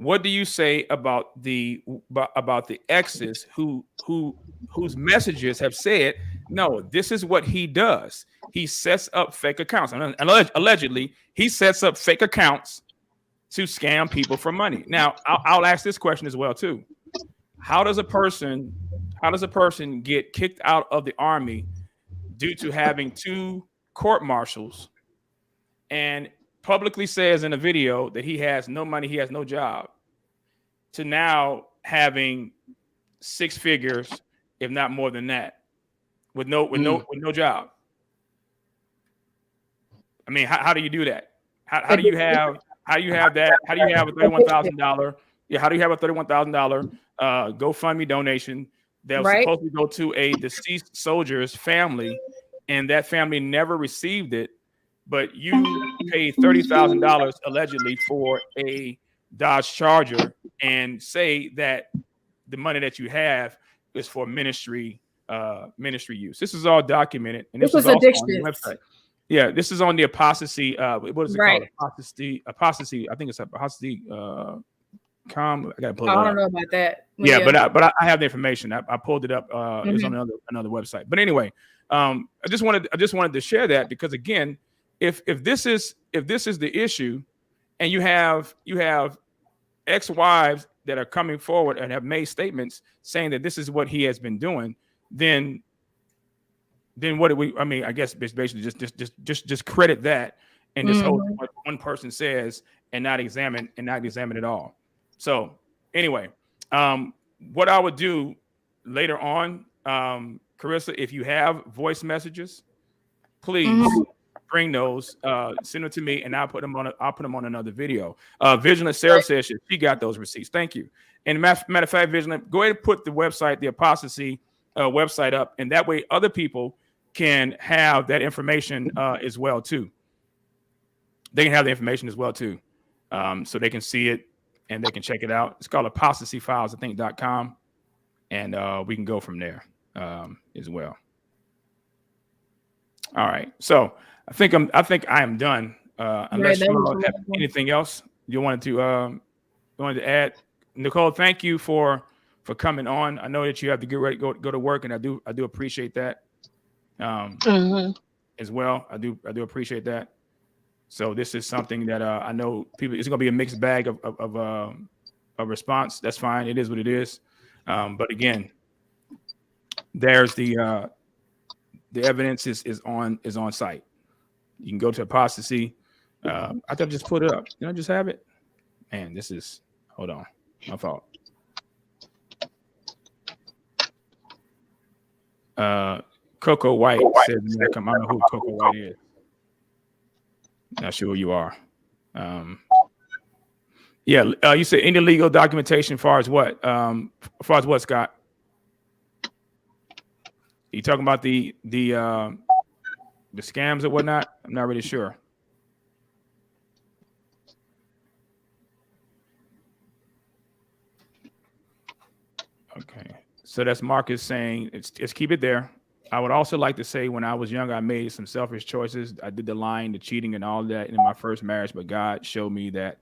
what do you say about the exes whose messages have said No, this is what he does. He sets up fake accounts. And allegedly, he sets up fake accounts to scam people for money. Now, I'll ask this question as well too. How does a person get kicked out of the Army due to having 2 court martials and publicly says in a video that he has no money, he has no job, to now having 6 figures, if not more than that, with no job? I mean, how do you do that? How do you have that? How do you have a $31,000? Yeah, how do you have a $31,000 GoFundMe donation that was supposed to go to a deceased soldier's family, and that family never received it, but you paid $30,000 allegedly for a Dodge Charger and say that the money that you have is for ministry use? This is all documented, and this is also on the website. Yeah, this is on the apostasy. What is it called? Apostasy. I think it's apostasy. I gotta pull it up. I don't know about that. Yeah, but I have the information. I pulled it up. It's on another website. But anyway, I just wanted to share that, because again, if this is the issue, and you have ex-wives that are coming forward and have made statements saying that this is what he has been doing, then what do we? I mean, I guess basically just credit that and just hold what one person says and not examine it all. So anyway, what I would do later on, Carissa, if you have voice messages, please bring those, send them to me, and I'll put them on another video. Vigilant Sarah says she got those receipts. Thank you. And matter of fact, Vigilant, go ahead and put the website, the apostasy website up, and that way other people can have that information as well too. They can have the information as well too, so they can see it and they can check it out. It's called apostasyfiles, I think, .com, and we can go from there as well. All right, so I think I am done. Unless you have anything else you wanted to add, Nicole. Thank you for coming on. I know that you have to get ready to go to work, and I do appreciate that as well. I do appreciate that. So this is something that I know people. It's going to be a mixed bag of response. That's fine. It is what it is. But again, there's the evidence is on site. You can go to apostasy. I thought I just put it up. Did I just have it? Man, this is. Hold on, my fault. Coco White says, I don't know who Coco White is. Not sure who you are. You said any legal documentation as far as what? As far as what, Scott? You talking about the scams or whatnot? I'm not really sure. Okay, so that's Marcus saying it's keep it there. I would also like to say, when I was younger, I made some selfish choices. I did the lying, the cheating, and all that in my first marriage. But God showed me what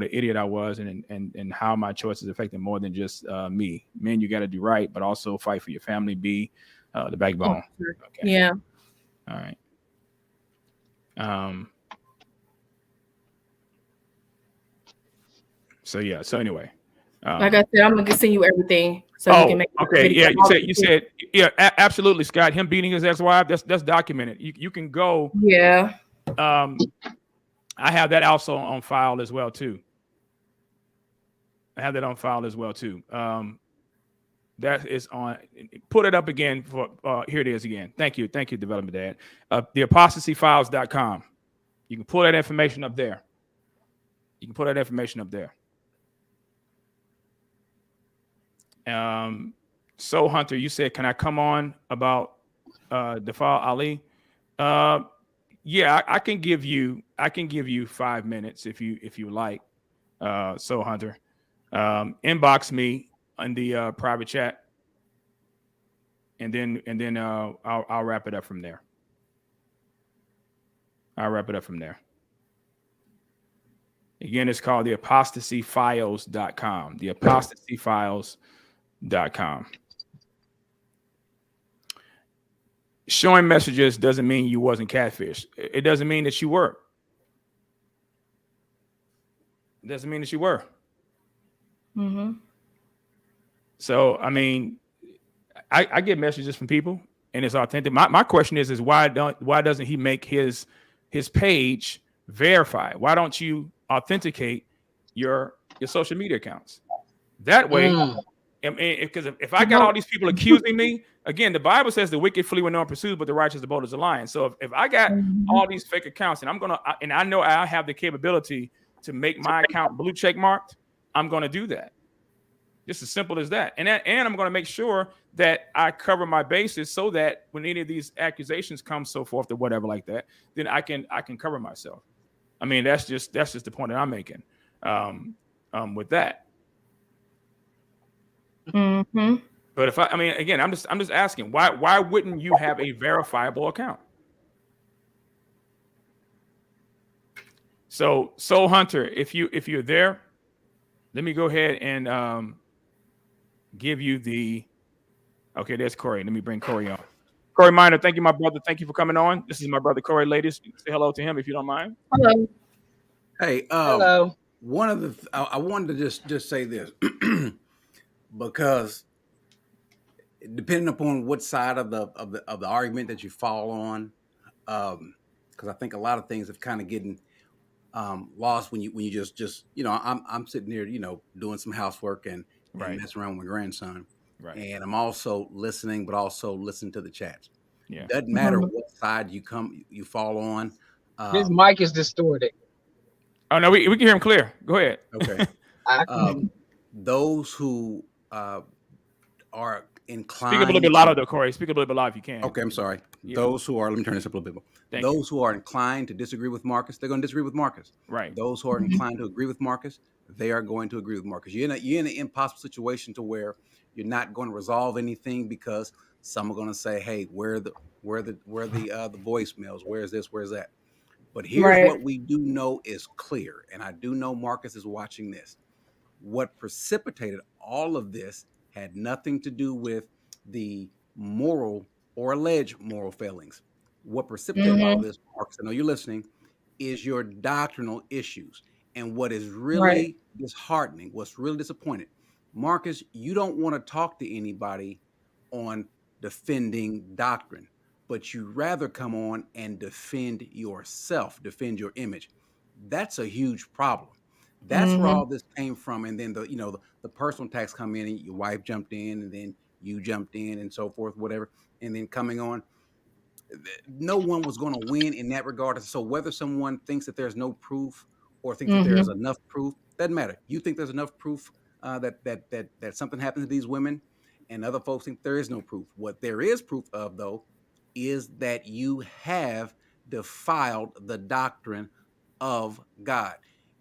an idiot I was, and how my choices affected more than just me. Men, you got to do right, but also fight for your family. Be the backbone. Okay. Yeah. All right. So anyway. Like I said, I'm gonna send you everything so you can make. Okay, yeah. You said, yeah, absolutely, Scott. Him beating his ex-wife, that's documented. You can go. Yeah. I have that also on file as well too. That is on. Put it up again for. Here it is again. Thank you, Development Dad. The apostasyfiles.com. You can pull that information up there. So Hunter, you said, can I come on about Dafal Ali? Yeah, I can give you 5 minutes if you like. So Hunter, inbox me on the private chat, and then I'll wrap it up from there. Again, it's called the apostasyfiles.com. The apostasyfiles.com. showing messages doesn't mean you wasn't catfish. It doesn't mean that you were. It doesn't mean that you were. Mm-hmm. So, I mean, I get messages from people and it's authentic. My question is why doesn't he make his page verified? Why don't you authenticate your social media accounts? That way, because if I got all these people accusing me, again, the Bible says the wicked flee when no one pursues, but the righteous abode as a lion. So if I got all these fake accounts and I know I have the capability to make my account blue check marked, I'm going to do that. Just as simple as that. And I'm going to make sure that I cover my bases so that when any of these accusations come, so forth or whatever like that, then I can cover myself. I mean, that's just the point that I'm making with that. Mm-hmm. But if I mean, again, I'm just asking why wouldn't you have a verifiable account? So Soul Hunter, if you're there, let me go ahead and give you the. Okay, there's Corey. Let me bring Corey on. Corey Minor, thank you, my brother. Thank you for coming on. This is my brother Corey. Ladies, say hello to him if you don't mind. Hello. Hey, hello. One of the I wanted to just say this because depending upon what side of the argument that you fall on, because I think a lot of things have kind of getting lost when you just I'm sitting here doing some housework and messing around with my grandson, and I'm also listening, but also listening to the chats. Yeah, doesn't matter what side you fall on. His mic is distorted. Oh no, we can hear him clear. Go ahead. Okay. Those who are inclined. Speak a little bit louder, though, Corey. Speak a little bit louder if you can. Okay, I'm sorry. Yeah. Those who are, let me turn this up a little bit more. Those who are inclined to disagree with Marcus, they're going to disagree with Marcus. Right. Those who are inclined to agree with Marcus, they are going to agree with Marcus. You're in an impossible situation to where you're not going to resolve anything because some are going to say, "Hey, where are the voicemails? Where's this? Where's that?" But here's what we do know is clear, and I do know Marcus is watching this. What precipitated all of this had nothing to do with the moral or alleged moral failings. What precipitated all of this, Marcus, I know you're listening, is your doctrinal issues. And what is really disheartening, what's really disappointing, Marcus, you don't want to talk to anybody on defending doctrine, but you rather come on and defend yourself, defend your image. That's a huge problem. That's where all this came from. And then the personal attacks come in and your wife jumped in and then you jumped in and so forth, whatever. And then coming on, no one was going to win in that regard. So whether someone thinks that there's no proof or thinks that there's enough proof, doesn't matter. You think there's enough proof that something happened to these women, and other folks think there is no proof. What there is proof of, though, is that you have defiled the doctrine of God.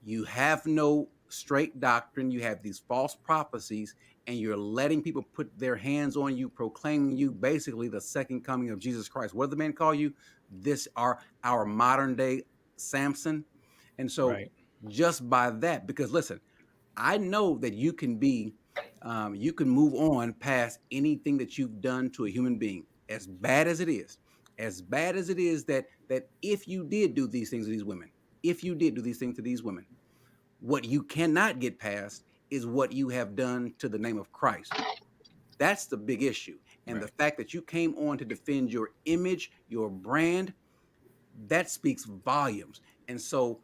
You have no straight doctrine. You have these false prophecies, and you're letting people put their hands on you, proclaiming you basically the second coming of Jesus Christ. What did the man call you? This are our modern day Samson. And so just by that, because listen, I know that you can you can move on past anything that you've done to a human being, as bad as it is that if you did do these things to these women, what you cannot get past is what you have done to the name of Christ. That's the big issue. And the fact that you came on to defend your image, your brand, that speaks volumes. And so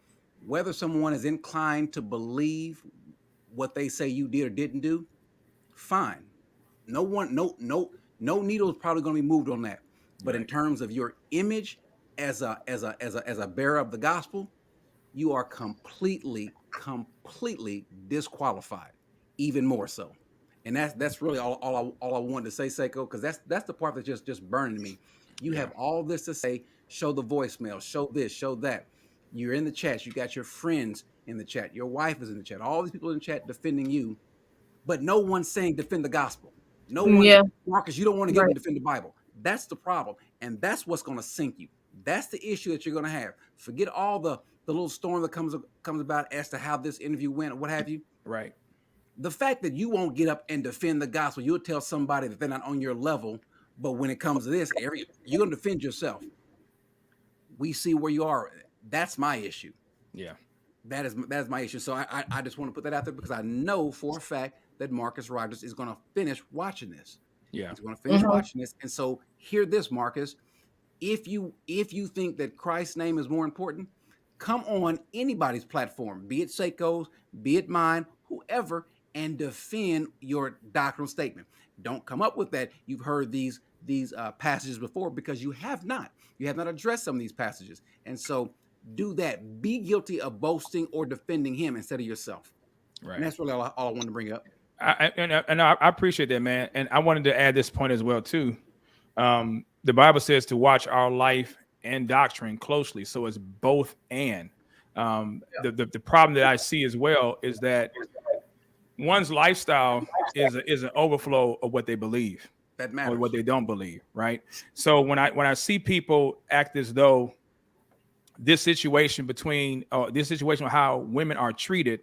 whether someone is inclined to believe what they say you did or didn't do, fine. No needle is probably going to be moved on that. But in terms of your image as a bearer of the gospel, you are completely disqualified, even more so. And that's really all I wanted to say, Seiko, because that's the part that's just burning me. You have all this to say, show the voicemail, show this, show that. You're in the chat, you got your friends in the chat, your wife is in the chat, all these people in the chat defending you, but no one's saying defend the gospel. No one, Marcus, you don't want to get me to defend the Bible. That's the problem. And that's what's going to sink you. That's the issue that you're going to have. Forget all the little storm that comes about as to how this interview went or what have you. Right. The fact that you won't get up and defend the gospel, you'll tell somebody that they're not on your level But when it comes to this, you're going to defend yourself. We see where you are. That's my issue. Yeah. That is my issue. So I just want to put that out there because I know for a fact that Marcus Rogers is going to finish watching this. Yeah. He's going to finish watching this. And so hear this, Marcus. If you think that Christ's name is more important, come on anybody's platform, be it Seiko's, be it mine, whoever, and defend your doctrinal statement. Don't come up with that. You've heard these passages before because you have not addressed some of these passages. And so do that. Be guilty of boasting or defending him instead of yourself. Right. And that's really all I wanted to bring up. I appreciate that, man. And I wanted to add this point as well, too. The Bible says to watch our life and doctrine closely. So it's both and. The problem that I see as well is that one's lifestyle is an overflow of what they believe. That matters. Or what they don't believe, right? So when I see people act as though this situation with how women are treated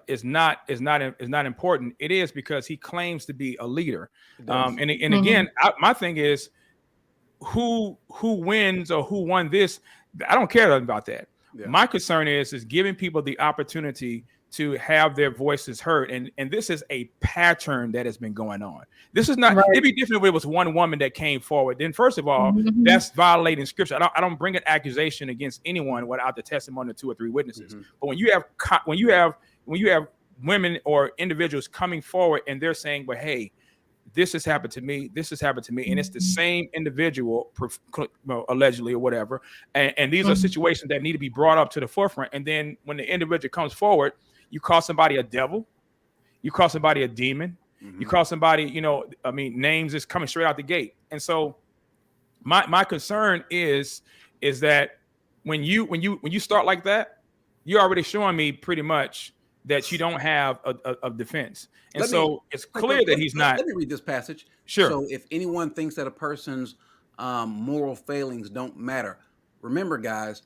is not important. It is because he claims to be a leader. And again, my thing is who wins or who won this. I don't care about that. Yeah. My concern is giving people the opportunity to have their voices heard. And this is a pattern that has been going on. This is not, it'd be different if it was one woman that came forward. Then first of all, that's violating scripture. I don't bring an accusation against anyone without the testimony of 2 or 3 witnesses. But when you have women or individuals coming forward and they're saying, well, hey, this has happened to me. This has happened to me. And it's the same individual, allegedly or whatever. And these are situations that need to be brought up to the forefront. And then when the individual comes forward, you call somebody a devil, you call somebody a demon, you call somebody, names is coming straight out the gate. And so my concern is that when you start like that, you're already showing me pretty much that you don't have a defense. And it's clear that he's not. Let me read this passage. Sure. So if anyone thinks that a person's moral failings don't matter, remember, guys,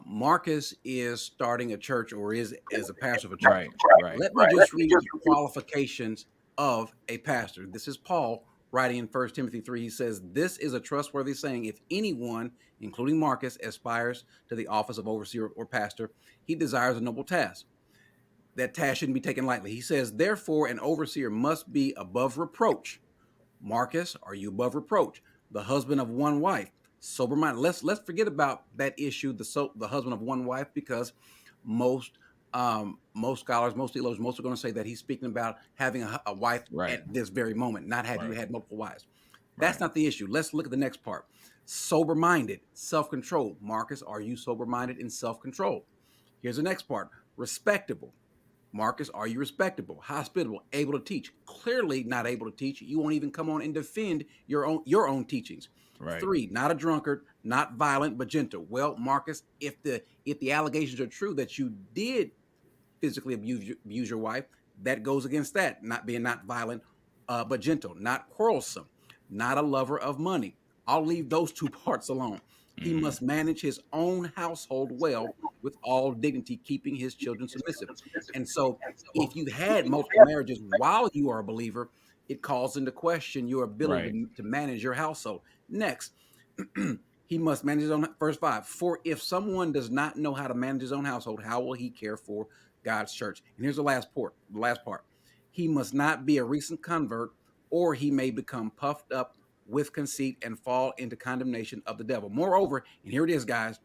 Marcus is starting a church or is a pastor of a church. Right. Let me just read the qualifications of a pastor. This is Paul writing in 1 Timothy 3. He says, this is a trustworthy saying. If anyone, including Marcus, aspires to the office of overseer or pastor, he desires a noble task. That task shouldn't be taken lightly. He says, therefore, an overseer must be above reproach. Marcus, are you above reproach? The husband of one wife, sober-minded. Let's forget about that issue, the husband of one wife, because most scholars, most theologians, most are going to say that he's speaking about having a wife at this very moment, not have you had multiple wives. That's not the issue. Let's look at the next part. Sober-minded, self-controlled. Marcus, are you sober-minded and self-controlled? Here's the next part. Respectable. Marcus, are you respectable, hospitable, able to teach? Clearly not able to teach. You won't even come on and defend your own teachings. 3, not a drunkard, not violent, but gentle. Well, Marcus, if the allegations are true that you did physically abuse your wife, that goes against that. Not violent, but gentle, not quarrelsome, not a lover of money. I'll leave those 2 parts alone. He must manage his own household well with all dignity, keeping his children submissive. And so if you had multiple marriages while you are a believer, it calls into question your ability to manage your household. Next, he must manage his own, verse 5. For if someone does not know how to manage his own household, how will he care for God's church? And here's the last part. He must not be a recent convert, or he may become puffed up with conceit and fall into condemnation of the devil. Moreover, and here it is, guys,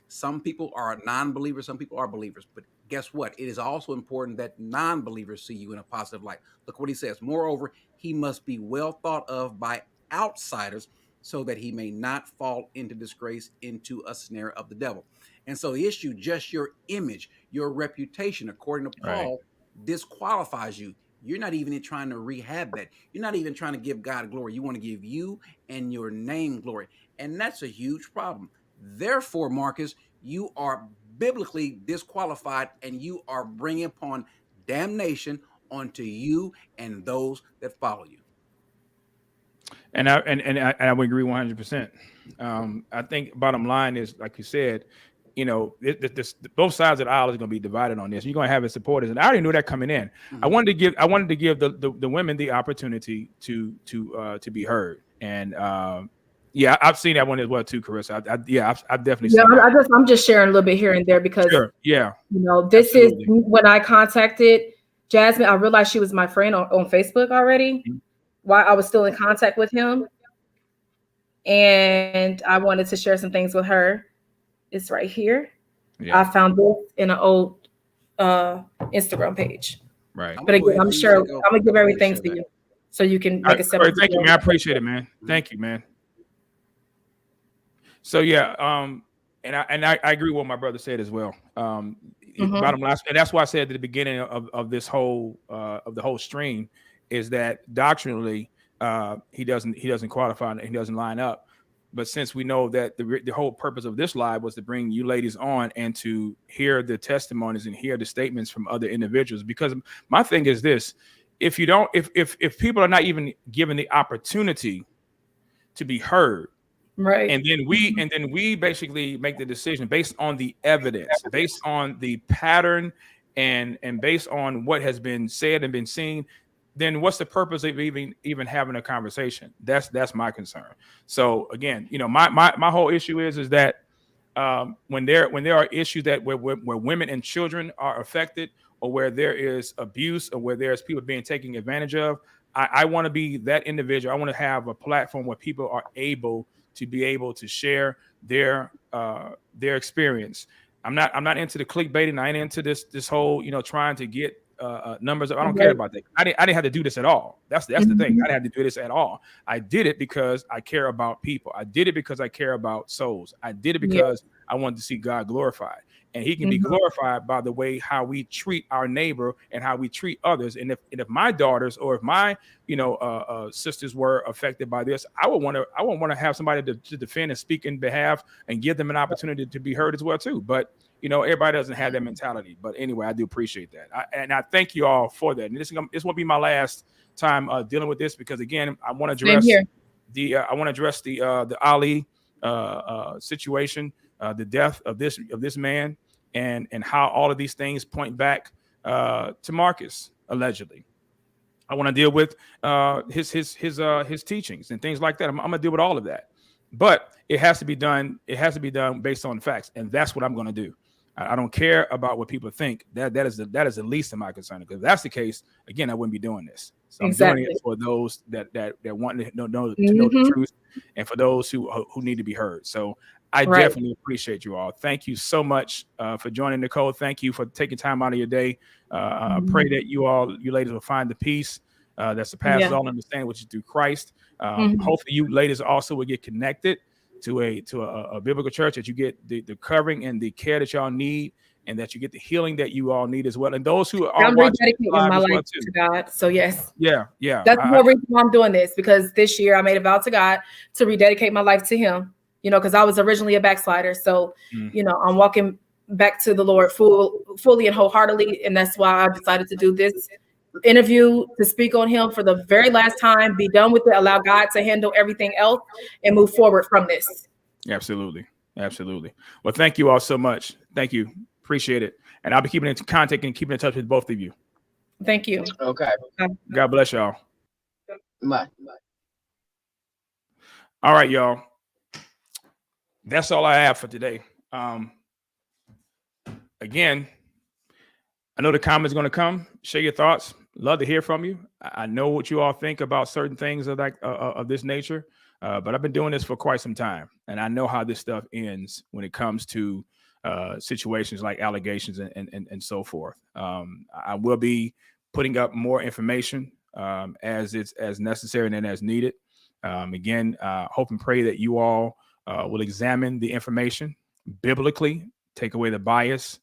some people are non-believers, some people are believers, but guess what? It is also important that non-believers see you in a positive light. Look what he says. Moreover, he must be well thought of by outsiders so that he may not fall into disgrace, into a snare of the devil. And so the issue, just your image, your reputation, according to Paul, disqualifies you. You're not even trying to rehab that. You're not even trying to give God glory. You want to give you and your name glory. And that's a huge problem. Therefore, Marcus, you are biblically disqualified and you are bringing upon damnation onto you and those that follow you. And I would agree 100%. I think bottom line is, like you said, both sides of the aisle is going to be divided on this. You're going to have its supporters, and I already knew that coming in. I wanted to give the women the opportunity to be heard. And yeah, I've seen that one as well too, Carissa. I've definitely yeah, seen that. I'm just sharing a little bit here and there because yeah, you know, this absolutely. is when I contacted Jasmine, I realized she was my friend on Facebook already while I was still in contact with him. And I wanted to share some things with her. It's right here. Yeah. I found this in an old Instagram page. Right. But again, I'm sure I'm gonna give everything to you so you can make a separate. Thank you, man. I appreciate it, man. Thank you, man. So yeah, and I agree with what my brother said as well. Bottom line, and that's why I said at the beginning of this whole of the whole stream is that doctrinally he doesn't qualify and he doesn't line up. But since we know that the whole purpose of this live was to bring you ladies on and to hear the testimonies and hear the statements from other individuals, because my thing is this: if people are not even given the opportunity to be heard, right, and then we basically make the decision based on the evidence, based on the pattern, and based on what has been said and been seen, then what's the purpose of even having a conversation? That's my concern. So again, you know, my whole issue is that when there are issues that where women and children are affected, or where there is abuse, or where there's people being taken advantage of, I want to be that individual. I want to have a platform where people are able to share their experience. I'm not into the clickbaiting. I ain't into this whole, you know, trying to get numbers. I don't care about that. I didn't have to do this at all. That's the thing. I didn't have to do this at all. I did it because I care about people. I did it because I care about souls. I did it because I wanted to see God glorified. And he can be glorified by the way how we treat our neighbor and how we treat others. And if my daughters or if my sisters were affected by this, I would want to have somebody to defend and speak in behalf and give them an opportunity to be heard as well too. But you know, everybody doesn't have that mentality. But anyway, I do appreciate that, and I thank you all for that. And this won't be my last time dealing with this, because again, I want to address the Ali situation, the death of this man. And how all of these things point back to Marcus allegedly. I want to deal with his teachings and things like that. I'm gonna deal with all of that, but it has to be done. It has to be done based on facts, and that's what I'm going to do. I don't care about what people think. That is the least of my concern. Because if that's the case, again, I wouldn't be doing this. So I'm doing it for those that want to know the truth, and for those who need to be heard. So I definitely appreciate you all. Thank you so much for joining, Nicole. Thank you for taking time out of your day. I pray that you ladies will find the peace that surpasses all understanding, which is through Christ. Hopefully you ladies also will get connected to a biblical church, that you get the covering and the care that y'all need, and that you get the healing that you all need as well. And those who are watching my life to God. So yes. Yeah. That's the reason why I'm doing this, because this year I made a vow to God to rededicate my life to him. You know, because I was originally a backslider. So, you know, I'm walking back to the Lord fully and wholeheartedly. And that's why I decided to do this interview, to speak on him for the very last time, be done with it, allow God to handle everything else, and move forward from this. Absolutely. Well, thank you all so much. Thank you. Appreciate it. And I'll be keeping in contact and keeping in touch with both of you. Thank you. Okay. God bless y'all. Bye. All right, y'all. That's all I have for today. Again, I know the comments going to come. Share your thoughts. Love to hear from you. I know what you all think about certain things of this nature, but I've been doing this for quite some time, and I know how this stuff ends when it comes to situations like allegations and so forth. I will be putting up more information as necessary and as needed. Again, hope and pray that you all will examine the information biblically, take away the bias,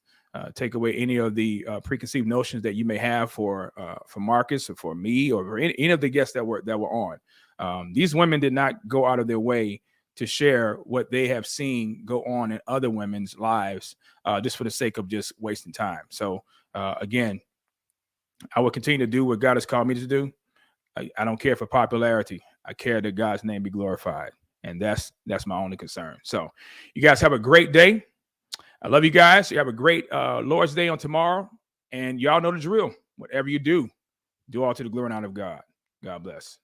take away any of the preconceived notions that you may have for Marcus or for me or for any of the guests that were on. These women did not go out of their way to share what they have seen go on in other women's lives just for the sake of just wasting time. So again, I will continue to do what God has called me to do. I don't care for popularity. I care that God's name be glorified. And that's my only concern. So you guys have a great day. I love you guys. You have a great Lord's Day on tomorrow. And y'all know the drill. Whatever you do all to the glory and honor of God. God bless.